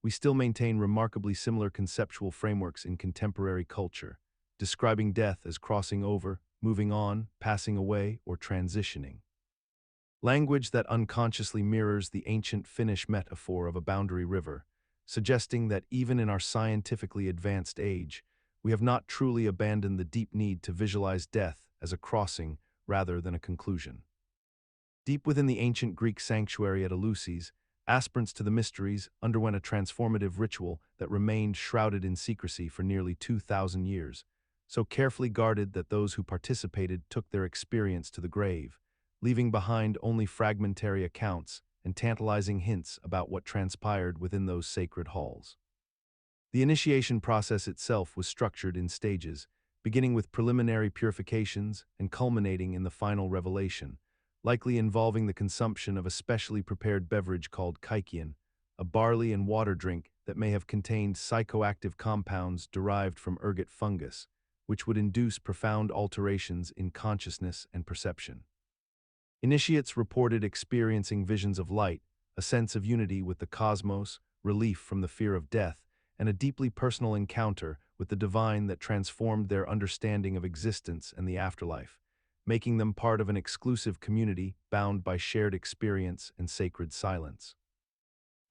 S1: we still maintain remarkably similar conceptual frameworks in contemporary culture, describing death as crossing over, moving on, passing away, or transitioning. Language that unconsciously mirrors the ancient Finnish metaphor of a boundary river, suggesting that even in our scientifically advanced age, we have not truly abandoned the deep need to visualize death as a crossing rather than a conclusion. Deep within the ancient Greek sanctuary at Eleusis, aspirants to the mysteries underwent a transformative ritual that remained shrouded in secrecy for nearly 2,000 years, so carefully guarded that those who participated took their experience to the grave, leaving behind only fragmentary accounts and tantalizing hints about what transpired within those sacred halls. The initiation process itself was structured in stages, beginning with preliminary purifications and culminating in the final revelation, likely involving the consumption of a specially prepared beverage called kykeon, a barley and water drink that may have contained psychoactive compounds derived from ergot fungus, which would induce profound alterations in consciousness and perception. Initiates reported experiencing visions of light, a sense of unity with the cosmos, relief from the fear of death, and a deeply personal encounter with the divine that transformed their understanding of existence and the afterlife, making them part of an exclusive community bound by shared experience and sacred silence.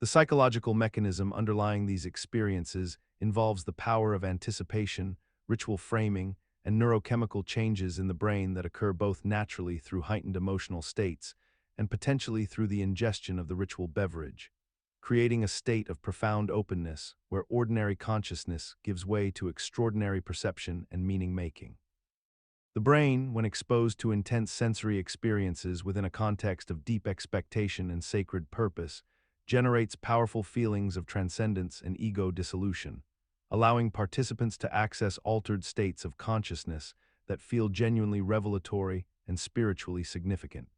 S1: The psychological mechanism underlying these experiences involves the power of anticipation, ritual framing, and neurochemical changes in the brain that occur both naturally through heightened emotional states and potentially through the ingestion of the ritual beverage, creating a state of profound openness where ordinary consciousness gives way to extraordinary perception and meaning-making. The brain, when exposed to intense sensory experiences within a context of deep expectation and sacred purpose, generates powerful feelings of transcendence and ego dissolution, allowing participants to access altered states of consciousness that feel genuinely revelatory and spiritually significant.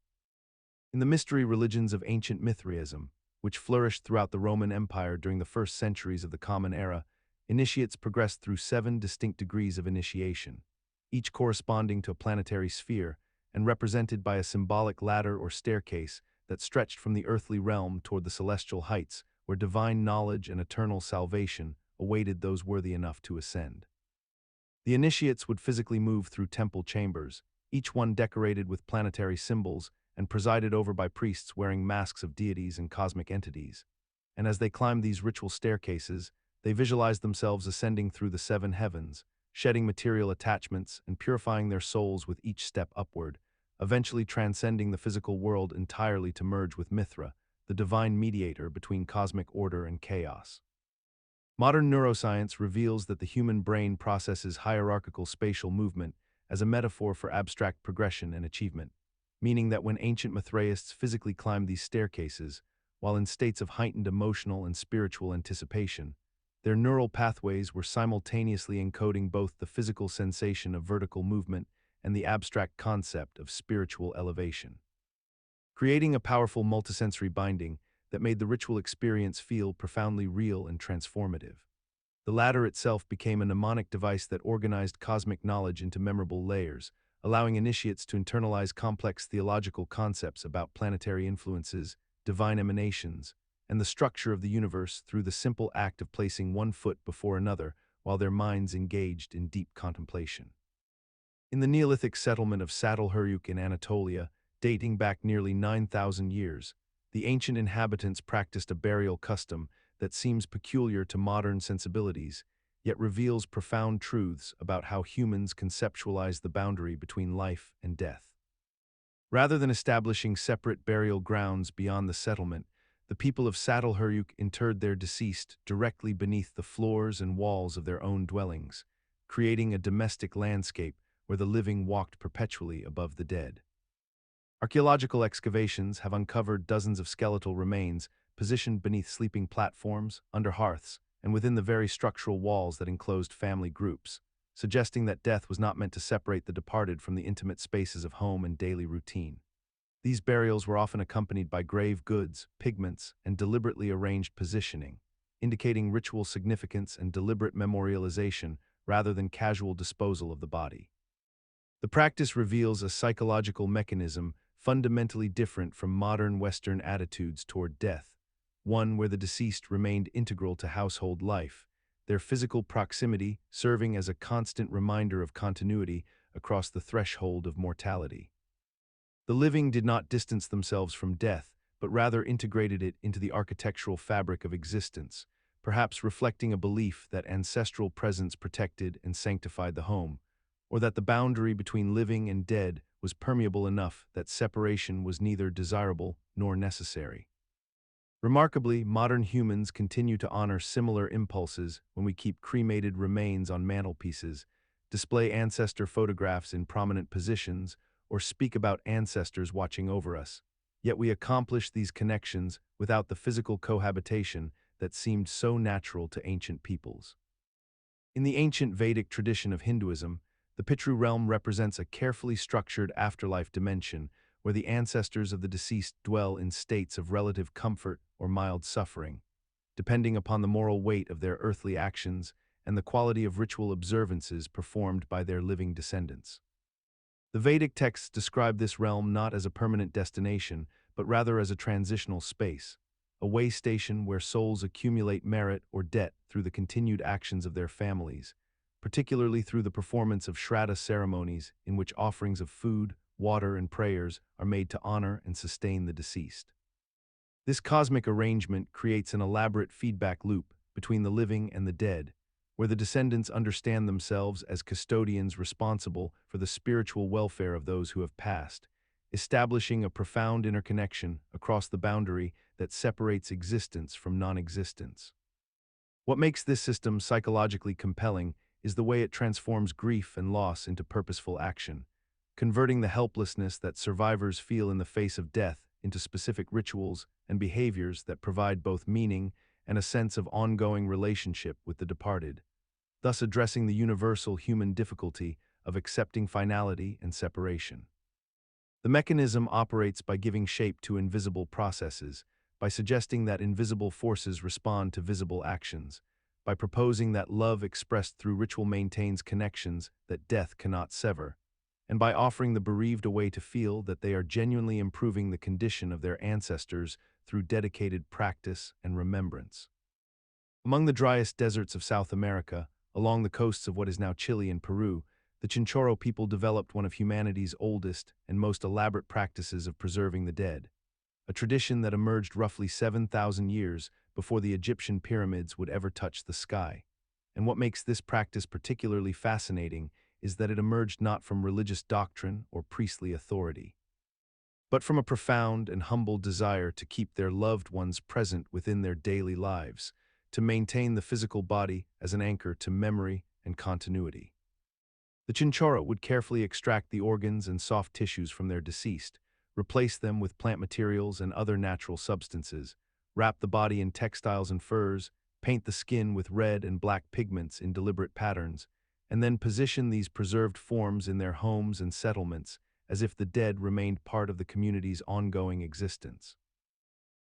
S1: In the mystery religions of ancient Mithraism, which flourished throughout the Roman Empire during the first centuries of the Common Era, initiates progressed through 7 distinct degrees of initiation, each corresponding to a planetary sphere and represented by a symbolic ladder or staircase that stretched from the earthly realm toward the celestial heights where divine knowledge and eternal salvation awaited those worthy enough to ascend. The initiates would physically move through temple chambers, each one decorated with planetary symbols and presided over by priests wearing masks of deities and cosmic entities. And as they climbed these ritual staircases, they visualized themselves ascending through the 7 heavens, shedding material attachments and purifying their souls with each step upward, eventually transcending the physical world entirely to merge with Mithra, the divine mediator between cosmic order and chaos. Modern neuroscience reveals that the human brain processes hierarchical spatial movement as a metaphor for abstract progression and achievement, meaning that when ancient Mithraists physically climbed these staircases, while in states of heightened emotional and spiritual anticipation, their neural pathways were simultaneously encoding both the physical sensation of vertical movement and the abstract concept of spiritual elevation, creating a powerful multisensory binding that made the ritual experience feel profoundly real and transformative. The ladder itself became a mnemonic device that organized cosmic knowledge into memorable layers, allowing initiates to internalize complex theological concepts about planetary influences, divine emanations, and the structure of the universe through the simple act of placing one foot before another while their minds engaged in deep contemplation. In the Neolithic settlement of Çatalhöyük in Anatolia, dating back nearly 9,000 years, the ancient inhabitants practiced a burial custom that seems peculiar to modern sensibilities, yet reveals profound truths about how humans conceptualize the boundary between life and death. Rather than establishing separate burial grounds beyond the settlement, the people of Çatalhöyük interred their deceased directly beneath the floors and walls of their own dwellings, creating a domestic landscape where the living walked perpetually above the dead. Archaeological excavations have uncovered dozens of skeletal remains positioned beneath sleeping platforms, under hearths, and within the very structural walls that enclosed family groups, suggesting that death was not meant to separate the departed from the intimate spaces of home and daily routine. These burials were often accompanied by grave goods, pigments, and deliberately arranged positioning, indicating ritual significance and deliberate memorialization rather than casual disposal of the body. The practice reveals a psychological mechanism fundamentally different from modern Western attitudes toward death, one where the deceased remained integral to household life, their physical proximity serving as a constant reminder of continuity across the threshold of mortality. The living did not distance themselves from death, but rather integrated it into the architectural fabric of existence, perhaps reflecting a belief that ancestral presence protected and sanctified the home, or that the boundary between living and dead was permeable enough that separation was neither desirable nor necessary. Remarkably, modern humans continue to honor similar impulses when we keep cremated remains on mantelpieces, display ancestor photographs in prominent positions, or speak about ancestors watching over us. Yet we accomplish these connections without the physical cohabitation that seemed so natural to ancient peoples. In the ancient Vedic tradition of Hinduism, the Pitru realm represents a carefully structured afterlife dimension where the ancestors of the deceased dwell in states of relative comfort or mild suffering, depending upon the moral weight of their earthly actions and the quality of ritual observances performed by their living descendants. The Vedic texts describe this realm not as a permanent destination, but rather as a transitional space, a way station where souls accumulate merit or debt through the continued actions of their families, particularly through the performance of Shraddha ceremonies in which offerings of food, water, and prayers are made to honor and sustain the deceased. This cosmic arrangement creates an elaborate feedback loop between the living and the dead, where the descendants understand themselves as custodians responsible for the spiritual welfare of those who have passed, establishing a profound interconnection across the boundary that separates existence from non-existence. What makes this system psychologically compelling is the way it transforms grief and loss into purposeful action, converting the helplessness that survivors feel in the face of death into specific rituals and behaviors that provide both meaning and a sense of ongoing relationship with the departed, thus addressing the universal human difficulty of accepting finality and separation. The mechanism operates by giving shape to invisible processes, by suggesting that invisible forces respond to visible actions, by proposing that love expressed through ritual maintains connections that death cannot sever, and by offering the bereaved a way to feel that they are genuinely improving the condition of their ancestors through dedicated practice and remembrance. Among the driest deserts of South America, along the coasts of what is now Chile and Peru, the Chinchorro people developed one of humanity's oldest and most elaborate practices of preserving the dead, a tradition that emerged roughly 7,000 years before the Egyptian pyramids would ever touch the sky. And what makes this practice particularly fascinating is that it emerged not from religious doctrine or priestly authority, but from a profound and humble desire to keep their loved ones present within their daily lives, to maintain the physical body as an anchor to memory and continuity. The Chinchorro would carefully extract the organs and soft tissues from their deceased, replace them with plant materials and other natural substances, wrap the body in textiles and furs, paint the skin with red and black pigments in deliberate patterns, and then position these preserved forms in their homes and settlements as if the dead remained part of the community's ongoing existence.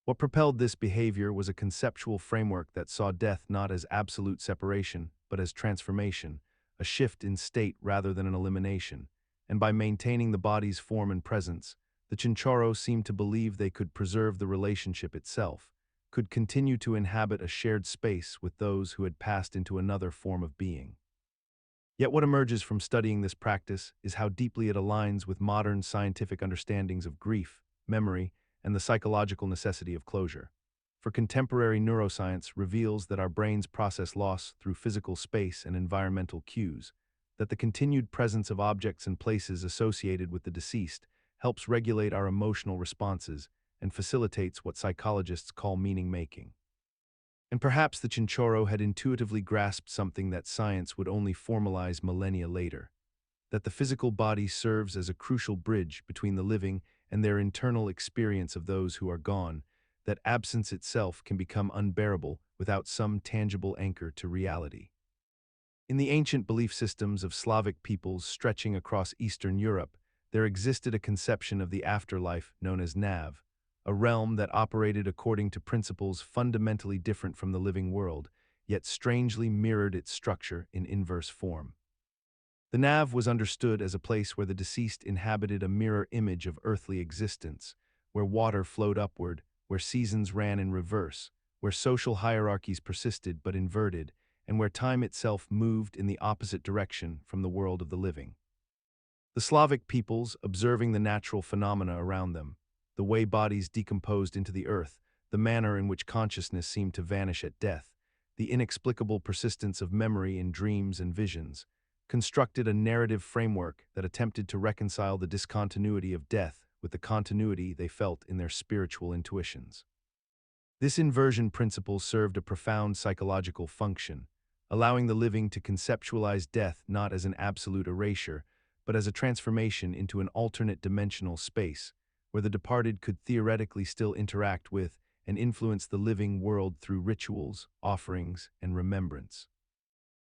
S1: What propelled this behavior was a conceptual framework that saw death not as absolute separation, but as transformation, a shift in state rather than an elimination, and by maintaining the body's form and presence, the Chinchorro seemed to believe they could preserve the relationship itself, could continue to inhabit a shared space with those who had passed into another form of being. Yet what emerges from studying this practice is how deeply it aligns with modern scientific understandings of grief, memory, and the psychological necessity of closure. For contemporary neuroscience reveals that our brains process loss through physical space and environmental cues, that the continued presence of objects and places associated with the deceased helps regulate our emotional responses and facilitates what psychologists call meaning-making. And perhaps the Chinchorro had intuitively grasped something that science would only formalize millennia later. that the physical body serves as a crucial bridge between the living and their internal experience of those who are gone, that absence itself can become unbearable without some tangible anchor to reality. In the ancient belief systems of Slavic peoples stretching across Eastern Europe, there existed a conception of the afterlife known as Nav, a realm that operated according to principles fundamentally different from the living world, yet strangely mirrored its structure in inverse form. The Nav was understood as a place where the deceased inhabited a mirror image of earthly existence, where water flowed upward, where seasons ran in reverse, where social hierarchies persisted but inverted, and where time itself moved in the opposite direction from the world of the living. The Slavic peoples, observing the natural phenomena around them, the way bodies decomposed into the earth, the manner in which consciousness seemed to vanish at death, the inexplicable persistence of memory in dreams and visions, constructed a narrative framework that attempted to reconcile the discontinuity of death with the continuity they felt in their spiritual intuitions. This inversion principle served a profound psychological function, allowing the living to conceptualize death not as an absolute erasure, but as a transformation into an alternate dimensional space, where the departed could theoretically still interact with and influence the living world through rituals, offerings, and remembrance.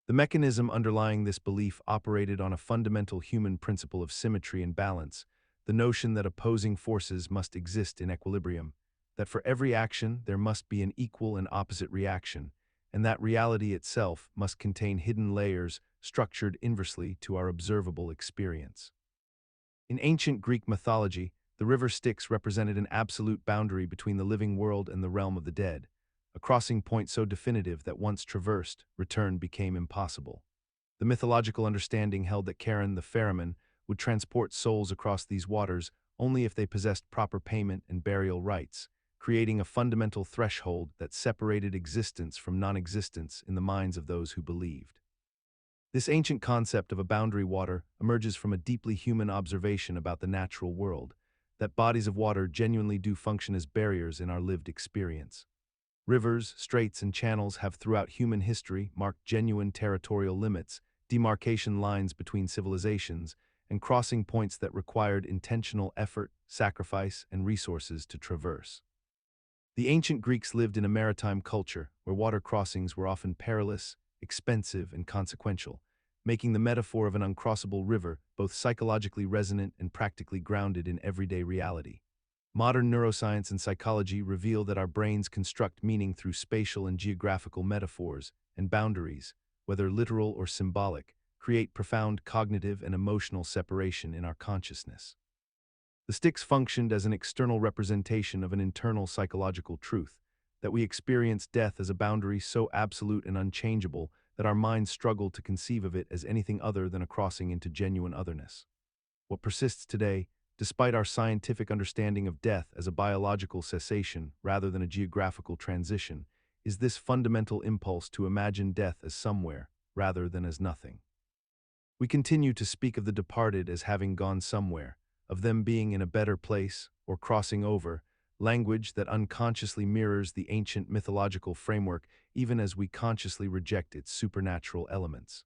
S1: The mechanism underlying this belief operated on a fundamental human principle of symmetry and balance, the notion that opposing forces must exist in equilibrium, that for every action there must be an equal and opposite reaction, and that reality itself must contain hidden layers structured inversely to our observable experience. In ancient Greek mythology, the river Styx represented an absolute boundary between the living world and the realm of the dead, a crossing point so definitive that once traversed, return became impossible. The mythological understanding held that Charon the ferryman would transport souls across these waters only if they possessed proper payment and burial rites, creating a fundamental threshold that separated existence from non-existence in the minds of those who believed. This ancient concept of a boundary water emerges from a deeply human observation about the natural world, that bodies of water genuinely do function as barriers in our lived experience. Rivers, straits, and channels have throughout human history marked genuine territorial limits, demarcation lines between civilizations, and crossing points that required intentional effort, sacrifice, and resources to traverse. The ancient Greeks lived in a maritime culture where water crossings were often perilous, expensive, and consequential, making the metaphor of an uncrossable river both psychologically resonant and practically grounded in everyday reality. Modern neuroscience and psychology reveal that our brains construct meaning through spatial and geographical metaphors, and boundaries, whether literal or symbolic, create profound cognitive and emotional separation in our consciousness. The Styx functioned as an external representation of an internal psychological truth, that we experience death as a boundary so absolute and unchangeable that our minds struggle to conceive of it as anything other than a crossing into genuine otherness. What persists today, despite our scientific understanding of death as a biological cessation rather than a geographical transition, is this fundamental impulse to imagine death as somewhere rather than as nothing. We continue to speak of the departed as having gone somewhere, of them being in a better place or crossing over, language that unconsciously mirrors the ancient mythological framework even as we consciously reject its supernatural elements.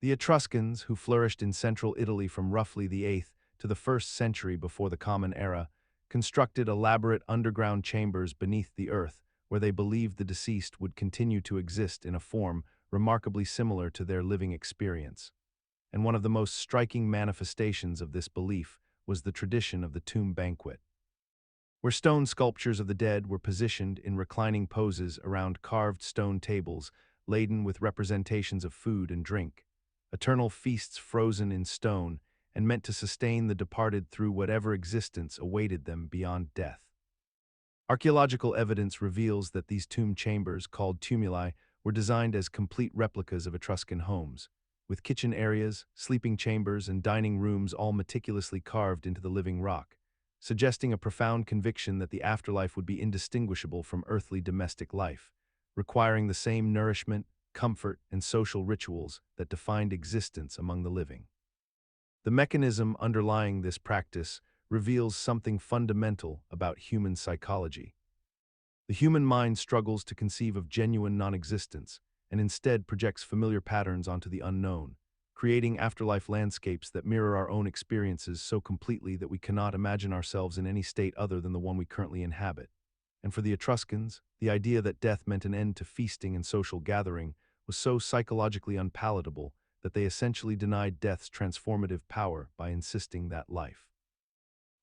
S1: The Etruscans, who flourished in central Italy from roughly the 8th to the 1st century before the Common Era, constructed elaborate underground chambers beneath the earth where they believed the deceased would continue to exist in a form remarkably similar to their living experience. And one of the most striking manifestations of this belief was the tradition of the tomb banquet, where stone sculptures of the dead were positioned in reclining poses around carved stone tables laden with representations of food and drink, eternal feasts frozen in stone and meant to sustain the departed through whatever existence awaited them beyond death. Archaeological evidence reveals that these tomb chambers, called tumuli, were designed as complete replicas of Etruscan homes, with kitchen areas, sleeping chambers, and dining rooms all meticulously carved into the living rock, suggesting a profound conviction that the afterlife would be indistinguishable from earthly domestic life, requiring the same nourishment, comfort, and social rituals that defined existence among the living. The mechanism underlying this practice reveals something fundamental about human psychology. The human mind struggles to conceive of genuine non-existence, and instead projects familiar patterns onto the unknown, creating afterlife landscapes that mirror our own experiences so completely that we cannot imagine ourselves in any state other than the one we currently inhabit. And for the Etruscans, the idea that death meant an end to feasting and social gathering was so psychologically unpalatable that they essentially denied death's transformative power by insisting that life,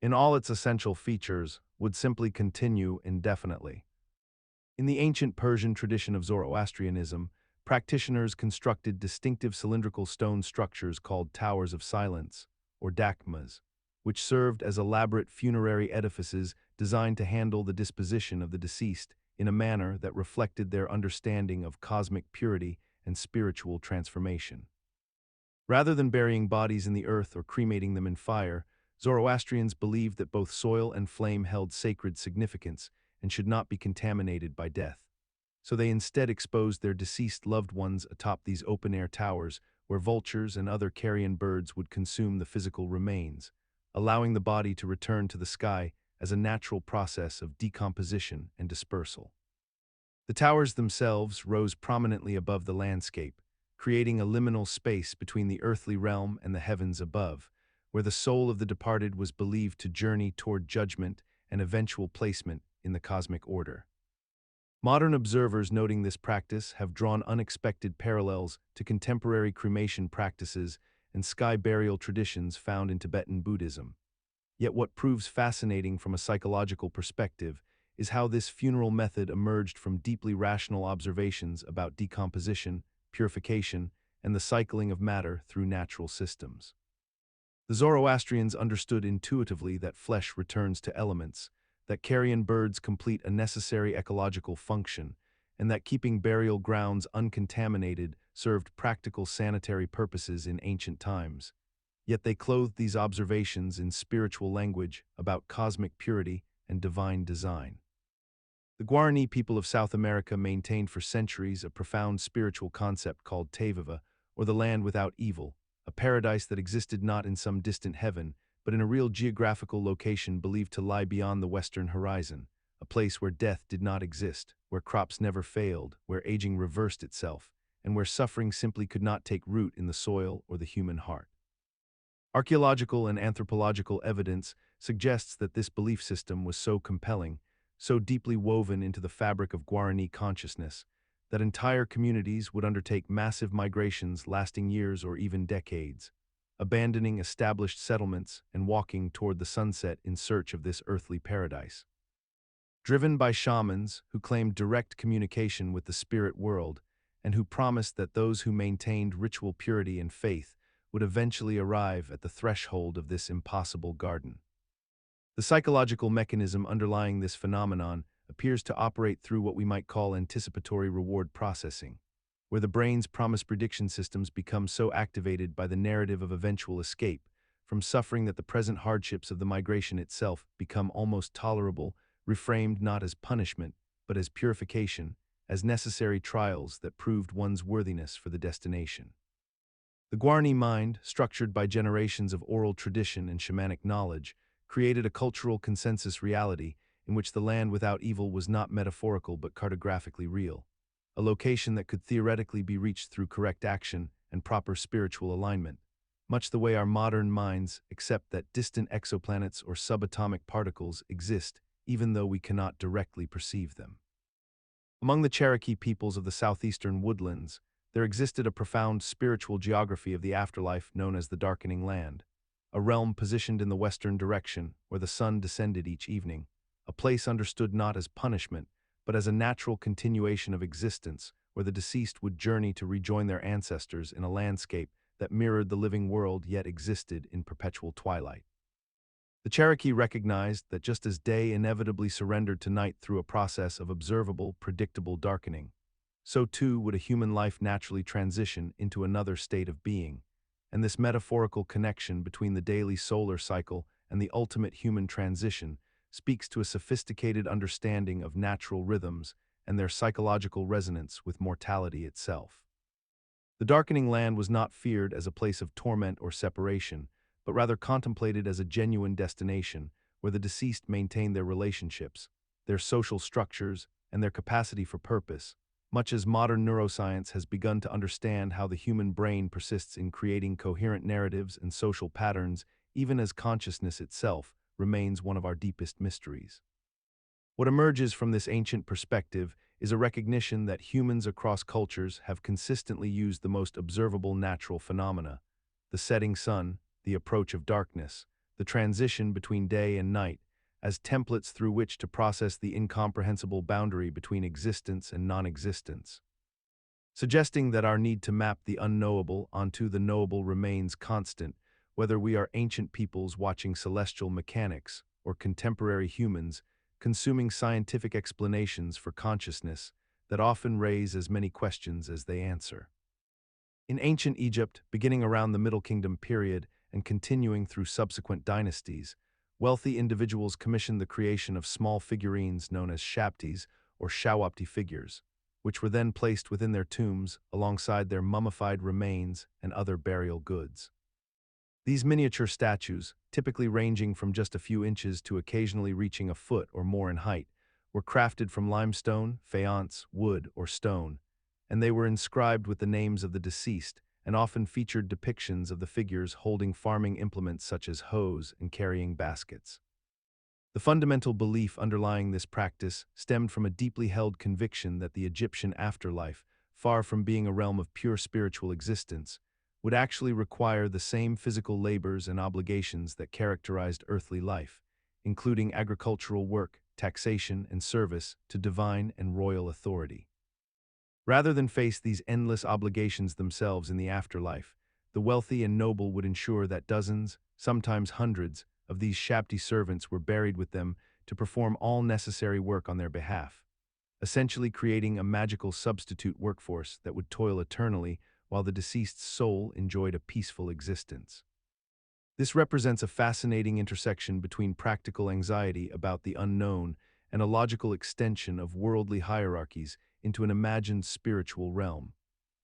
S1: in all its essential features, would simply continue indefinitely. In the ancient Persian tradition of Zoroastrianism, practitioners constructed distinctive cylindrical stone structures called towers of silence, or dakmas, which served as elaborate funerary edifices designed to handle the disposition of the deceased in a manner that reflected their understanding of cosmic purity and spiritual transformation. Rather than burying bodies in the earth or cremating them in fire, Zoroastrians believed that both soil and flame held sacred significance and should not be contaminated by death. So they instead exposed their deceased loved ones atop these open-air towers where vultures and other carrion birds would consume the physical remains, allowing the body to return to the sky as a natural process of decomposition and dispersal. The towers themselves rose prominently above the landscape, creating a liminal space between the earthly realm and the heavens above, where the soul of the departed was believed to journey toward judgment and eventual placement in the cosmic order. Modern observers noting this practice have drawn unexpected parallels to contemporary cremation practices and sky burial traditions found in Tibetan Buddhism. Yet what proves fascinating from a psychological perspective is how this funeral method emerged from deeply rational observations about decomposition, purification, and the cycling of matter through natural systems. The Zoroastrians understood intuitively that flesh returns to elements, that carrion birds complete a necessary ecological function, and that keeping burial grounds uncontaminated served practical sanitary purposes in ancient times. Yet they clothed these observations in spiritual language about cosmic purity and divine design. The Guarani people of South America maintained for centuries a profound spiritual concept called Teviva, or the land without evil, a paradise that existed not in some distant heaven, but in a real geographical location believed to lie beyond the western horizon, a place where death did not exist, where crops never failed, where aging reversed itself, and where suffering simply could not take root in the soil or the human heart. Archaeological and anthropological evidence suggests that this belief system was so compelling, so deeply woven into the fabric of Guarani consciousness, that entire communities would undertake massive migrations lasting years or even decades, abandoning established settlements and walking toward the sunset in search of this earthly paradise. Driven by shamans who claimed direct communication with the spirit world and who promised that those who maintained ritual purity and faith would eventually arrive at the threshold of this impossible garden. The psychological mechanism underlying this phenomenon appears to operate through what we might call anticipatory reward processing, where the brain's promise prediction systems become so activated by the narrative of eventual escape from suffering that the present hardships of the migration itself become almost tolerable, reframed not as punishment, but as purification, as necessary trials that proved one's worthiness for the destination. The Guarani mind, structured by generations of oral tradition and shamanic knowledge, created a cultural consensus reality in which the land without evil was not metaphorical but cartographically real, a location that could theoretically be reached through correct action and proper spiritual alignment, much the way our modern minds accept that distant exoplanets or subatomic particles exist even though we cannot directly perceive them. Among the Cherokee peoples of the southeastern woodlands, there existed a profound spiritual geography of the afterlife known as the Darkening Land, a realm positioned in the western direction where the sun descended each evening, a place understood not as punishment, but as a natural continuation of existence where the deceased would journey to rejoin their ancestors in a landscape that mirrored the living world yet existed in perpetual twilight. The Cherokee recognized that just as day inevitably surrendered to night through a process of observable, predictable darkening, so too would a human life naturally transition into another state of being, and this metaphorical connection between the daily solar cycle and the ultimate human transition speaks to a sophisticated understanding of natural rhythms and their psychological resonance with mortality itself. The Darkening Land was not feared as a place of torment or separation, but rather contemplated as a genuine destination where the deceased maintained their relationships, their social structures, and their capacity for purpose, much as modern neuroscience has begun to understand how the human brain persists in creating coherent narratives and social patterns, even as consciousness itself remains one of our deepest mysteries. What emerges from this ancient perspective is a recognition that humans across cultures have consistently used the most observable natural phenomena, the setting sun, the approach of darkness, the transition between day and night, as templates through which to process the incomprehensible boundary between existence and non-existence, suggesting that our need to map the unknowable onto the knowable remains constant, whether we are ancient peoples watching celestial mechanics or contemporary humans consuming scientific explanations for consciousness that often raise as many questions as they answer. In ancient Egypt, beginning around the Middle Kingdom period and continuing through subsequent dynasties, wealthy individuals commissioned the creation of small figurines known as shaptis or shawapti figures, which were then placed within their tombs alongside their mummified remains and other burial goods. These miniature statues, typically ranging from just a few inches to occasionally reaching a foot or more in height, were crafted from limestone, faience, wood, or stone, and they were inscribed with the names of the deceased and often featured depictions of the figures holding farming implements such as hoes and carrying baskets. The fundamental belief underlying this practice stemmed from a deeply held conviction that the Egyptian afterlife, far from being a realm of pure spiritual existence, would actually require the same physical labors and obligations that characterized earthly life, including agricultural work, taxation, and service to divine and royal authority. Rather than face these endless obligations themselves in the afterlife, the wealthy and noble would ensure that dozens, sometimes hundreds, of these Shapti servants were buried with them to perform all necessary work on their behalf, essentially creating a magical substitute workforce that would toil eternally while the deceased's soul enjoyed a peaceful existence. This represents a fascinating intersection between practical anxiety about the unknown and a logical extension of worldly hierarchies into an imagined spiritual realm.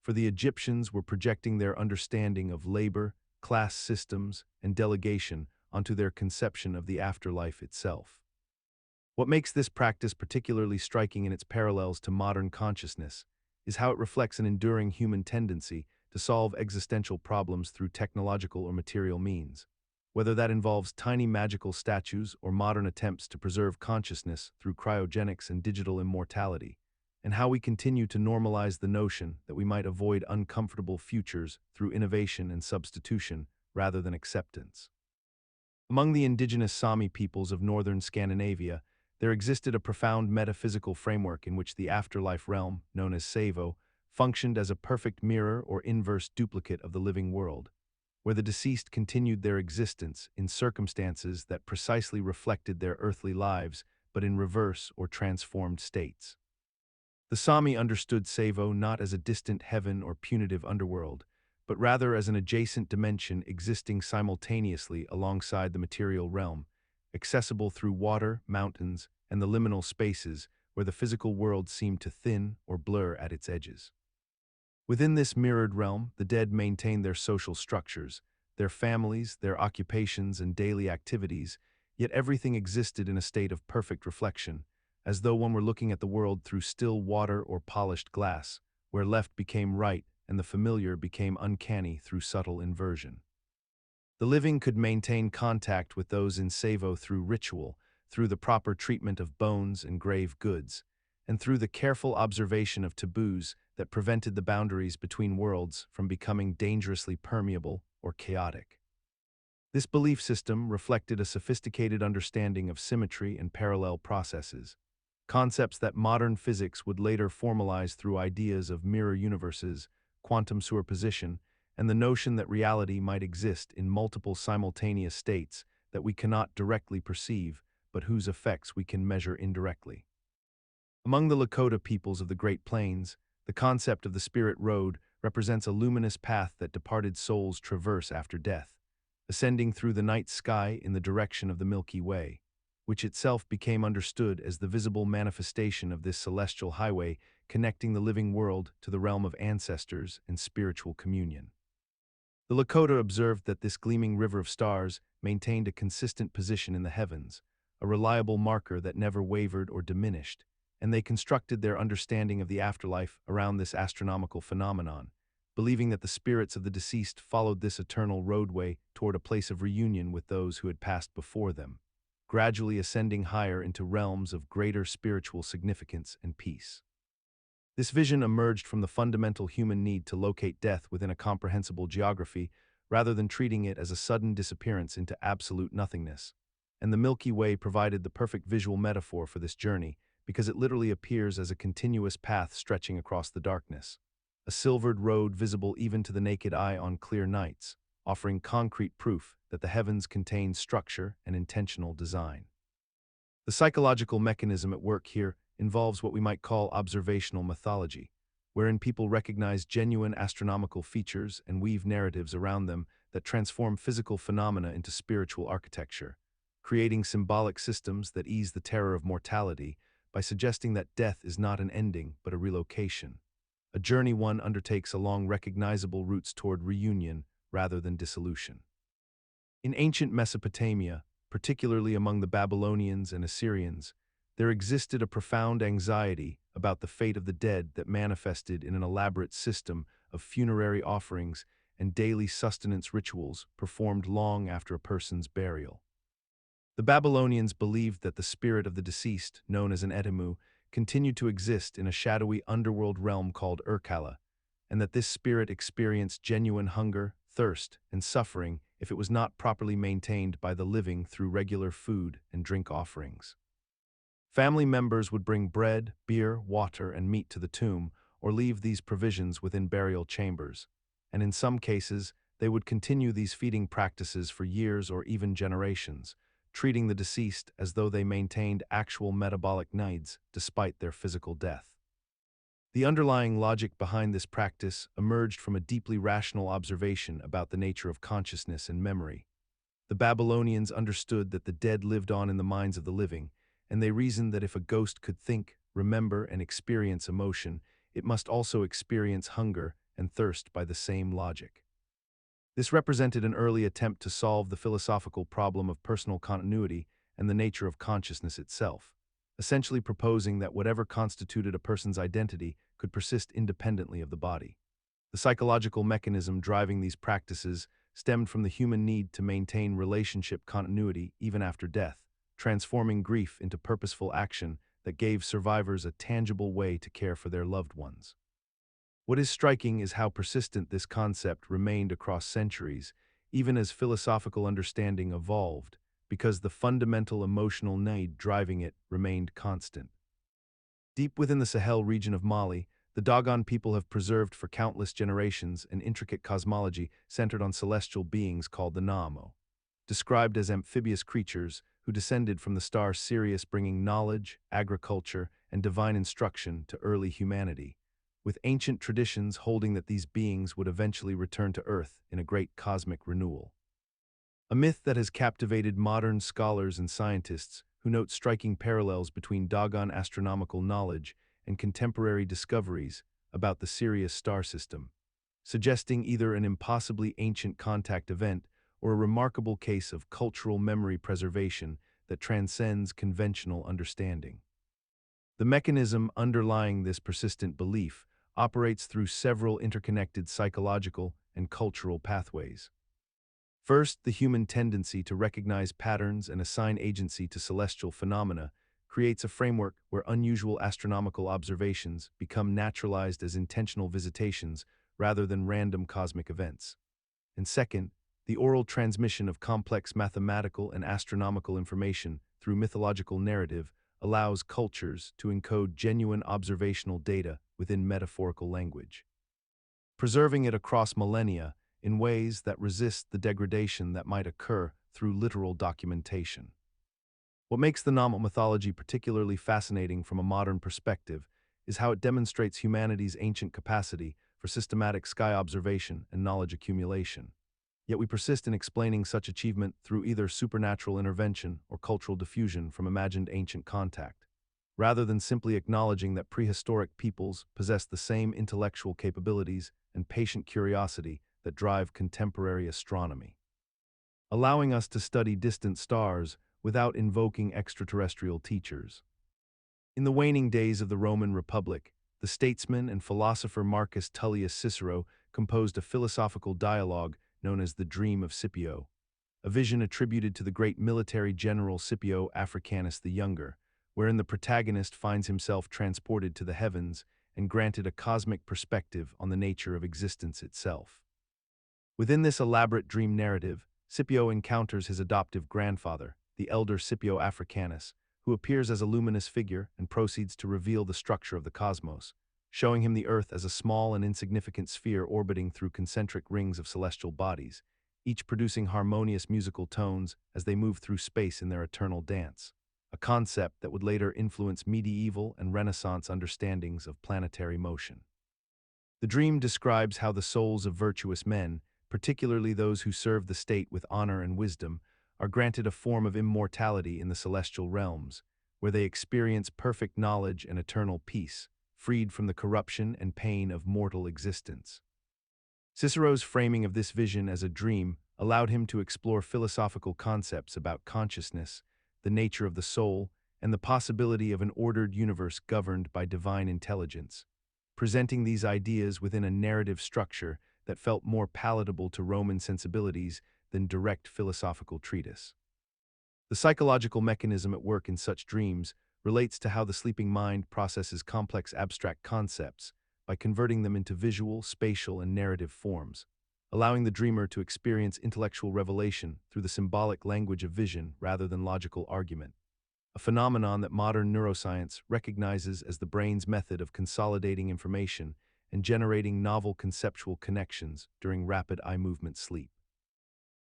S1: For the Egyptians were projecting their understanding of labor, class systems, and delegation onto their conception of the afterlife itself. What makes this practice particularly striking in its parallels to modern consciousness is how it reflects an enduring human tendency to solve existential problems through technological or material means, whether that involves tiny magical statues or modern attempts to preserve consciousness through cryogenics and digital immortality, and how we continue to normalize the notion that we might avoid uncomfortable futures through innovation and substitution rather than acceptance. Among the indigenous Sami peoples of northern Scandinavia, there existed a profound metaphysical framework in which the afterlife realm, known as Savo, functioned as a perfect mirror or inverse duplicate of the living world, where the deceased continued their existence in circumstances that precisely reflected their earthly lives, but in reverse or transformed states. The Sami understood Savo not as a distant heaven or punitive underworld, but rather as an adjacent dimension existing simultaneously alongside the material realm, accessible through water, mountains, and the liminal spaces where the physical world seemed to thin or blur at its edges. Within this mirrored realm, the dead maintained their social structures, their families, their occupations, and daily activities, yet everything existed in a state of perfect reflection, as though one were looking at the world through still water or polished glass, where left became right and the familiar became uncanny through subtle inversion. The living could maintain contact with those in Savo through ritual, through the proper treatment of bones and grave goods, and through the careful observation of taboos that prevented the boundaries between worlds from becoming dangerously permeable or chaotic. This belief system reflected a sophisticated understanding of symmetry and parallel processes, concepts that modern physics would later formalize through ideas of mirror universes, quantum superposition, and the notion that reality might exist in multiple simultaneous states that we cannot directly perceive, but whose effects we can measure indirectly. Among the Lakota peoples of the Great Plains, the concept of the spirit road represents a luminous path that departed souls traverse after death, ascending through the night sky in the direction of the Milky Way, which itself became understood as the visible manifestation of this celestial highway connecting the living world to the realm of ancestors and spiritual communion. The Lakota observed that this gleaming river of stars maintained a consistent position in the heavens, a reliable marker that never wavered or diminished, and they constructed their understanding of the afterlife around this astronomical phenomenon, believing that the spirits of the deceased followed this eternal roadway toward a place of reunion with those who had passed before them, gradually ascending higher into realms of greater spiritual significance and peace. This vision emerged from the fundamental human need to locate death within a comprehensible geography rather than treating it as a sudden disappearance into absolute nothingness. And the Milky Way provided the perfect visual metaphor for this journey because it literally appears as a continuous path stretching across the darkness, a silvered road visible even to the naked eye on clear nights, offering concrete proof that the heavens contain structure and intentional design. The psychological mechanism at work here involves what we might call observational mythology, wherein people recognize genuine astronomical features and weave narratives around them that transform physical phenomena into spiritual architecture, creating symbolic systems that ease the terror of mortality by suggesting that death is not an ending but a relocation, a journey one undertakes along recognizable routes toward reunion rather than dissolution. In ancient Mesopotamia, particularly among the Babylonians and Assyrians, there existed a profound anxiety about the fate of the dead that manifested in an elaborate system of funerary offerings and daily sustenance rituals performed long after a person's burial. The Babylonians believed that the spirit of the deceased, known as an Etemu, continued to exist in a shadowy underworld realm called Urkala, and that this spirit experienced genuine hunger, thirst, and suffering if it was not properly maintained by the living through regular food and drink offerings. Family members would bring bread, beer, water, and meat to the tomb, or leave these provisions within burial chambers, and in some cases, they would continue these feeding practices for years or even generations, treating the deceased as though they maintained actual metabolic needs despite their physical death. The underlying logic behind this practice emerged from a deeply rational observation about the nature of consciousness and memory. The Babylonians understood that the dead lived on in the minds of the living, and they reasoned that if a ghost could think, remember, and experience emotion, it must also experience hunger and thirst by the same logic. This represented an early attempt to solve the philosophical problem of personal continuity and the nature of consciousness itself, essentially proposing that whatever constituted a person's identity could persist independently of the body. The psychological mechanism driving these practices stemmed from the human need to maintain relationship continuity even after death, transforming grief into purposeful action that gave survivors a tangible way to care for their loved ones. What is striking is how persistent this concept remained across centuries, even as philosophical understanding evolved, because the fundamental emotional need driving it remained constant. Deep within the Sahel region of Mali, the Dogon people have preserved for countless generations an intricate cosmology centered on celestial beings called the Naamo, described as amphibious creatures who descended from the star Sirius, bringing knowledge, agriculture, and divine instruction to early humanity, with ancient traditions holding that these beings would eventually return to Earth in a great cosmic renewal. A myth that has captivated modern scholars and scientists who note striking parallels between Dogon astronomical knowledge and contemporary discoveries about the Sirius star system, suggesting either an impossibly ancient contact event or a remarkable case of cultural memory preservation that transcends conventional understanding. The mechanism underlying this persistent belief operates through several interconnected psychological and cultural pathways. First, the human tendency to recognize patterns and assign agency to celestial phenomena creates a framework where unusual astronomical observations become naturalized as intentional visitations rather than random cosmic events. And second, the oral transmission of complex mathematical and astronomical information through mythological narrative allows cultures to encode genuine observational data within metaphorical language, preserving it across millennia in ways that resist the degradation that might occur through literal documentation. What makes the Naamo mythology particularly fascinating from a modern perspective is how it demonstrates humanity's ancient capacity for systematic sky observation and knowledge accumulation. Yet we persist in explaining such achievement through either supernatural intervention or cultural diffusion from imagined ancient contact, rather than simply acknowledging that prehistoric peoples possess the same intellectual capabilities and patient curiosity that drive contemporary astronomy, allowing us to study distant stars without invoking extraterrestrial teachers. In the waning days of the Roman Republic, the statesman and philosopher Marcus Tullius Cicero composed a philosophical dialogue known as the Dream of Scipio, a vision attributed to the great military general Scipio Africanus the Younger, wherein the protagonist finds himself transported to the heavens and granted a cosmic perspective on the nature of existence itself. Within this elaborate dream narrative, Scipio encounters his adoptive grandfather, the elder Scipio Africanus, who appears as a luminous figure and proceeds to reveal the structure of the cosmos, showing him the Earth as a small and insignificant sphere orbiting through concentric rings of celestial bodies, each producing harmonious musical tones as they move through space in their eternal dance, a concept that would later influence medieval and Renaissance understandings of planetary motion. The dream describes how the souls of virtuous men, particularly those who serve the state with honor and wisdom, are granted a form of immortality in the celestial realms, where they experience perfect knowledge and eternal peace, freed from the corruption and pain of mortal existence. Cicero's framing of this vision as a dream allowed him to explore philosophical concepts about consciousness, the nature of the soul, and the possibility of an ordered universe governed by divine intelligence, presenting these ideas within a narrative structure that felt more palatable to Roman sensibilities than direct philosophical treatise. The psychological mechanism at work in such dreams relates to how the sleeping mind processes complex abstract concepts by converting them into visual, spatial, and narrative forms, allowing the dreamer to experience intellectual revelation through the symbolic language of vision rather than logical argument, a phenomenon that modern neuroscience recognizes as the brain's method of consolidating information and generating novel conceptual connections during rapid eye movement sleep.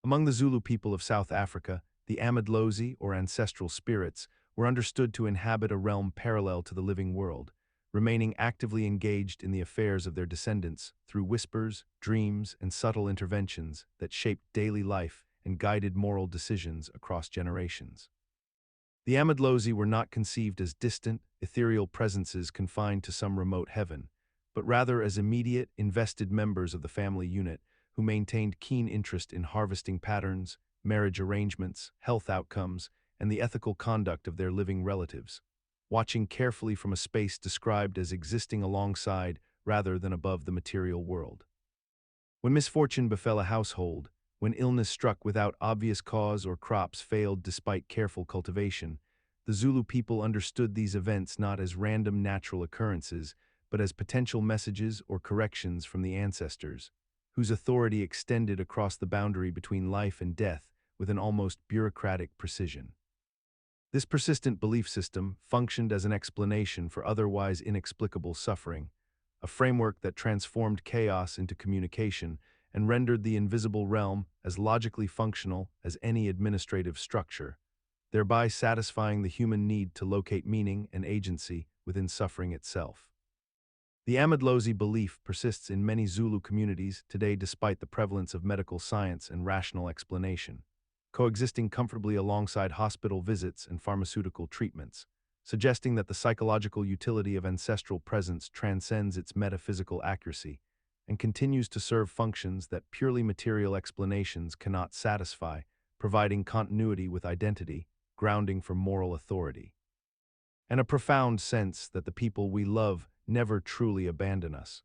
S1: Among the Zulu people of South Africa, the Amadlozi, or ancestral spirits, were understood to inhabit a realm parallel to the living world, remaining actively engaged in the affairs of their descendants through whispers, dreams, and subtle interventions that shaped daily life and guided moral decisions across generations. The Amadlozi were not conceived as distant, ethereal presences confined to some remote heaven, but rather as immediate, invested members of the family unit who maintained keen interest in harvesting patterns, marriage arrangements, health outcomes, and the ethical conduct of their living relatives, watching carefully from a space described as existing alongside rather than above the material world. When misfortune befell a household, when illness struck without obvious cause or crops failed despite careful cultivation, the Zulu people understood these events not as random natural occurrences, but as potential messages or corrections from the ancestors, whose authority extended across the boundary between life and death with an almost bureaucratic precision. This persistent belief system functioned as an explanation for otherwise inexplicable suffering, a framework that transformed chaos into communication and rendered the invisible realm as logically functional as any administrative structure, thereby satisfying the human need to locate meaning and agency within suffering itself. The Amadlozi belief persists in many Zulu communities today despite the prevalence of medical science and rational explanation, coexisting comfortably alongside hospital visits and pharmaceutical treatments, suggesting that the psychological utility of ancestral presence transcends its metaphysical accuracy and continues to serve functions that purely material explanations cannot satisfy, providing continuity with identity, grounding for moral authority, and a profound sense that the people we love never truly abandon us.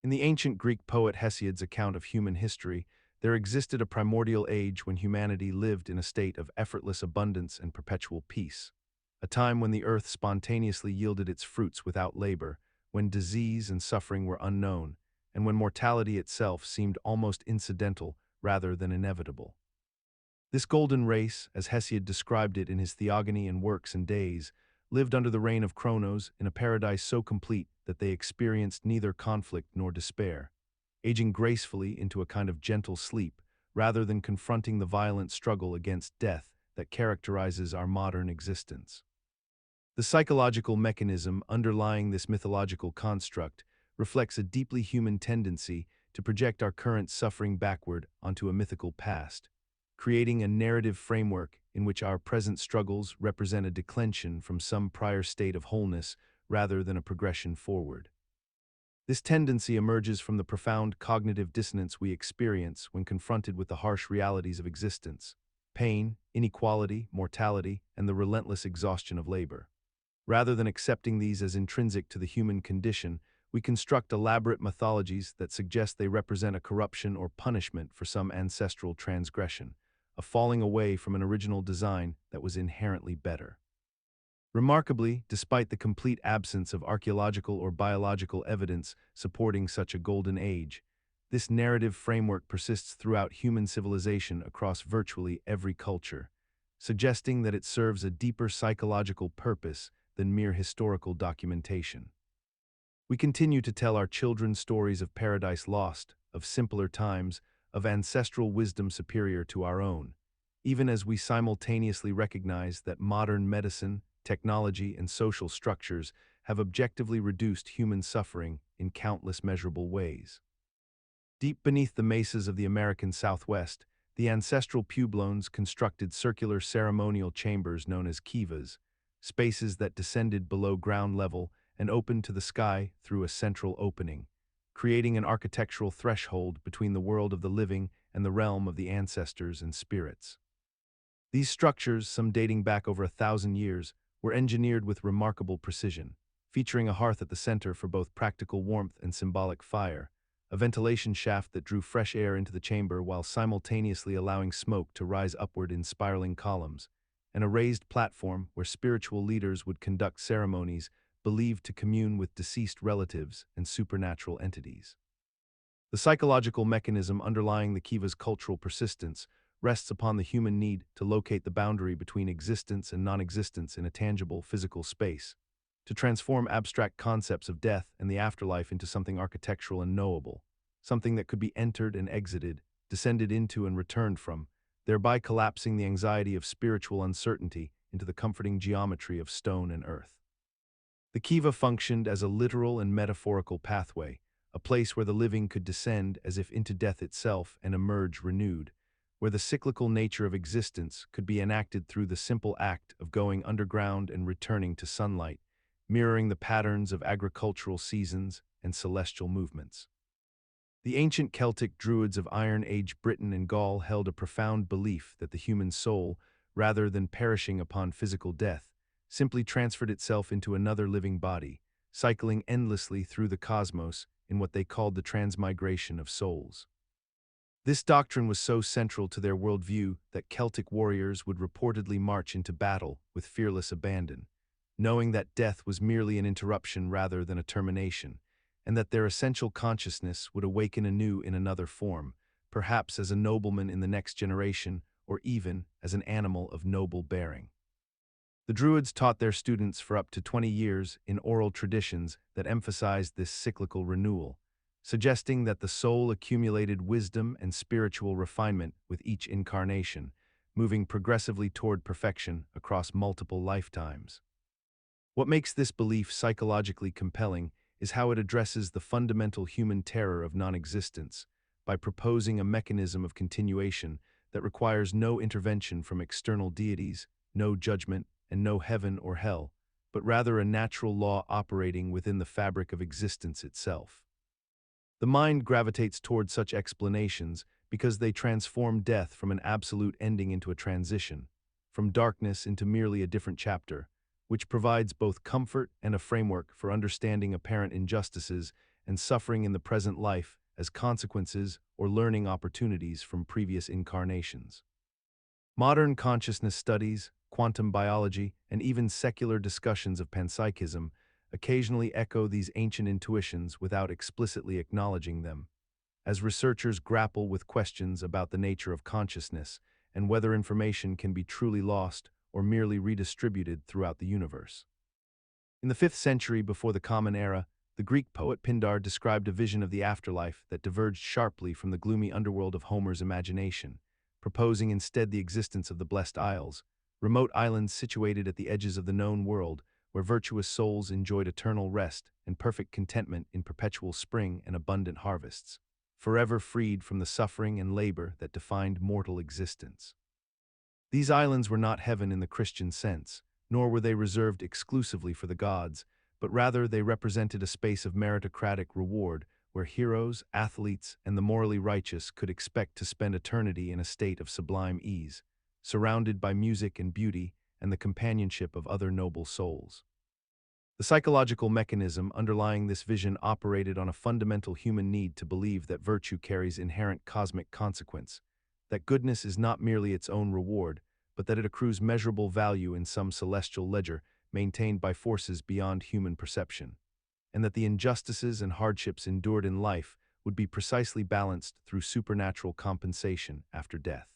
S1: In the ancient Greek poet Hesiod's account of human history, there existed a primordial age when humanity lived in a state of effortless abundance and perpetual peace, a time when the earth spontaneously yielded its fruits without labor, when disease and suffering were unknown, and when mortality itself seemed almost incidental rather than inevitable. This golden race, as Hesiod described it in his Theogony and Works and Days, lived under the reign of Kronos in a paradise so complete that they experienced neither conflict nor despair, aging gracefully into a kind of gentle sleep rather than confronting the violent struggle against death that characterizes our modern existence. The psychological mechanism underlying this mythological construct reflects a deeply human tendency to project our current suffering backward onto a mythical past, creating a narrative framework in which our present struggles represent a declension from some prior state of wholeness rather than a progression forward. This tendency emerges from the profound cognitive dissonance we experience when confronted with the harsh realities of existence: pain, inequality, mortality, and the relentless exhaustion of labor. Rather than accepting these as intrinsic to the human condition, we construct elaborate mythologies that suggest they represent a corruption or punishment for some ancestral transgression, a falling away from an original design that was inherently better. Remarkably, despite the complete absence of archaeological or biological evidence supporting such a golden age, this narrative framework persists throughout human civilization across virtually every culture, suggesting that it serves a deeper psychological purpose than mere historical documentation. We continue to tell our children stories of paradise lost, of simpler times, of ancestral wisdom superior to our own, even as we simultaneously recognize that modern medicine, technology, and social structures have objectively reduced human suffering in countless measurable ways. Deep beneath the mesas of the American Southwest, the ancestral pueblones constructed circular ceremonial chambers known as kivas, spaces that descended below ground level and opened to the sky through a central opening, creating an architectural threshold between the world of the living and the realm of the ancestors and spirits. These structures, some dating back over 1,000 years, were engineered with remarkable precision, featuring a hearth at the center for both practical warmth and symbolic fire, a ventilation shaft that drew fresh air into the chamber while simultaneously allowing smoke to rise upward in spiraling columns, and a raised platform where spiritual leaders would conduct ceremonies believed to commune with deceased relatives and supernatural entities. The psychological mechanism underlying the kiva's cultural persistence rests upon the human need to locate the boundary between existence and non-existence in a tangible physical space, to transform abstract concepts of death and the afterlife into something architectural and knowable, something that could be entered and exited, descended into and returned from, thereby collapsing the anxiety of spiritual uncertainty into the comforting geometry of stone and earth. The kiva functioned as a literal and metaphorical pathway, a place where the living could descend as if into death itself and emerge renewed, where the cyclical nature of existence could be enacted through the simple act of going underground and returning to sunlight, mirroring the patterns of agricultural seasons and celestial movements. The ancient Celtic Druids of Iron Age Britain and Gaul held a profound belief that the human soul, rather than perishing upon physical death, simply transferred itself into another living body, cycling endlessly through the cosmos in what they called the transmigration of souls. This doctrine was so central to their worldview that Celtic warriors would reportedly march into battle with fearless abandon, knowing that death was merely an interruption rather than a termination, and that their essential consciousness would awaken anew in another form, perhaps as a nobleman in the next generation, or even as an animal of noble bearing. The Druids taught their students for up to 20 years in oral traditions that emphasized this cyclical renewal, suggesting that the soul accumulated wisdom and spiritual refinement with each incarnation, moving progressively toward perfection across multiple lifetimes. What makes this belief psychologically compelling is how it addresses the fundamental human terror of non-existence by proposing a mechanism of continuation that requires no intervention from external deities, no judgment, and no heaven or hell, but rather a natural law operating within the fabric of existence itself. The mind gravitates toward such explanations because they transform death from an absolute ending into a transition, from darkness into merely a different chapter, which provides both comfort and a framework for understanding apparent injustices and suffering in the present life as consequences or learning opportunities from previous incarnations. Modern consciousness studies, quantum biology, and even secular discussions of panpsychism occasionally echo these ancient intuitions without explicitly acknowledging them, as researchers grapple with questions about the nature of consciousness and whether information can be truly lost or merely redistributed throughout the universe. In the 5th century before the Common Era, the Greek poet Pindar described a vision of the afterlife that diverged sharply from the gloomy underworld of Homer's imagination, proposing instead the existence of the Blessed Isles, remote islands situated at the edges of the known world where virtuous souls enjoyed eternal rest and perfect contentment in perpetual spring and abundant harvests, forever freed from the suffering and labor that defined mortal existence. These islands were not heaven in the Christian sense, nor were they reserved exclusively for the gods, but rather they represented a space of meritocratic reward where heroes, athletes, and the morally righteous could expect to spend eternity in a state of sublime ease, surrounded by music and beauty and the companionship of other noble souls. The psychological mechanism underlying this vision operated on a fundamental human need to believe that virtue carries inherent cosmic consequence, that goodness is not merely its own reward, but that it accrues measurable value in some celestial ledger maintained by forces beyond human perception, and that the injustices and hardships endured in life would be precisely balanced through supernatural compensation after death.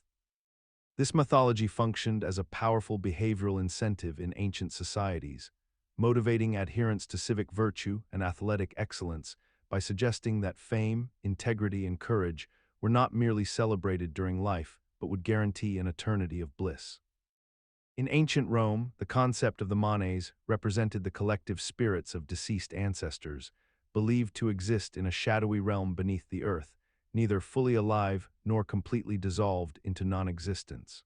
S1: This mythology functioned as a powerful behavioral incentive in ancient societies, motivating adherents to civic virtue and athletic excellence by suggesting that fame, integrity, and courage were not merely celebrated during life, but would guarantee an eternity of bliss. In ancient Rome, the concept of the manes represented the collective spirits of deceased ancestors, believed to exist in a shadowy realm beneath the earth, neither fully alive nor completely dissolved into non-existence.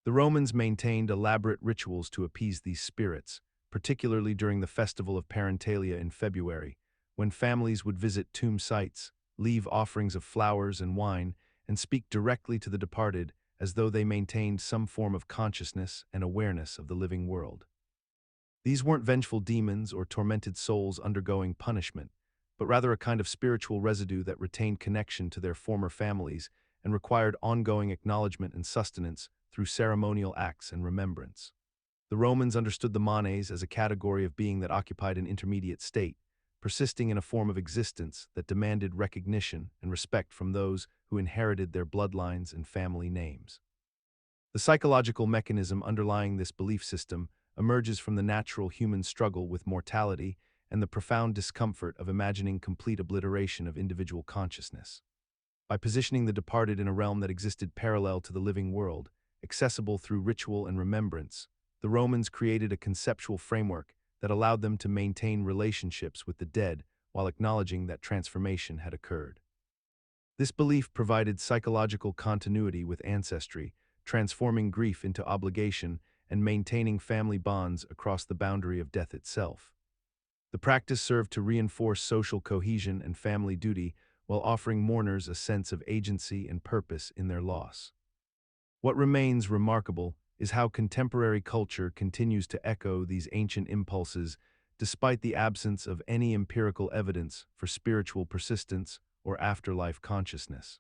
S1: The Romans maintained elaborate rituals to appease these spirits, particularly during the festival of Parentalia in February, when families would visit tomb sites, leave offerings of flowers and wine, and speak directly to the departed as though they maintained some form of consciousness and awareness of the living world. These weren't vengeful demons or tormented souls undergoing punishment, but rather a kind of spiritual residue that retained connection to their former families and required ongoing acknowledgement and sustenance through ceremonial acts and remembrance. The Romans understood the manes as a category of being that occupied an intermediate state, persisting in a form of existence that demanded recognition and respect from those who inherited their bloodlines and family names. The psychological mechanism underlying this belief system emerges from the natural human struggle with mortality and the profound discomfort of imagining complete obliteration of individual consciousness. By positioning the departed in a realm that existed parallel to the living world, accessible through ritual and remembrance, the Romans created a conceptual framework that allowed them to maintain relationships with the dead while acknowledging that transformation had occurred. This belief provided psychological continuity with ancestry, transforming grief into obligation and maintaining family bonds across the boundary of death itself. The practice served to reinforce social cohesion and family duty while offering mourners a sense of agency and purpose in their loss. What remains remarkable is how contemporary culture continues to echo these ancient impulses despite the absence of any empirical evidence for spiritual persistence or afterlife consciousness.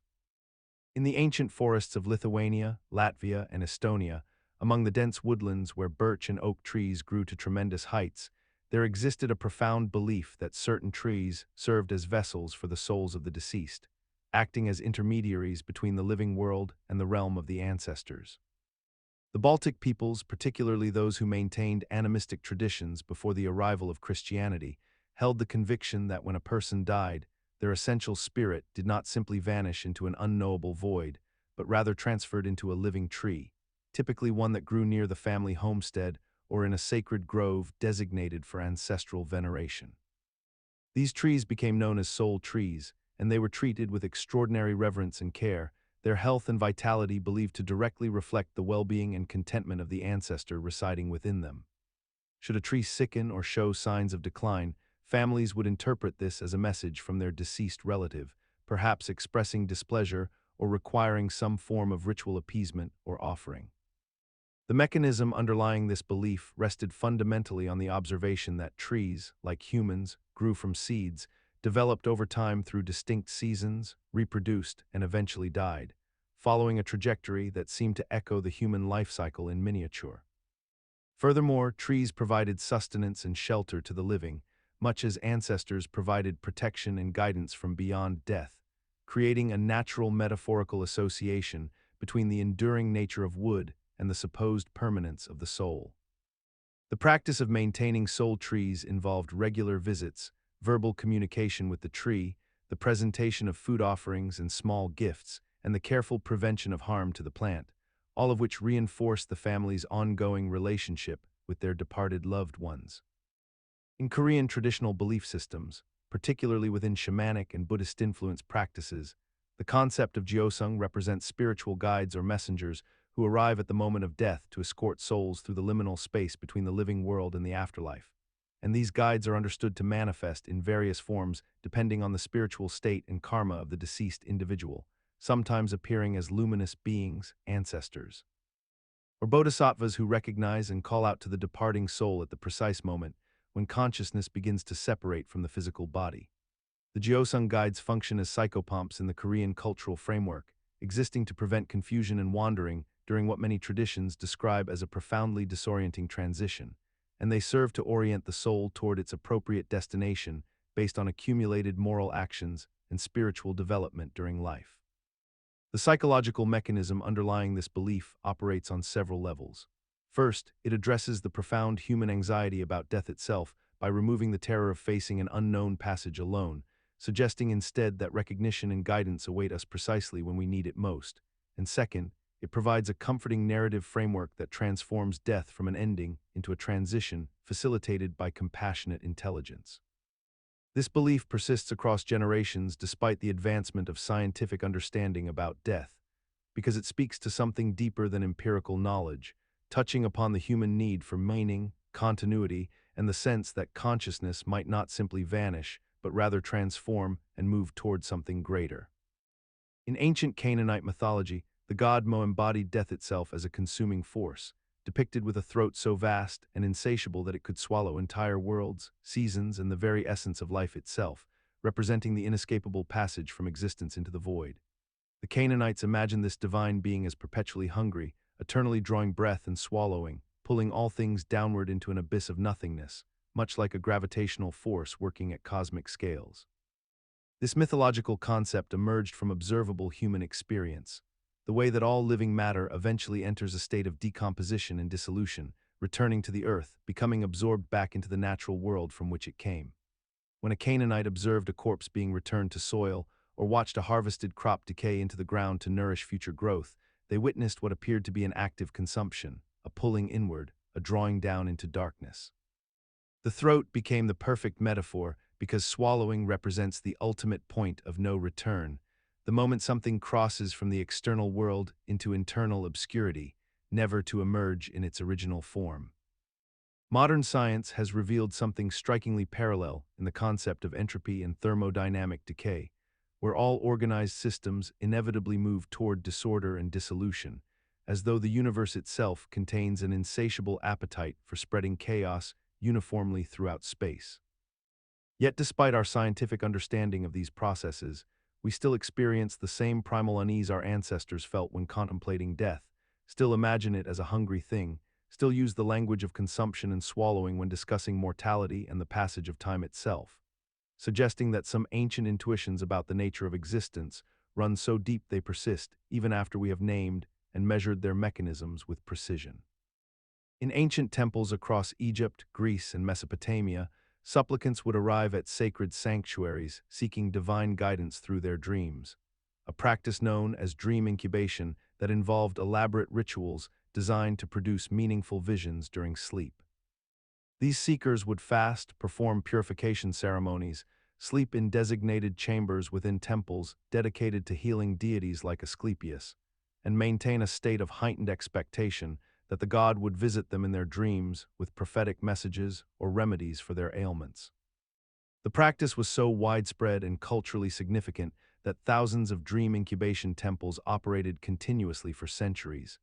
S1: In the ancient forests of Lithuania, Latvia, and Estonia, among the dense woodlands where birch and oak trees grew to tremendous heights, there existed a profound belief that certain trees served as vessels for the souls of the deceased, acting as intermediaries between the living world and the realm of the ancestors. The Baltic peoples, particularly those who maintained animistic traditions before the arrival of Christianity, held the conviction that when a person died, their essential spirit did not simply vanish into an unknowable void, but rather transferred into a living tree, typically one that grew near the family homestead or in a sacred grove designated for ancestral veneration. These trees became known as soul trees, and they were treated with extraordinary reverence and care, their health and vitality believed to directly reflect the well-being and contentment of the ancestor residing within them. Should a tree sicken or show signs of decline, families would interpret this as a message from their deceased relative, perhaps expressing displeasure or requiring some form of ritual appeasement or offering. The mechanism underlying this belief rested fundamentally on the observation that trees, like humans, grew from seeds, developed over time through distinct seasons, reproduced, and eventually died, following a trajectory that seemed to echo the human life cycle in miniature. Furthermore, trees provided sustenance and shelter to the living, much as ancestors provided protection and guidance from beyond death, creating a natural metaphorical association between the enduring nature of wood and the supposed permanence of the soul. The practice of maintaining soul trees involved regular visits, verbal communication with the tree, the presentation of food offerings and small gifts, and the careful prevention of harm to the plant, all of which reinforced the family's ongoing relationship with their departed loved ones. In Korean traditional belief systems, particularly within shamanic and Buddhist-influenced practices, the concept of Jeosung represents spiritual guides or messengers who arrive at the moment of death to escort souls through the liminal space between the living world and the afterlife. And these guides are understood to manifest in various forms depending on the spiritual state and karma of the deceased individual, sometimes appearing as luminous beings, ancestors, or bodhisattvas who recognize and call out to the departing soul at the precise moment when consciousness begins to separate from the physical body. The Jeosung guides function as psychopomps in the Korean cultural framework, existing to prevent confusion and wandering during what many traditions describe as a profoundly disorienting transition, and they serve to orient the soul toward its appropriate destination based on accumulated moral actions and spiritual development during life. The psychological mechanism underlying this belief operates on several levels. First, it addresses the profound human anxiety about death itself by removing the terror of facing an unknown passage alone, suggesting instead that recognition and guidance await us precisely when we need it most. And second, it provides a comforting narrative framework that transforms death from an ending into a transition facilitated by compassionate intelligence. This belief persists across generations despite the advancement of scientific understanding about death, because it speaks to something deeper than empirical knowledge, touching upon the human need for meaning, continuity, and the sense that consciousness might not simply vanish, but rather transform and move toward something greater. In ancient Canaanite mythology, the god Mo embodied death itself as a consuming force, depicted with a throat so vast and insatiable that it could swallow entire worlds, seasons, and the very essence of life itself, representing the inescapable passage from existence into the void. The Canaanites imagined this divine being as perpetually hungry, eternally drawing breath and swallowing, pulling all things downward into an abyss of nothingness, much like a gravitational force working at cosmic scales. This mythological concept emerged from observable human experience, the way that all living matter eventually enters a state of decomposition and dissolution, returning to the earth, becoming absorbed back into the natural world from which it came. When a Canaanite observed a corpse being returned to soil, or watched a harvested crop decay into the ground to nourish future growth, they witnessed what appeared to be an active consumption, a pulling inward, a drawing down into darkness. The throat became the perfect metaphor because swallowing represents the ultimate point of no return, the moment something crosses from the external world into internal obscurity, never to emerge in its original form. Modern science has revealed something strikingly parallel in the concept of entropy and thermodynamic decay, where all organized systems inevitably move toward disorder and dissolution, as though the universe itself contains an insatiable appetite for spreading chaos uniformly throughout space. Yet despite our scientific understanding of these processes, we still experience the same primal unease our ancestors felt when contemplating death, still imagine it as a hungry thing, still use the language of consumption and swallowing when discussing mortality and the passage of time itself, suggesting that some ancient intuitions about the nature of existence run so deep they persist even after we have named and measured their mechanisms with precision. In ancient temples across Egypt, Greece, and Mesopotamia, supplicants would arrive at sacred sanctuaries seeking divine guidance through their dreams, a practice known as dream incubation that involved elaborate rituals designed to produce meaningful visions during sleep. These seekers would fast, perform purification ceremonies, sleep in designated chambers within temples dedicated to healing deities like Asclepius, and maintain a state of heightened expectation that the god would visit them in their dreams with prophetic messages or remedies for their ailments. The practice was so widespread and culturally significant that thousands of dream incubation temples operated continuously for centuries,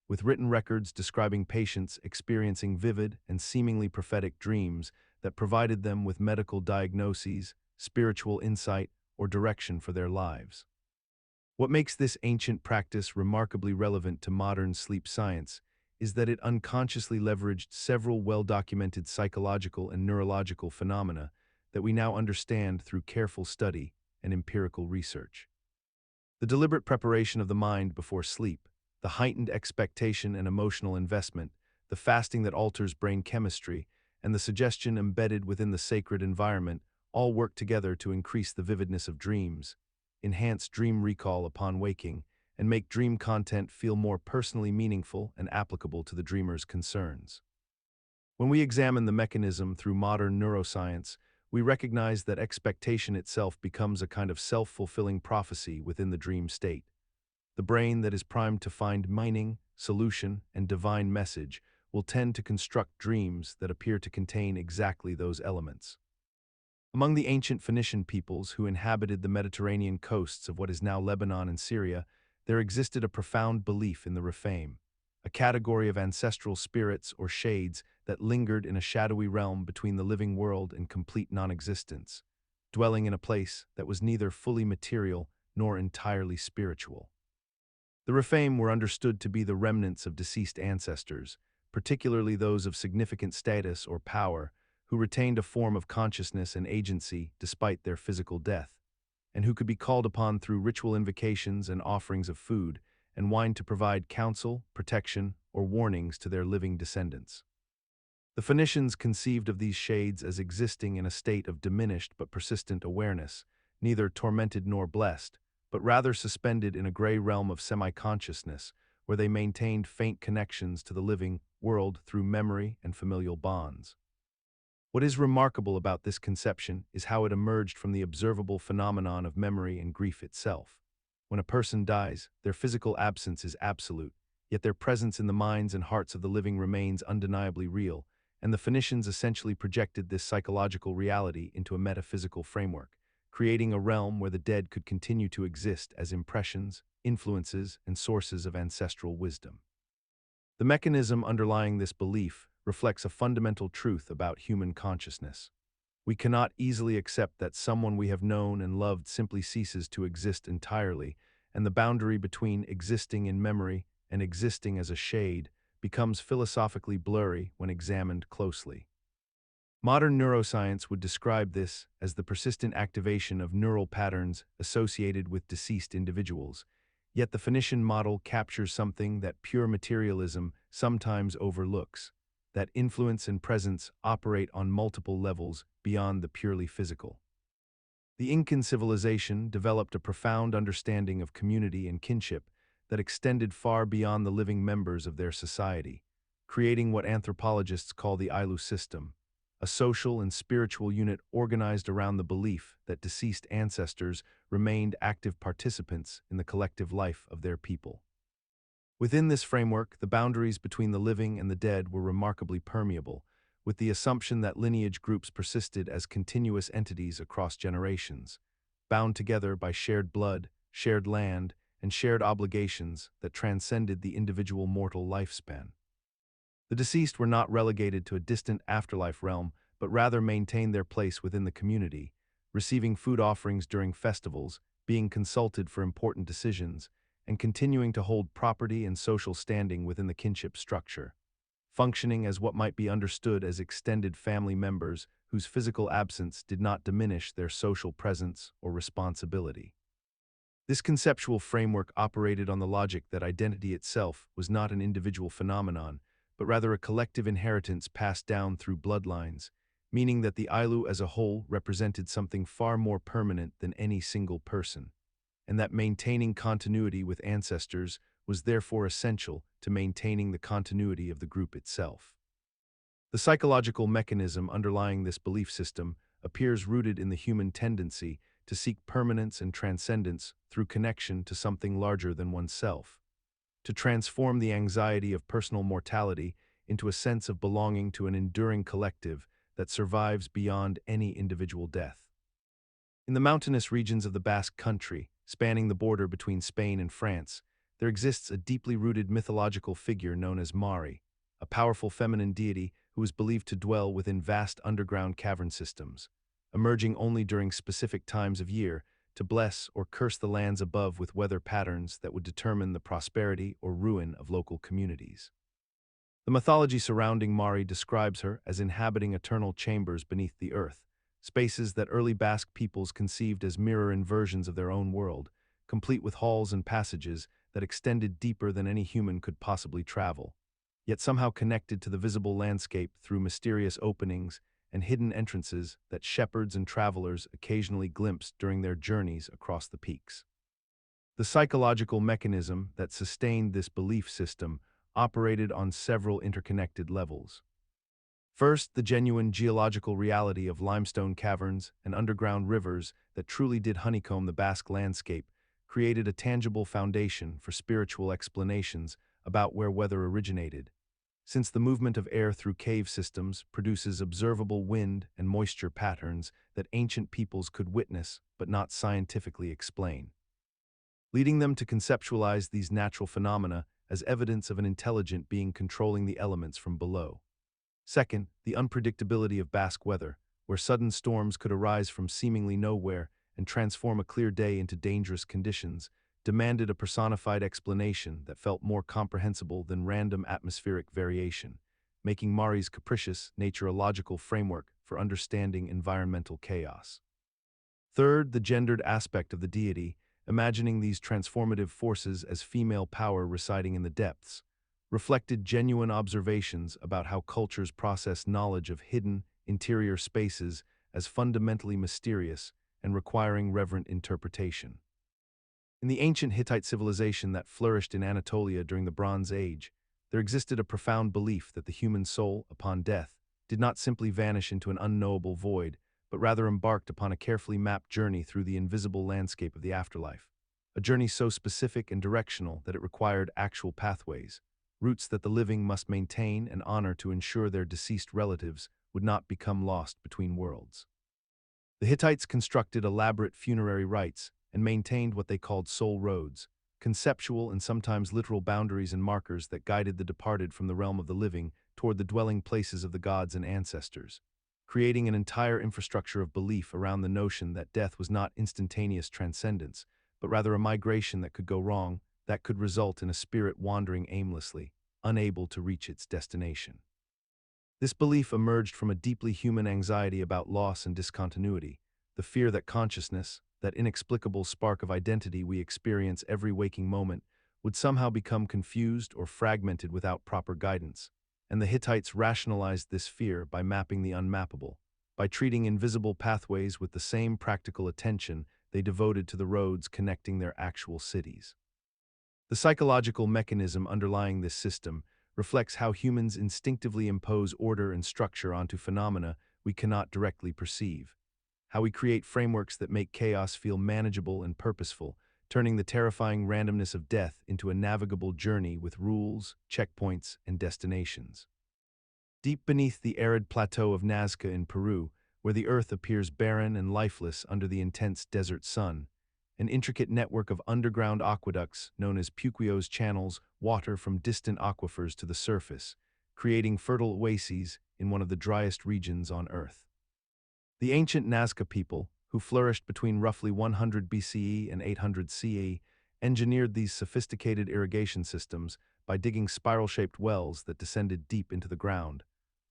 S1: with written records describing patients experiencing vivid and seemingly prophetic dreams that provided them with medical diagnoses, spiritual insight, or direction for their lives. What makes this ancient practice remarkably relevant to modern sleep science is that it unconsciously leveraged several well-documented psychological and neurological phenomena that we now understand through careful study and empirical research. The deliberate preparation of the mind before sleep, the heightened expectation and emotional investment, the fasting that alters brain chemistry, and the suggestion embedded within the sacred environment all work together to increase the vividness of dreams, enhance dream recall upon waking, and make dream content feel more personally meaningful and applicable to the dreamer's concerns. When we examine the mechanism through modern neuroscience, we recognize that expectation itself becomes a kind of self-fulfilling prophecy within the dream state. The brain that is primed to find meaning, solution, and divine message will tend to construct dreams that appear to contain exactly those elements. Among the ancient Phoenician peoples who inhabited the Mediterranean coasts of what is now Lebanon and Syria, there existed a profound belief in the reshape, a category of ancestral spirits or shades that lingered in a shadowy realm between the living world and complete non-existence, dwelling in a place that was neither fully material nor entirely spiritual. The Rephaim were understood to be the remnants of deceased ancestors, particularly those of significant status or power, who retained a form of consciousness and agency despite their physical death, and who could be called upon through ritual invocations and offerings of food and wine to provide counsel, protection, or warnings to their living descendants. The Phoenicians conceived of these shades as existing in a state of diminished but persistent awareness, neither tormented nor blessed, but rather suspended in a gray realm of semi-consciousness, where they maintained faint connections to the living world through memory and familial bonds. What is remarkable about this conception is how it emerged from the observable phenomenon of memory and grief itself. When a person dies, their physical absence is absolute, yet their presence in the minds and hearts of the living remains undeniably real, and the Phoenicians essentially projected this psychological reality into a metaphysical framework, creating a realm where the dead could continue to exist as impressions, influences, and sources of ancestral wisdom. The mechanism underlying this belief reflects a fundamental truth about human consciousness. We cannot easily accept that someone we have known and loved simply ceases to exist entirely, and the boundary between existing in memory and existing as a shade becomes philosophically blurry when examined closely. Modern neuroscience would describe this as the persistent activation of neural patterns associated with deceased individuals, yet the Phoenician model captures something that pure materialism sometimes overlooks, that influence and presence operate on multiple levels beyond the purely physical. The Incan civilization developed a profound understanding of community and kinship that extended far beyond the living members of their society, creating what anthropologists call the Ilu system, a social and spiritual unit organized around the belief that deceased ancestors remained active participants in the collective life of their people. Within this framework, the boundaries between the living and the dead were remarkably permeable, with the assumption that lineage groups persisted as continuous entities across generations, bound together by shared blood, shared land, and shared obligations that transcended the individual mortal lifespan. The deceased were not relegated to a distant afterlife realm, but rather maintained their place within the community, receiving food offerings during festivals, being consulted for important decisions, and continuing to hold property and social standing within the kinship structure, functioning as what might be understood as extended family members whose physical absence did not diminish their social presence or responsibility. This conceptual framework operated on the logic that identity itself was not an individual phenomenon, but rather a collective inheritance passed down through bloodlines, meaning that the Ilu as a whole represented something far more permanent than any single person, and that maintaining continuity with ancestors was therefore essential to maintaining the continuity of the group itself. The psychological mechanism underlying this belief system appears rooted in the human tendency to seek permanence and transcendence through connection to something larger than oneself, to transform the anxiety of personal mortality into a sense of belonging to an enduring collective that survives beyond any individual death. In the mountainous regions of the Basque Country, spanning the border between Spain and France, there exists a deeply rooted mythological figure known as Mari, a powerful feminine deity who is believed to dwell within vast underground cavern systems, emerging only during specific times of year to bless or curse the lands above with weather patterns that would determine the prosperity or ruin of local communities. The mythology surrounding Mari describes her as inhabiting eternal chambers beneath the earth, spaces that early Basque peoples conceived as mirror inversions of their own world, complete with halls and passages that extended deeper than any human could possibly travel, yet somehow connected to the visible landscape through mysterious openings and hidden entrances that shepherds and travelers occasionally glimpsed during their journeys across the peaks. The psychological mechanism that sustained this belief system operated on several interconnected levels. First, the genuine geological reality of limestone caverns and underground rivers that truly did honeycomb the Basque landscape created a tangible foundation for spiritual explanations about where weather originated, since the movement of air through cave systems produces observable wind and moisture patterns that ancient peoples could witness but not scientifically explain, leading them to conceptualize these natural phenomena as evidence of an intelligent being controlling the elements from below. Second, the unpredictability of Basque weather, where sudden storms could arise from seemingly nowhere and transform a clear day into dangerous conditions, demanded a personified explanation that felt more comprehensible than random atmospheric variation, making Mari's capricious nature a logical framework for understanding environmental chaos. Third, the gendered aspect of the deity, imagining these transformative forces as female power residing in the depths, reflected genuine observations about how cultures process knowledge of hidden, interior spaces as fundamentally mysterious and requiring reverent interpretation. In the ancient Hittite civilization that flourished in Anatolia during the Bronze Age, there existed a profound belief that the human soul, upon death, did not simply vanish into an unknowable void, but rather embarked upon a carefully mapped journey through the invisible landscape of the afterlife. A journey so specific and directional that it required actual pathways, routes that the living must maintain and honor to ensure their deceased relatives would not become lost between worlds. The Hittites constructed elaborate funerary rites and maintained what they called soul roads, conceptual and sometimes literal boundaries and markers that guided the departed from the realm of the living toward the dwelling places of the gods and ancestors, creating an entire infrastructure of belief around the notion that death was not instantaneous transcendence, but rather a migration that could go wrong, that could result in a spirit wandering aimlessly, unable to reach its destination. This belief emerged from a deeply human anxiety about loss and discontinuity, the fear that consciousness, that inexplicable spark of identity we experience every waking moment, would somehow become confused or fragmented without proper guidance, and the Hittites rationalized this fear by mapping the unmappable, by treating invisible pathways with the same practical attention they devoted to the roads connecting their actual cities. The psychological mechanism underlying this system reflects how humans instinctively impose order and structure onto phenomena we cannot directly perceive, how we create frameworks that make chaos feel manageable and purposeful, turning the terrifying randomness of death into a navigable journey with rules, checkpoints, and destinations. Deep beneath the arid plateau of Nazca in Peru, where the earth appears barren and lifeless under the intense desert sun, an intricate network of underground aqueducts known as Puquio's channels water from distant aquifers to the surface, creating fertile oases in one of the driest regions on Earth. The ancient Nazca people, who flourished between roughly 100 BCE and 800 CE, engineered these sophisticated irrigation systems by digging spiral-shaped wells that descended deep into the ground,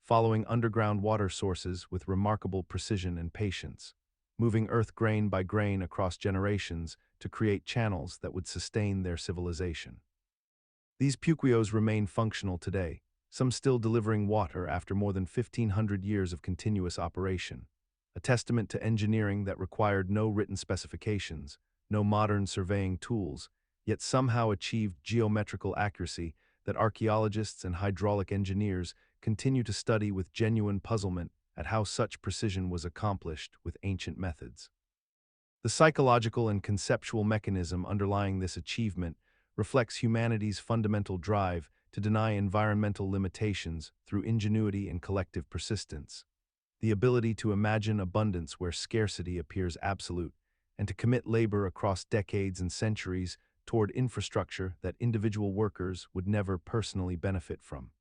S1: following underground water sources with remarkable precision and patience, moving earth grain by grain across generations to create channels that would sustain their civilization. These puquios remain functional today, some still delivering water after more than 1,500 years of continuous operation, a testament to engineering that required no written specifications, no modern surveying tools, yet somehow achieved geometrical accuracy that archaeologists and hydraulic engineers continue to study with genuine puzzlement at how such precision was accomplished with ancient methods. The psychological and conceptual mechanism underlying this achievement reflects humanity's fundamental drive to deny environmental limitations through ingenuity and collective persistence, the ability to imagine abundance where scarcity appears absolute, and to commit labor across decades and centuries toward infrastructure that individual workers would never personally benefit from.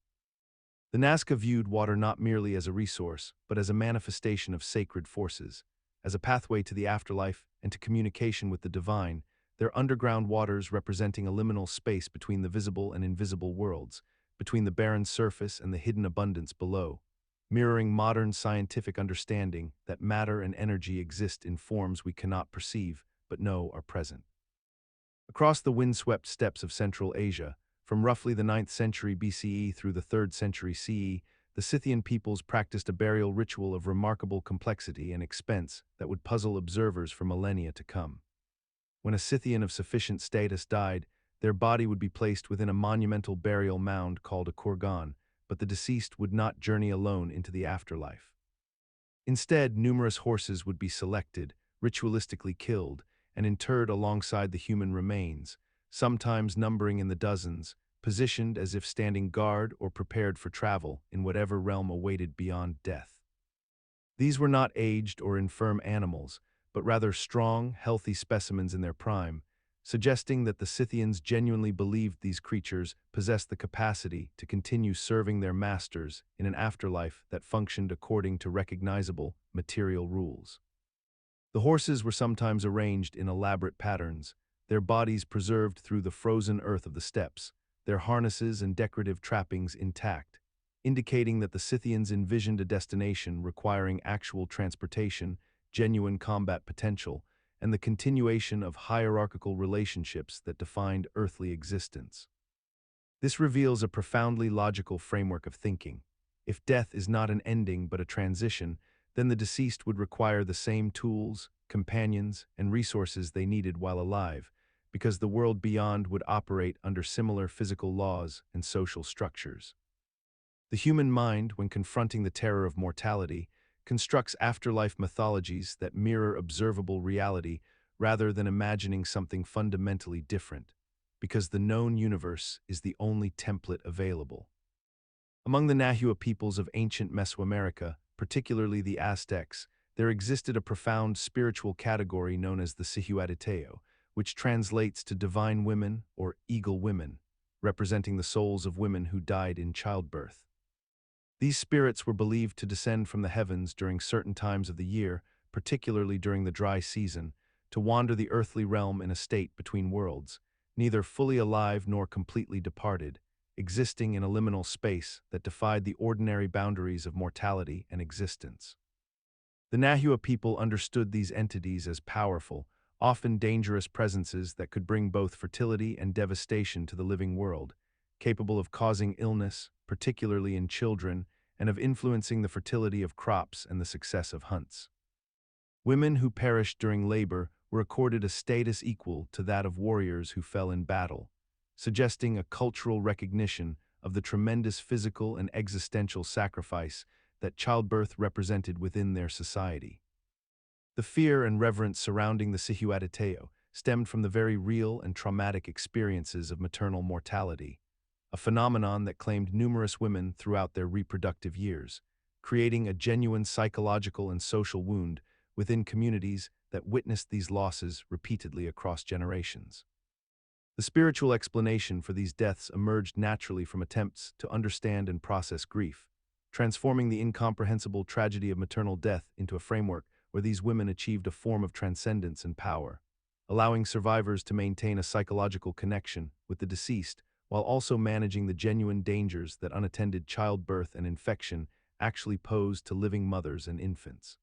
S1: The Nazca viewed water not merely as a resource, but as a manifestation of sacred forces, as a pathway to the afterlife and to communication with the divine, their underground waters representing a liminal space between the visible and invisible worlds, between the barren surface and the hidden abundance below, mirroring modern scientific understanding that matter and energy exist in forms we cannot perceive but know are present. Across the windswept steppes of Central Asia, from roughly the 9th century BCE through the 3rd century CE, the Scythian peoples practiced a burial ritual of remarkable complexity and expense that would puzzle observers for millennia to come. When a Scythian of sufficient status died, their body would be placed within a monumental burial mound called a kurgan, but the deceased would not journey alone into the afterlife. Instead, numerous horses would be selected, ritualistically killed, and interred alongside the human remains, sometimes numbering in the dozens, positioned as if standing guard or prepared for travel in whatever realm awaited beyond death. These were not aged or infirm animals, but rather strong, healthy specimens in their prime, suggesting that the Scythians genuinely believed these creatures possessed the capacity to continue serving their masters in an afterlife that functioned according to recognizable material rules. The horses were sometimes arranged in elaborate patterns, their bodies preserved through the frozen earth of the steppes, their harnesses and decorative trappings intact, indicating that the Scythians envisioned a destination requiring actual transportation, genuine combat potential, and the continuation of hierarchical relationships that defined earthly existence. This reveals a profoundly logical framework of thinking. If death is not an ending but a transition, then the deceased would require the same tools, companions, and resources they needed while alive, because the world beyond would operate under similar physical laws and social structures. The human mind, when confronting the terror of mortality, constructs afterlife mythologies that mirror observable reality rather than imagining something fundamentally different, because the known universe is the only template available. Among the Nahua peoples of ancient Mesoamerica, particularly the Aztecs, there existed a profound spiritual category known as the Cihuateteo, which translates to divine women or eagle women, representing the souls of women who died in childbirth. These spirits were believed to descend from the heavens during certain times of the year, particularly during the dry season, to wander the earthly realm in a state between worlds, neither fully alive nor completely departed, existing in a liminal space that defied the ordinary boundaries of mortality and existence. The Nahua people understood these entities as powerful, often dangerous presences that could bring both fertility and devastation to the living world, capable of causing illness, particularly in children, and of influencing the fertility of crops and the success of hunts. Women who perished during labor were accorded a status equal to that of warriors who fell in battle, suggesting a cultural recognition of the tremendous physical and existential sacrifice that childbirth represented within their society. The fear and reverence surrounding the Cihuateteo stemmed from the very real and traumatic experiences of maternal mortality, a phenomenon that claimed numerous women throughout their reproductive years, creating a genuine psychological and social wound within communities that witnessed these losses repeatedly across generations. The spiritual explanation for these deaths emerged naturally from attempts to understand and process grief, transforming the incomprehensible tragedy of maternal death into a framework where these women achieved a form of transcendence and power, allowing survivors to maintain a psychological connection with the deceased while also managing the genuine dangers that unattended childbirth and infection actually pose to living mothers and infants.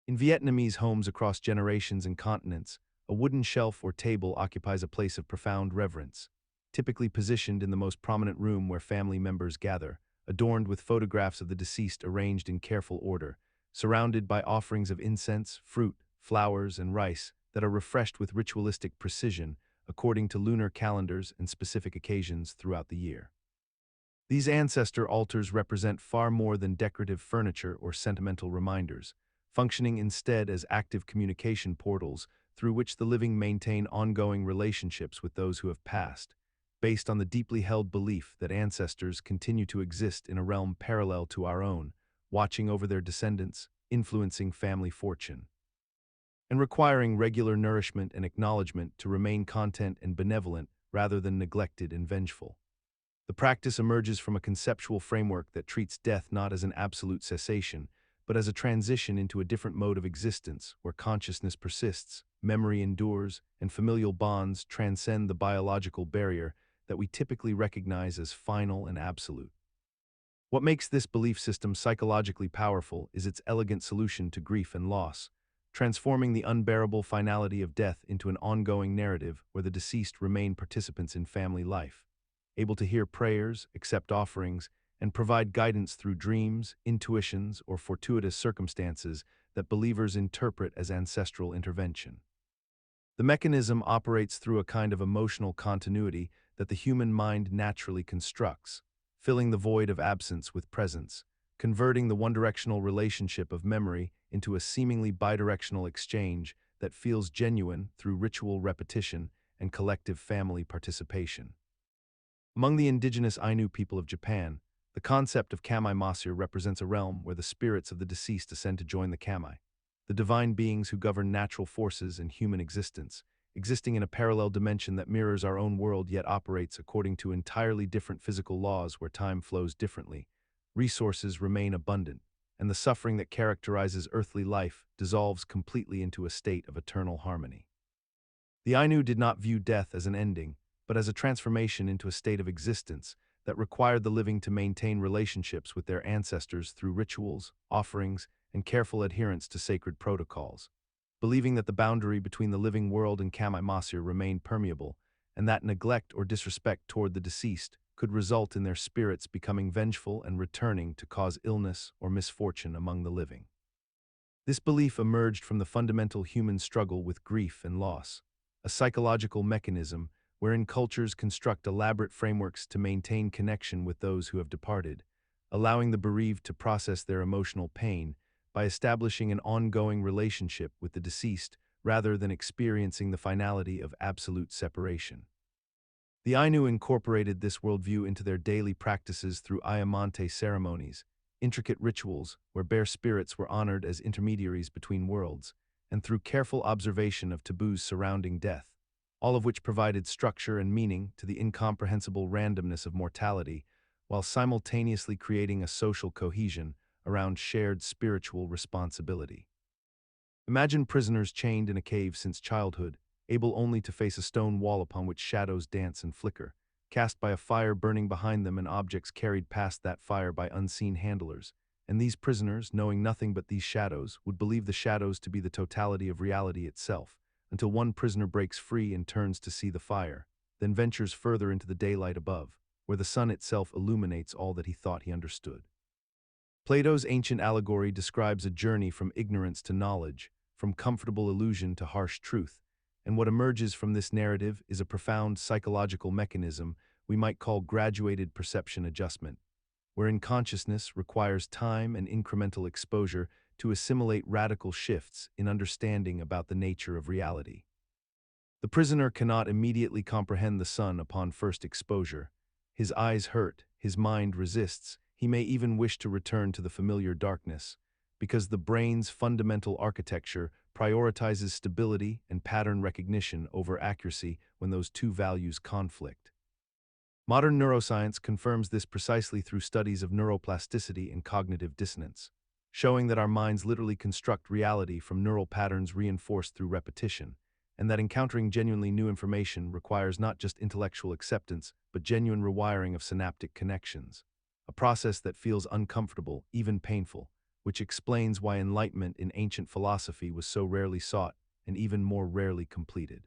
S1: In Vietnamese homes across generations and continents, a wooden shelf or table occupies a place of profound reverence, typically positioned in the most prominent room where family members gather, adorned with photographs of the deceased arranged in careful order, surrounded by offerings of incense, fruit, flowers, and rice that are refreshed with ritualistic precision according to lunar calendars and specific occasions throughout the year. These ancestor altars represent far more than decorative furniture or sentimental reminders, functioning instead as active communication portals through which the living maintain ongoing relationships with those who have passed, based on the deeply held belief that ancestors continue to exist in a realm parallel to our own, watching over their descendants, influencing family fortune, and requiring regular nourishment and acknowledgement to remain content and benevolent rather than neglected and vengeful. The practice emerges from a conceptual framework that treats death not as an absolute cessation, but as a transition into a different mode of existence where consciousness persists, memory endures, and familial bonds transcend the biological barrier that we typically recognize as final and absolute. What makes this belief system psychologically powerful is its elegant solution to grief and loss, transforming the unbearable finality of death into an ongoing narrative where the deceased remain participants in family life, able to hear prayers, accept offerings, and provide guidance through dreams, intuitions, or fortuitous circumstances that believers interpret as ancestral intervention. The mechanism operates through a kind of emotional continuity that the human mind naturally constructs, filling the void of absence with presence, converting the one-directional relationship of memory into a seemingly bidirectional exchange that feels genuine through ritual repetition and collective family participation. Among the indigenous Ainu people of Japan, the concept of kami masu represents a realm where the spirits of the deceased ascend to join the kami, the divine beings who govern natural forces and human existence, existing in a parallel dimension that mirrors our own world yet operates according to entirely different physical laws where time flows differently. Resources remain abundant, and the suffering that characterizes earthly life dissolves completely into a state of eternal harmony. The Ainu did not view death as an ending, but as a transformation into a state of existence that required the living to maintain relationships with their ancestors through rituals, offerings, and careful adherence to sacred protocols. Believing that the boundary between the living world and Kami Masir remained permeable, and that neglect or disrespect toward the deceased could result in their spirits becoming vengeful and returning to cause illness or misfortune among the living. This belief emerged from the fundamental human struggle with grief and loss, a psychological mechanism wherein cultures construct elaborate frameworks to maintain connection with those who have departed, allowing the bereaved to process their emotional pain by establishing an ongoing relationship with the deceased rather than experiencing the finality of absolute separation. The Ainu incorporated this worldview into their daily practices through Ayamante ceremonies, intricate rituals where bare spirits were honored as intermediaries between worlds, and through careful observation of taboos surrounding death, all of which provided structure and meaning to the incomprehensible randomness of mortality, while simultaneously creating a social cohesion around shared spiritual responsibility. Imagine prisoners chained in a cave since childhood, able only to face a stone wall upon which shadows dance and flicker, cast by a fire burning behind them and objects carried past that fire by unseen handlers. And these prisoners, knowing nothing but these shadows, would believe the shadows to be the totality of reality itself, until one prisoner breaks free and turns to see the fire, then ventures further into the daylight above, where the sun itself illuminates all that he thought he understood. Plato's ancient allegory describes a journey from ignorance to knowledge, from comfortable illusion to harsh truth, and what emerges from this narrative is a profound psychological mechanism we might call graduated perception adjustment, wherein consciousness requires time and incremental exposure to assimilate radical shifts in understanding about the nature of reality. The prisoner cannot immediately comprehend the sun upon first exposure. His eyes hurt, his mind resists, he may even wish to return to the familiar darkness, because the brain's fundamental architecture prioritizes stability and pattern recognition over accuracy when those two values conflict. Modern neuroscience confirms this precisely through studies of neuroplasticity and cognitive dissonance, showing that our minds literally construct reality from neural patterns reinforced through repetition, and that encountering genuinely new information requires not just intellectual acceptance, but genuine rewiring of synaptic connections, a process that feels uncomfortable, even painful, which explains why enlightenment in ancient philosophy was so rarely sought and even more rarely completed.